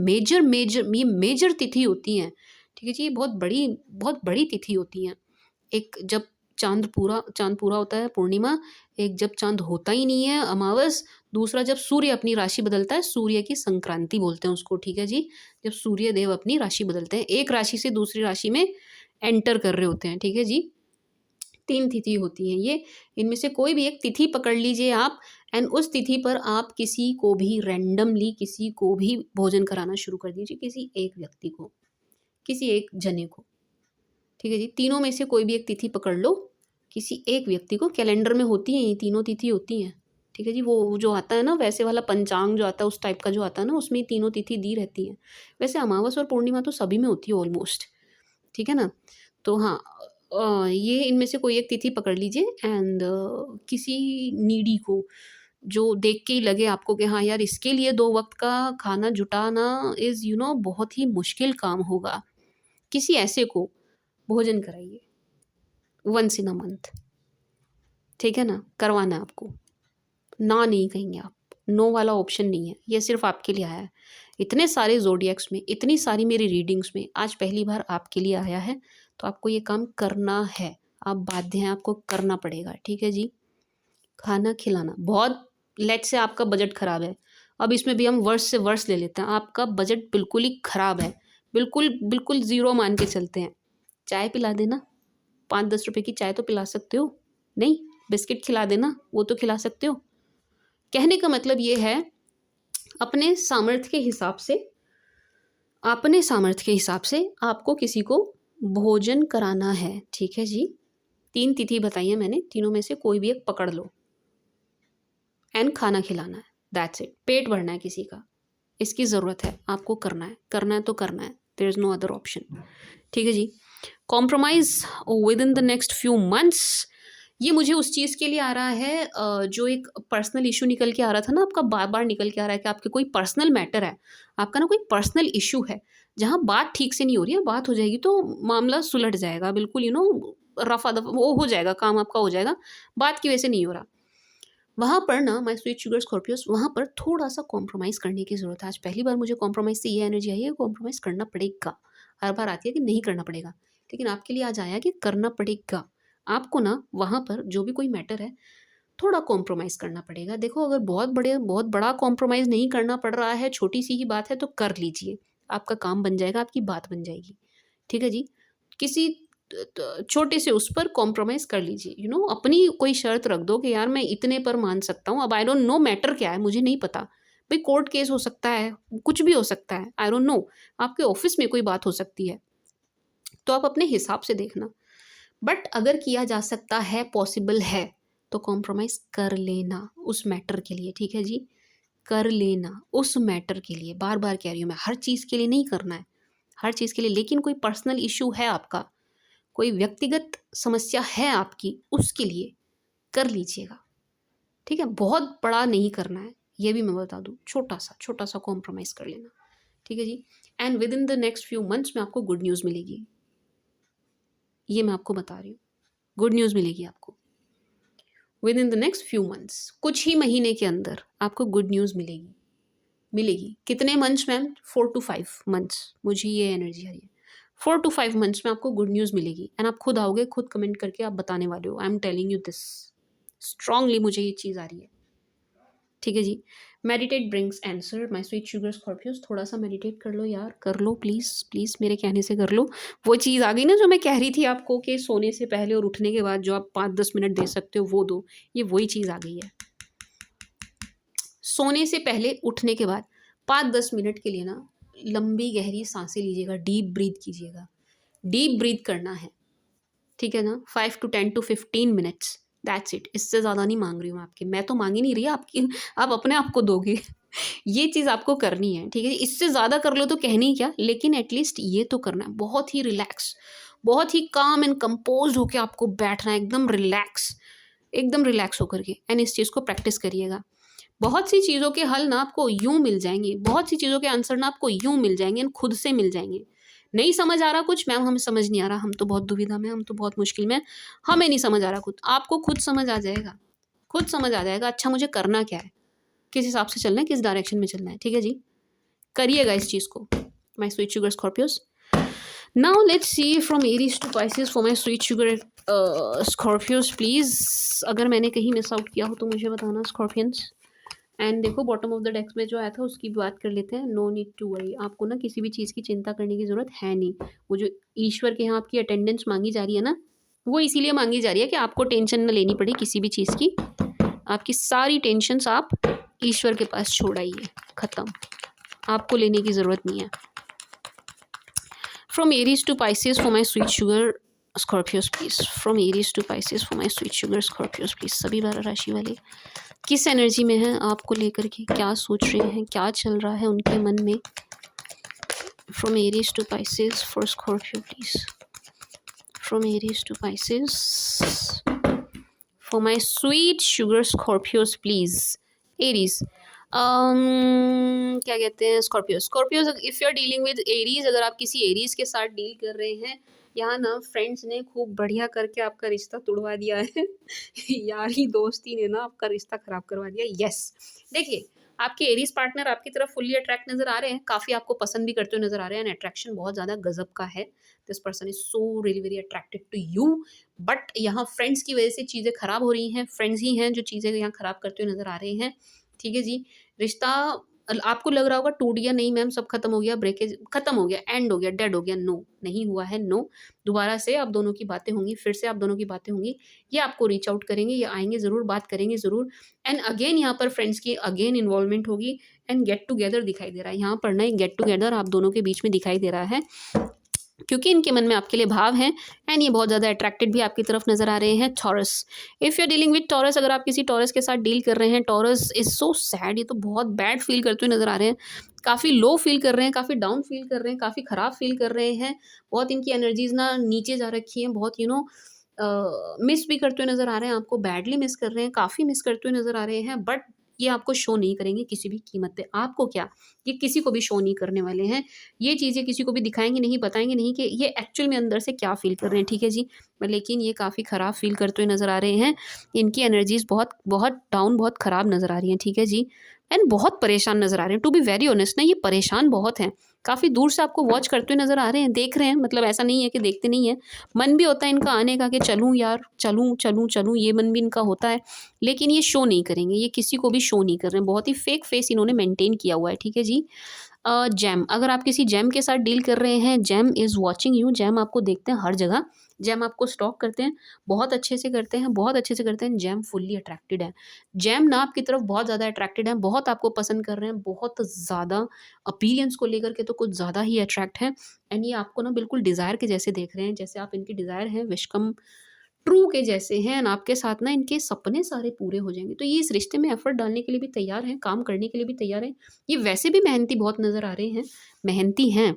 मेजर तिथि होती हैं, ठीक है जी? ये बहुत बड़ी तिथि होती हैं। एक जब चाँद पूरा होता है पूर्णिमा, एक जब चाँद होता ही नहीं है अमावस, दूसरा जब सूर्य अपनी राशि बदलता है, सूर्य की संक्रांति बोलते हैं उसको, ठीक है जी? जब सूर्य देव अपनी राशि बदलते हैं, एक राशि से दूसरी राशि में एंटर कर रहे होते हैं, ठीक है जी? 3 तिथि होती हैं ये, इनमें से कोई भी एक तिथि पकड़ लीजिए आप एंड उस तिथि पर आप किसी को भी रैंडमली किसी को भी भोजन कराना शुरू कर दीजिए, किसी एक व्यक्ति को, किसी एक जने को, ठीक है जी? तीनों में से कोई भी एक तिथि पकड़ लो, किसी एक व्यक्ति को, कैलेंडर में होती हैं ये तीनों तिथि होती हैं, ठीक है जी? वो जो आता है ना वैसे वाला पंचांग जो आता है उस टाइप का जो आता है ना, उसमें ये तीनों तिथि दी रहती हैं। वैसे अमावस और पूर्णिमा तो सभी में होती है ऑलमोस्ट, ठीक है ना? तो हाँ, ये इनमें से कोई एक तिथि पकड़ लीजिए एंड किसी नीडी को जो देख के ही लगे आपको कि हाँ यार इसके लिए 2 वक़्त का खाना जुटाना इज़ बहुत ही मुश्किल काम होगा। किसी ऐसे को भोजन कराइए, वन्स इन अ मंथ, ठीक है ना? करवाना है आपको। ना नहीं कहेंगे आप, नो वाला ऑप्शन नहीं है, ये सिर्फ़ आपके लिए आया है। इतने सारे ज़ोडिएक्स में, इतनी सारी मेरी रीडिंग्स में आज पहली बार आपके लिए आया है, तो आपको ये काम करना है। आप बाध्य हैं, आपको करना पड़ेगा, ठीक है जी? खाना खिलाना बहुत, लेट्स से आपका बजट ख़राब है, अब इसमें भी हम वर्स्ट से वर्स्ट ले लेते हैं, आपका बजट बिल्कुल ही ख़राब है, बिल्कुल ज़ीरो मान के चलते हैं। चाय पिला देना, 5-10 रुपए की चाय तो पिला सकते हो, नहीं? बिस्किट खिला देना, वो तो खिला सकते हो। कहने का मतलब ये है, अपने सामर्थ्य के हिसाब से, अपने सामर्थ्य के हिसाब से आपको किसी को भोजन कराना है, ठीक है जी? 3 तिथि बताई है मैंने, तीनों में से कोई भी एक पकड़ लो एंड खाना खिलाना है, दैट्स इट। पेट भरना है किसी का, इसकी ज़रूरत है, आपको करना है तो करना है, there is no other option, ठीक है जी? Compromise within the next few months, ये मुझे उस चीज़ के लिए आ रहा है जो एक पर्सनल इशू निकल के आ रहा था ना आपका, बार-बार निकल के आ रहा है कि आपके कोई पर्सनल मैटर है, आपका ना कोई पर्सनल इशू है, जहाँ बात ठीक से नहीं हो रही है, बात हो जाएगी तो मामला सुलझ जाएगा, बिल्कुल रफ़ा-दफ़ा वो हो जाएगा, काम आपका हो जाएगा, बात की वजह से नहीं हो रहा। वहाँ पर ना माय स्वीट शुगर स्कॉर्पियोज़, वहाँ पर थोड़ा-सा कॉम्प्रोमाइज़ करने की ज़रूरत है। आज पहली बार मुझे कॉम्प्रोमाइज़ से ये एनर्जी आई है, कॉम्प्रोमाइज़ करना पड़ेगा। हर बार आती है कि नहीं करना पड़ेगा, लेकिन आपके लिए आज आया कि करना पड़ेगा। आपको ना वहाँ पर जो भी कोई मैटर है, थोड़ा कॉम्प्रोमाइज़ करना पड़ेगा। देखो, अगर बहुत बड़ा कॉम्प्रोमाइज़ नहीं करना पड़ रहा है, छोटी-सी ही बात है तो कर लीजिए। आपका काम बन जाएगा, आपकी बात बन जाएगी। ठीक है जी? किसी छोटे से उस पर कॉम्प्रोमाइज़ कर लीजिए, अपनी कोई शर्त रख दो कि यार मैं इतने पर मान सकता हूँ। अब आई डोंट नो मैटर क्या है, मुझे नहीं पता। भाई कोर्ट केस हो सकता है, कुछ भी हो सकता है, आई डोंट नो। आपके ऑफ़िस में कोई बात हो सकती है, तो आप अपने हिसाब से देखना। बट अगर किया जा सकता है, पॉसिबल है, तो कॉम्प्रोमाइज़ कर लेना उस मैटर के लिए, ठीक है जी? कर लेना उस मैटर के लिए। बार-बार कह रही हूँ मैं, हर चीज़ के लिए नहीं करना है, हर चीज़ के लिए। लेकिन कोई पर्सनल इश्यू है आपका, कोई व्यक्तिगत समस्या है आपकी, उसके लिए कर लीजिएगा, ठीक है? बहुत बड़ा नहीं करना है, ये भी मैं बता दूँ, छोटा-सा कॉम्प्रोमाइज़ कर लेना, ठीक है जी? And within the next few months में आपको गुड न्यूज़ मिलेगी, ये मैं आपको बता रही हूँ। गुड न्यूज़ मिलेगी आपको। With in the next few months, कुछ ही महीने के अंदर आपको गुड न्यूज़ मिलेगी। कितने मंथ्स मैम? 4 टू 5 मंथ्स, मुझे ये एनर्जी आ रही है। 4 टू 5 मंथ्स में आपको गुड न्यूज़ मिलेगी एंड आप खुद आओगे, खुद कमेंट करके आप बताने वाले हो। I am telling you this strongly, मुझे ये चीज़ आ रही है, ठीक है जी? Meditate brings answer, my sweet sugar Scorpios, थोड़ा-सा मेडिटेट कर लो यार, कर लो प्लीज़, मेरे कहने से कर लो। वो चीज़ आ गई ना जो मैं कह रही थी आपको कि सोने से पहले और उठने के बाद जो आप 5-10 मिनट दे सकते हो, वो दो। ये वही चीज़ आ गई है। सोने से पहले उठने के बाद 5-10 मिनट के लिए ना लंबी गहरी सांसें लीजिएगा, डीप ब्रीथ कीजिएगा। डीप ब्रीथ करना है, ठीक है ना? 5 to 10 to 15 minutes, that's it. इससे ज़्यादा नहीं माँग रही हूँ आपके, मैं तो माँग ही नहीं रही, आपकी आप अपने आप को दोगे। ये चीज़ आपको करनी है, ठीक है? इससे ज़्यादा कर लो तो कहनी ही क्या, लेकिन एटलीस्ट ये तो करना है। बहुत ही रिलैक्स, बहुत ही काम एंड कंपोज़्ड होके आपको बैठना है, एकदम रिलैक्स होकर के, एंड इस चीज़ को प्रैक्टिस करिएगा। बहुत सी चीज़ों के हल ना आपको यूँ मिल जाएँगे, बहुत सी चीज़ों के आंसर ना आपको यूँ मिल जाएँगे एंड खुद से मिल जाएँगे। नहीं समझ आ रहा कुछ, मैम हमें समझ नहीं आ रहा, हम तो बहुत दुविधा में हैं, हम तो बहुत मुश्किल में हैं, हमें नहीं समझ आ रहा कुछ, आपको खुद समझ आ जाएगा। खुद समझ आ जाएगा अच्छा मुझे करना क्या है, किस हिसाब से चलना है, किस डायरेक्शन में चलना है। ठीक है जी, करिएगा इस चीज़ को my sweet sugar Scorpios. Now let's see from Aries to Pisces for my sweet sugar Scorpios please. अगर मैंने कहीं मिस आउट किया हो तो मुझे बताना स्कॉर्पियंस। एंड देखो बॉटम ऑफ द डेस्क में जो आया था उसकी बात कर लेते हैं। नो नीड टू वरी, आपको ना किसी भी चीज़ की चिंता करने की ज़रूरत है नहीं। वो जो ईश्वर के यहाँ आपकी अटेंडेंस मांगी जा रही है ना, वो इसीलिए मांगी जा रही है कि आपको टेंशन न लेनी पड़े किसी भी चीज़ की। आपकी सारी टेंशन्स आप ईश्वर के पास छोड़ आइए, ख़त्म, आपको लेने की ज़रूरत नहीं है। From Aries to Pisces for my sweet sugar Scorpios please. From Aries to Pisces for my sweet sugar Scorpios please. सभी 12 राशि वाले किस एनर्जी में हैं, आपको लेकर के क्या सोच रहे हैं, क्या चल रहा है उनके मन में। From Aries to Pisces for Scorpio please. From Aries to Pisces for my sweet sugar Scorpios please. Aries क्या कहते हैं, Scorpios. Scorpios if you are dealing with Aries, अगर आप किसी एरीज के साथ डील कर रहे हैं, यहाँ ना फ्रेंड्स ने खूब बढ़िया करके आपका रिश्ता तोड़वा दिया है यारी दोस्ती ने ना आपका रिश्ता खराब करवा दिया। यस, देखिए आपके एरीज पार्टनर आपकी तरफ फुल्ली अट्रैक्ट नजर आ रहे हैं, काफ़ी आपको पसंद भी करते हुए नजर आ रहे हैं, एंड अट्रैक्शन बहुत ज़्यादा गजब का है। This person is so really very attracted to you, but यहाँ फ्रेंड्स की वजह से चीज़ें खराब हो रही हैं। फ्रेंड्स ही हैं जो चीज़ें यहाँ खराब करते हुए नजर आ रहे हैं। ठीक है जी, रिश्ता आपको लग रहा होगा टूट गया, नहीं मैम सब खत्म हो गया, ब्रेकेज खत्म हो गया, एंड हो गया, डेड हो गया। नो, नहीं हुआ है। नो, दोबारा से आप दोनों की बातें होंगी, फिर से आप दोनों की बातें होंगी। ये आपको रीच आउट करेंगे, ये आएंगे ज़रूर, बात करेंगे ज़रूर, एंड अगेन यहाँ पर फ्रेंड्स की अगेन इन्वॉल्वमेंट होगी, एंड गेट टुगेदर दिखाई दे रहा है यहाँ पर ना, एक गेट टुगेदर आप दोनों के बीच में दिखाई दे रहा है, क्योंकि इनके मन में आपके लिए भाव हैं, एंड ये बहुत ज़्यादा अट्रैक्टेड भी आपकी तरफ नजर आ रहे हैं। Taurus, if you are dealing with Taurus, अगर आप किसी टॉरस के साथ डील कर रहे हैं, टॉरस इज सो सैड, ये तो बहुत बैड फील करते हुए नजर आ रहे हैं, काफ़ी लो फील कर रहे हैं, काफ़ी डाउन फील कर रहे हैं, काफ़ी ख़राब फील कर रहे हैं, बहुत इनकी एनर्जीज ना नीचे जा रखी हैं, बहुत मिस भी करते हुए नजर आ रहे हैं, आपको बैडली मिस कर रहे हैं, काफ़ी मिस करते हुए नजर आ रहे हैं, बट ये आपको शो नहीं करेंगे किसी भी कीमत पे। आपको क्या, ये किसी को भी शो नहीं करने वाले हैं, ये चीज़ें किसी को भी दिखाएंगे नहीं, बताएंगे नहीं कि ये एक्चुअल में अंदर से क्या फील कर रहे हैं। ठीक है जी, लेकिन ये काफ़ी ख़राब फील करते हुए नज़र आ रहे हैं, इनकी एनर्जीज बहुत बहुत डाउन, बहुत ख़राब नज़र आ रही हैं। ठीक है जी, एंड बहुत परेशान नज़र आ रहे हैं। टू बी वेरी ऑनेस्ट ना, ये परेशान बहुत हैं, काफ़ी दूर से आपको वॉच करते हुए नज़र आ रहे हैं, देख रहे हैं, मतलब ऐसा नहीं है कि देखते नहीं है, मन भी होता है इनका आने का कि चलूँ यार, चलूँ चलूँ चलूँ, ये मन भी इनका होता है, लेकिन ये शो नहीं करेंगे, ये किसी को भी शो नहीं कर रहे हैं, बहुत ही फेक फेस इन्होंने मेंटेन किया हुआ है। ठीक है जी, जैम, अगर आप किसी जैम के साथ डील कर रहे हैं, jam is watching you, jam आपको देखते हैं हर जगह, जैम आपको स्टॉक करते हैं, बहुत अच्छे से करते हैं, बहुत अच्छे से करते हैं, जैम फुल्ली अट्रैक्टेड है, जैम ना आपकी तरफ बहुत ज़्यादा अट्रैक्टेड है, बहुत आपको पसंद कर रहे हैं, बहुत ज़्यादा अपीयरेंस को लेकर के तो कुछ ज़्यादा ही अट्रैक्ट है, एंड ये आपको ना बिल्कुल डिज़ायर के जैसे देख रहे हैं, जैसे आप इनकी डिज़ायर हैं, विशकम ट्रू के जैसे हैं, एंड आपके साथ ना इनके सपने सारे पूरे हो जाएंगे, तो ये इस रिश्ते में एफर्ट डालने के लिए भी तैयार हैं, काम करने के लिए भी तैयार हैं, ये वैसे भी मेहनती बहुत नज़र आ रहे हैं, मेहनती हैं,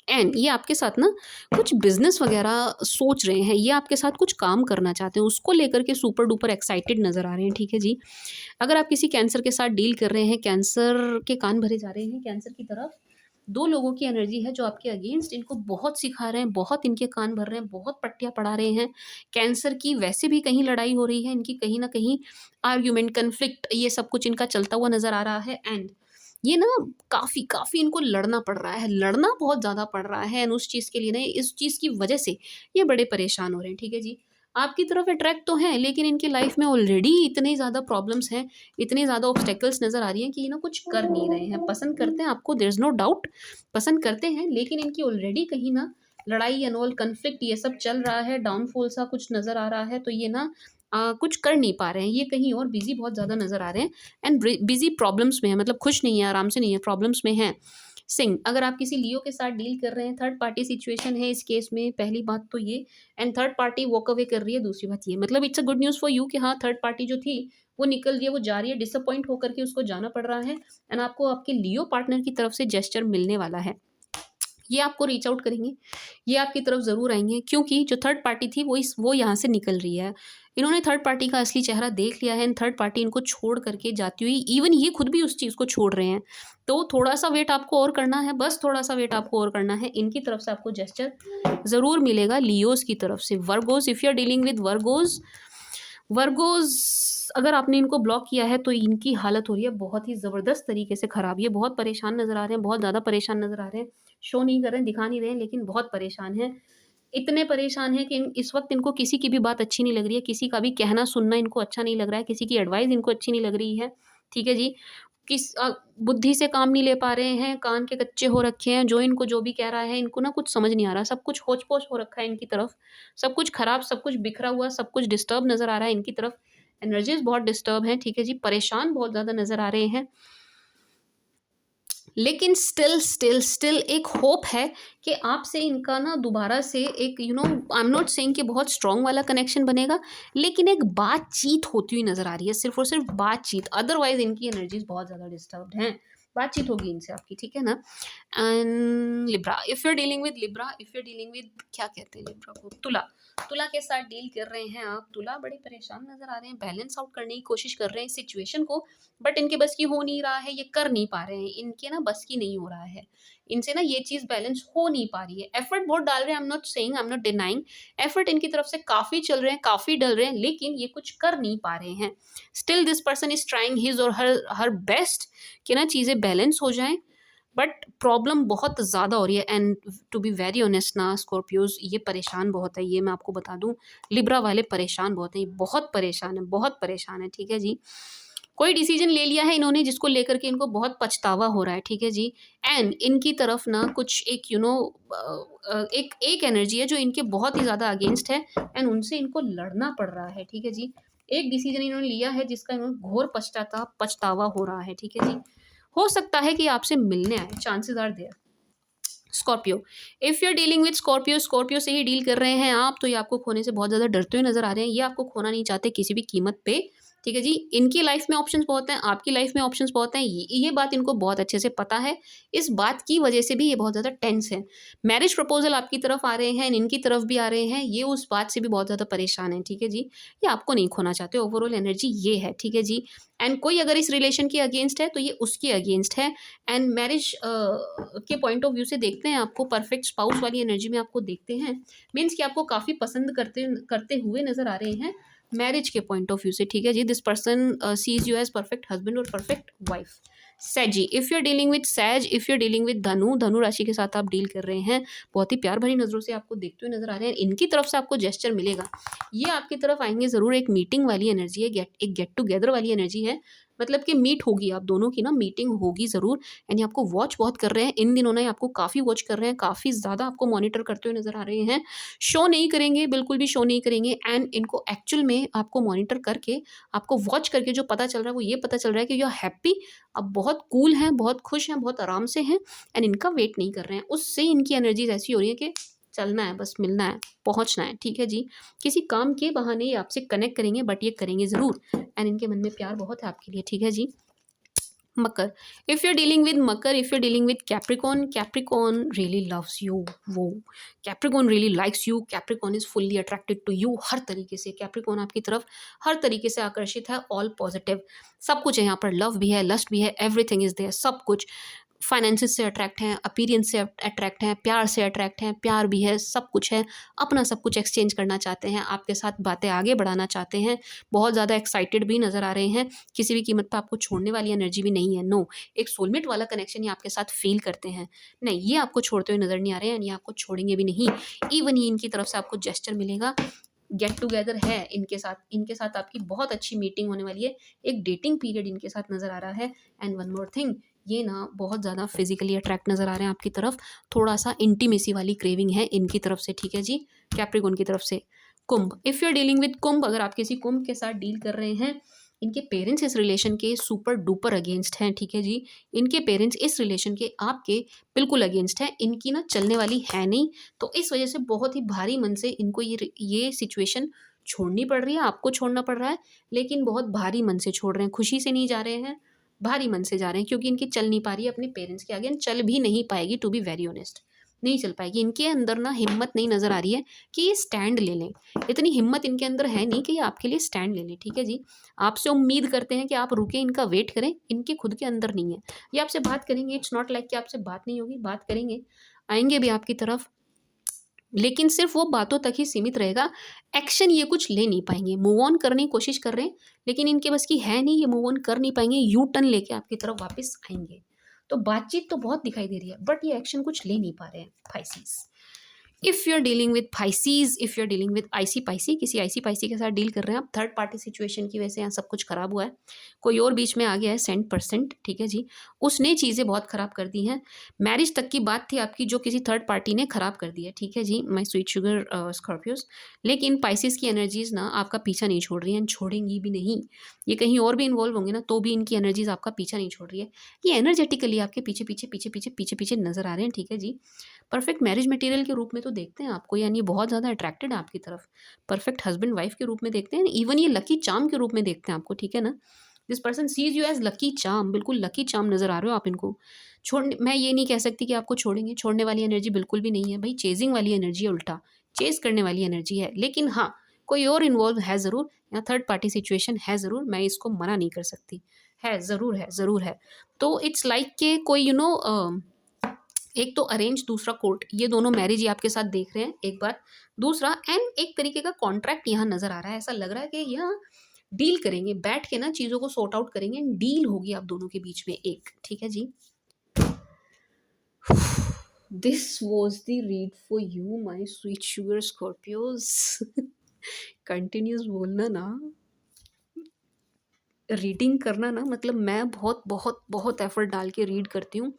एंड ये आपके साथ ना कुछ बिजनेस वगैरह सोच रहे हैं, ये आपके साथ कुछ काम करना चाहते हैं, उसको लेकर के सुपर डुपर एक्साइटेड नज़र आ रहे हैं। ठीक है जी, अगर आप किसी कैंसर के साथ डील कर रहे हैं, कैंसर के कान भरे जा रहे हैं कैंसर की तरफ, दो लोगों की एनर्जी है जो आपके अगेंस्ट इनको बहुत सिखा रहे हैं, बहुत इनके कान भर रहे हैं, बहुत पट्टियाँ पढ़ा रहे हैं, कैंसर की वैसे भी कहीं लड़ाई हो रही है इनकी, कहीं ना कहीं आर्ग्यूमेंट, कन्फ्लिक्ट, ये सब कुछ इनका चलता हुआ नज़र आ रहा है, एंड ये ना काफ़ी काफ़ी इनको लड़ना पड़ रहा है, लड़ना बहुत ज़्यादा पड़ रहा है, एंड उस चीज़ के लिए ना, इस चीज़ की वजह से ये बड़े परेशान हो रहे हैं। ठीक है जी, आपकी तरफ अट्रैक्ट तो हैं, लेकिन इनकी लाइफ में ऑलरेडी इतने ज़्यादा प्रॉब्लम्स हैं, इतनी ज़्यादा ऑब्स्टेकल्स नज़र आ रही हैं कि ये ना कुछ कर नहीं रहे हैं। पसंद करते हैं आपको, देयर इज़ नो डाउट, पसंद करते हैं, लेकिन इनकी ऑलरेडी कहीं ना लड़ाई एंड ऑल कन्फ्लिक्ट ये सब चल रहा है, डाउनफॉल सा कुछ नज़र आ रहा है, तो ये ना कुछ कर नहीं पा रहे हैं, ये कहीं और बिजी बहुत ज़्यादा नज़र आ रहे हैं, एंड बिजी प्रॉब्लम्स में है, मतलब खुश नहीं है, आराम से नहीं है, प्रॉब्लम्स में है। सिंह, अगर आप किसी लियो के साथ डील कर रहे हैं, थर्ड पार्टी सिचुएशन है इस केस में, पहली बात तो ये, and third party walk away कर रही है, दूसरी बात ये, मतलब it's a good news for you कि हाँ थर्ड पार्टी जो थी वो निकल रही है, वो जा रही है, डिसअपॉइंट होकर के उसको जाना पड़ रहा है, एंड आपको आपके लियो पार्टनर की तरफ से जेस्चर मिलने वाला है, ये आपको रीच आउट करेंगे, ये आपकी तरफ ज़रूर आएंगे, क्योंकि जो थर्ड पार्टी थी वो यहाँ से निकल रही है, इन्होंने थर्ड पार्टी का असली चेहरा देख लिया है, एंड थर्ड पार्टी इनको छोड़ करके जाती हुई, इवन ये खुद भी उस चीज़ को छोड़ रहे हैं, तो थोड़ा सा वेट आपको और करना है, बस थोड़ा सा वेट आपको और करना है, इनकी तरफ से आपको जेस्चर ज़रूर मिलेगा, लियोज़ की तरफ से। Virgos, if you are dealing with Virgos, Virgos अगर आपने इनको ब्लॉक किया है तो इनकी हालत हो रही है बहुत ही ज़बरदस्त तरीके से ख़राब। ये बहुत परेशान नज़र आ रहे हैं, बहुत ज़्यादा परेशान नज़र आ रहे हैं। शो नहीं कर रहे हैं, दिखा नहीं रहे हैं, लेकिन बहुत परेशान हैं। इतने परेशान हैं कि इस वक़्त इनको किसी की भी बात अच्छी नहीं लग रही है, किसी का भी कहना सुनना इनको अच्छा नहीं लग रहा है, किसी की एडवाइस इनको अच्छी नहीं लग रही है। ठीक है जी? बुद्धि से काम नहीं ले पा रहे हैं, कान के कच्चे हो रखे हैं, जो इनको जो भी कह रहा है, इनको ना कुछ समझ नहीं आ रहा, सब कुछ होच-पोच हो रखा है इनकी तरफ, सब कुछ खराब, सब कुछ बिखरा हुआ, सब कुछ डिस्टर्ब नज़र आ रहा है इनकी तरफ, एनर्जीज़ बहुत डिस्टर्ब हैं, ठीक है जी, परेशान बहुत ज़्यादा नज़र आ रहे हैं। लेकिन स्टिल एक होप है कि आपसे इनका ना दोबारा से एक आई एम नॉट सेइंग कि बहुत स्ट्रॉन्ग वाला कनेक्शन बनेगा, लेकिन एक बातचीत होती हुई नज़र आ रही है, सिर्फ़ और सिर्फ़ बातचीत, अदरवाइज़ इनकी एनर्जीज़ बहुत ज़्यादा डिस्टर्ब्ड हैं। बातचीत होगी इनसे आपकी, ठीक है ना? And Libra, if you are dealing with Libra, if you are dealing with क्या कहते हैं लिब्रा को? तुला। तुला के साथ डील कर रहे हैं आप, तुला बड़े परेशान नज़र आ रहे हैं, बैलेंस आउट करने की कोशिश कर रहे हैं सिचुएशन को, बट इनके बस की हो नहीं रहा है, ये कर नहीं पा रहे हैं, इनके ना बस की नहीं हो रहा है। इनसे ना ये चीज़ बैलेंस हो नहीं पा रही है। एफर्ट बहुत डाल रहे हैं, आई am not saying, I am not denying, effort इनकी तरफ से काफ़ी चल रहे हैं, काफ़ी डल रहे हैं, लेकिन ये कुछ कर नहीं पा रहे हैं। Still this person is trying his और हर बेस्ट कि ना चीज़ें बैलेंस हो जाएँ, बट प्रॉब्लम बहुत ज़्यादा हो रही है। And to be very honest ना स्कॉर्पियोज़, ये परेशान बहुत है, ये मैं आपको बता दूँ। लिब्रा वाले परेशान बहुत हैं, ये बहुत परेशान हैं, बहुत परेशान हैं, ठीक है जी। कोई डिसीजन ले लिया है इन्होंने जिसको लेकर के इनको बहुत पछतावा हो रहा है, ठीक है जी। एंड इनकी तरफ ना कुछ एक एक एक एनर्जी है जो इनके बहुत ही ज़्यादा अगेंस्ट है, एंड उनसे इनको लड़ना पड़ रहा है, ठीक है जी। एक डिसीजन इन्होंने लिया है जिसका इन्होंने घोर पछतावा हो रहा है, ठीक है जी। हो सकता है कि आपसे मिलने आए, chances are there. Scorpio, if you are dealing with Scorpio, Scorpio से ही डील कर रहे हैं आप, तो ये आपको खोने से बहुत ज़्यादा डरते हुए नज़र आ रहे हैं। ये आपको खोना नहीं चाहते किसी भी कीमत पे, ठीक है जी। इनकी लाइफ में ऑप्शंस बहुत हैं, आपकी लाइफ में ऑप्शंस बहुत हैं, ये बात इनको बहुत अच्छे से पता है। इस बात की वजह से भी ये बहुत ज़्यादा टेंस हैं। मैरिज प्रपोजल आपकी तरफ आ रहे हैं, इनकी तरफ भी आ रहे हैं, ये उस बात से भी बहुत ज़्यादा परेशान हैं, ठीक है जी। ये आपको नहीं खोना चाहते, ओवरऑल एनर्जी ये है, ठीक है जी। एंड कोई अगर इस रिलेशन के अगेंस्ट है, तो ये उसके अगेंस्ट है। एंड मैरिज के पॉइंट ऑफ व्यू से देखते हैं आपको, परफेक्ट स्पाउस वाली एनर्जी में आपको देखते हैं, मीन्स कि आपको काफ़ी पसंद करते करते हुए नज़र आ रहे हैं मैरिज के पॉइंट ऑफ व्यू से, ठीक है जी। This person sees you as perfect husband और perfect wife. Sagi, if you are dealing with Sag, if you are dealing with Dhanu, Dhanu राशि के साथ आप डील कर रहे हैं, बहुत ही प्यार भरी नज़रों से आपको देखते हुए नजर आ रहे हैं। इनकी तरफ से आपको जेस्चर मिलेगा, ये आपकी तरफ आएंगे ज़रूर। एक मीटिंग वाली एनर्जी है, एक गेट टुगेदर वाली एनर्जी है, मतलब कि मीट होगी आप दोनों की ना, मीटिंग होगी ज़रूर। एंड ये आपको वॉच बहुत कर रहे हैं इन दिनों ना, ये आपको काफ़ी वॉच कर रहे हैं, काफ़ी ज़्यादा आपको मॉनिटर करते हुए नज़र आ रहे हैं। शो नहीं करेंगे, बिल्कुल भी शो नहीं करेंगे। एंड इनको एक्चुअल में आपको मॉनिटर करके, आपको वॉच करके जो पता चल रहा है वो ये पता चल रहा है कि यू आर हैप्पी, अब बहुत कूल हैं, बहुत खुश हैं, बहुत आराम से हैं, एंड इनका वेट नहीं कर रहे हैं। उससे इनकी एनर्जीज ऐसी हो रही है कि चलना है, बस मिलना है, पहुंचना है, ठीक है जी। किसी काम के बहाने ये आपसे कनेक्ट करेंगे, बट ये करेंगे ज़रूर। एंड इनके मन में प्यार बहुत है आपके लिए, ठीक है जी। Makar, if you are dealing with Makar, if you are dealing with Capricorn, Capricorn really loves you, वो Capricorn really likes you, Capricorn is fully attracted to you. हर तरीके से कैप्रिकॉन आपकी तरफ हर तरीके से आकर्षित है, ऑल पॉजिटिव, सब कुछ है यहाँ पर, लव भी है, लस्ट भी है, एवरीथिंग इज़ देयर, सब कुछ। फाइनेंसिस से अट्रैक्ट हैं, अपीयरेंस से अट्रैक्ट हैं, प्यार से अट्रैक्ट हैं, प्यार भी है, सब कुछ है, अपना सब कुछ एक्सचेंज करना चाहते हैं, आपके साथ बातें आगे बढ़ाना चाहते हैं, बहुत ज़्यादा एक्साइटेड भी नज़र आ रहे हैं, किसी भी कीमत पर आपको छोड़ने वाली एनर्जी भी नहीं है। नो, एक सोलमेट वाला कनेक्शन ये आपके साथ फील करते हैं, नहीं ये आपको छोड़ते हुए नज़र नहीं आ रहे हैं, ये आपको छोड़ेंगे भी नहीं। इवन ही इनकी तरफ से आपको जेस्चर मिलेगा, गेट टुगेदर है इनके साथ आपकी बहुत अच्छी मीटिंग होने वाली है, एक डेटिंग पीरियड इनके साथ नज़र आ रहा है। एंड वन मोर थिंग, ये ना बहुत ज़्यादा फिजिकली अट्रैक्ट नज़र आ रहे हैं आपकी तरफ, थोड़ा सा इंटीमेसी वाली क्रेविंग है इनकी तरफ से, ठीक है जी, कैप्रिकॉन की तरफ से। Kumbh, if you are dealing with Kumbh, अगर आप किसी कुंभ के साथ डील कर रहे हैं, इनके पेरेंट्स इस रिलेशन के सुपर डुपर अगेंस्ट हैं, ठीक है जी। इनके पेरेंट्स इस रिलेशन के आपके बिल्कुल अगेंस्ट हैं, इनकी ना चलने वाली है नहीं, तो इस वजह से बहुत ही भारी मन से इनको ये सिचुएशन छोड़नी पड़ रही है, आपको छोड़ना पड़ रहा है, लेकिन बहुत भारी मन से छोड़ रहे हैं, खुशी से नहीं जा रहे हैं, भारी मन से जा रहे हैं, क्योंकि इनकी चल नहीं पा रही है अपने पेरेंट्स के आगे, चल भी नहीं पाएगी, टू बी वेरी ऑनेस्ट, नहीं चल पाएगी। इनके अंदर ना हिम्मत नहीं नज़र आ रही है कि ये स्टैंड ले लें, इतनी हिम्मत इनके अंदर है नहीं कि ये आपके लिए स्टैंड ले लें, ठीक है जी। आपसे उम्मीद करते हैं कि आप रुके, इनका वेट करें, इनके खुद के अंदर नहीं है। ये आपसे बात करेंगे, इट्स नॉट लाइक कि आपसे बात नहीं होगी, बात करेंगे, आएंगे भी आपकी तरफ, लेकिन सिर्फ वो बातों तक ही सीमित रहेगा, एक्शन ये कुछ ले नहीं पाएंगे। मूव ऑन करने की कोशिश कर रहे हैं लेकिन इनके बस की है नहीं, ये मूव ऑन कर नहीं पाएंगे, यू टर्न लेके आपकी तरफ वापस आएंगे। तो बातचीत तो बहुत दिखाई दे रही है बट ये एक्शन कुछ ले नहीं पा रहे हैं Pisces. If you are dealing with Pisces, if you are dealing with icy Pisces, किसी आईसी पाइसी के साथ डील कर रहे हैं आप, थर्ड पार्टी सिचुएशन की वजह से यहाँ सब कुछ खराब हुआ है, कोई और बीच में आ गया है 100%, ठीक है जी, उसने चीज़ें बहुत ख़राब कर दी हैं। मैरिज तक की बात थी आपकी जो किसी थर्ड पार्टी ने ख़राब कर दी है, ठीक है जी माई स्वीट शुगर स्कॉर्पियोज। लेकिन पाइसिस की एनर्जीज़ ना आपका पीछा नहीं छोड़ रही हैं, छोड़ेंगी भी नहीं। ये कहीं और भी इन्वॉल्व होंगे ना तो भी इनकी एनर्जीज़ आपका पीछा नहीं छोड़ रही है। ये एनर्जेटिकली आपके पीछे पीछे पीछे पीछे पीछे पीछे नज़र आ रहे हैं, ठीक है जी। परफेक्ट मैरिज मटेरियल के रूप में तो देखते हैं आपको, यानी बहुत ज़्यादा अट्रैक्टेड है आपकी तरफ। परफेक्ट हस्बैंड वाइफ के रूप में देखते हैं, इवन ये लकी चार्म के रूप में देखते हैं आपको, ठीक है ना। This person sees you as lucky charm, बिल्कुल लकी चार्म नज़र आ रहे हो आप इनको। छोड़ने, मैं ये नहीं कह सकती कि आपको छोड़ेंगे, छोड़ने वाली एनर्जी बिल्कुल भी नहीं है भाई, चेजिंग वाली एनर्जी है, उल्टा चेज करने वाली एनर्जी है। लेकिन हाँ, कोई और इन्वॉल्व है ज़रूर, या थर्ड पार्टी सिचुएशन है ज़रूर, मैं इसको मना नहीं कर सकती, है ज़रूर, है ज़रूर है। तो इट्स लाइक के कोई एक तो अरेंज, दूसरा कोर्ट, ये दोनों मैरिज ही आपके साथ देख रहे हैं, एक बात। दूसरा एंड एक तरीके का कॉन्ट्रैक्ट यहाँ नज़र आ रहा है, ऐसा लग रहा है कि यहाँ डील करेंगे, बैठ के ना चीज़ों को सॉर्ट आउट करेंगे एंड डील होगी आप दोनों के बीच में एक, ठीक है जी। This was the read for you my sweet sugar Scorpios. Continuous बोलना ना, रीडिंग करना ना, मतलब मैं बहुत बहुत बहुत एफर्ट डाल के रीड करती हूँ,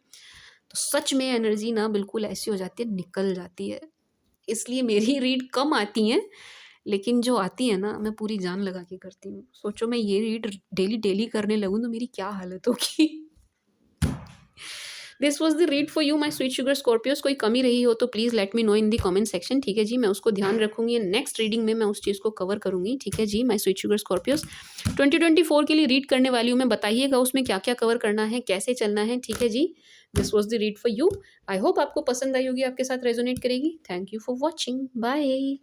तो सच में एनर्जी ना बिल्कुल ऐसी हो जाती है, निकल जाती है। इसलिए मेरी रीड कम आती हैं, लेकिन जो आती है ना मैं पूरी जान लगा के करती हूँ। सोचो मैं ये रीड डेली डेली करने लगूँ तो मेरी क्या हालत होगी। This was the read for you my sweet sugar Scorpios. कोई कमी रही हो तो please let me know in the comment section, ठीक है जी, मैं उसको ध्यान रखूंगी, नेक्स्ट रीडिंग में मैं उस चीज़ को कवर करूंगी, ठीक है जी माई स्वीट शुगर स्कॉर्पियोज। 2024 के लिए रीड करने वाली हूँ मैं, बताइएगा उसमें क्या क्या कवर करना है, कैसे चलना है, ठीक है जी। This was the read for you. I hope आपको पसंद आई होगी, आपके साथ रेजोनेट करेगी। Thank you for watching, bye.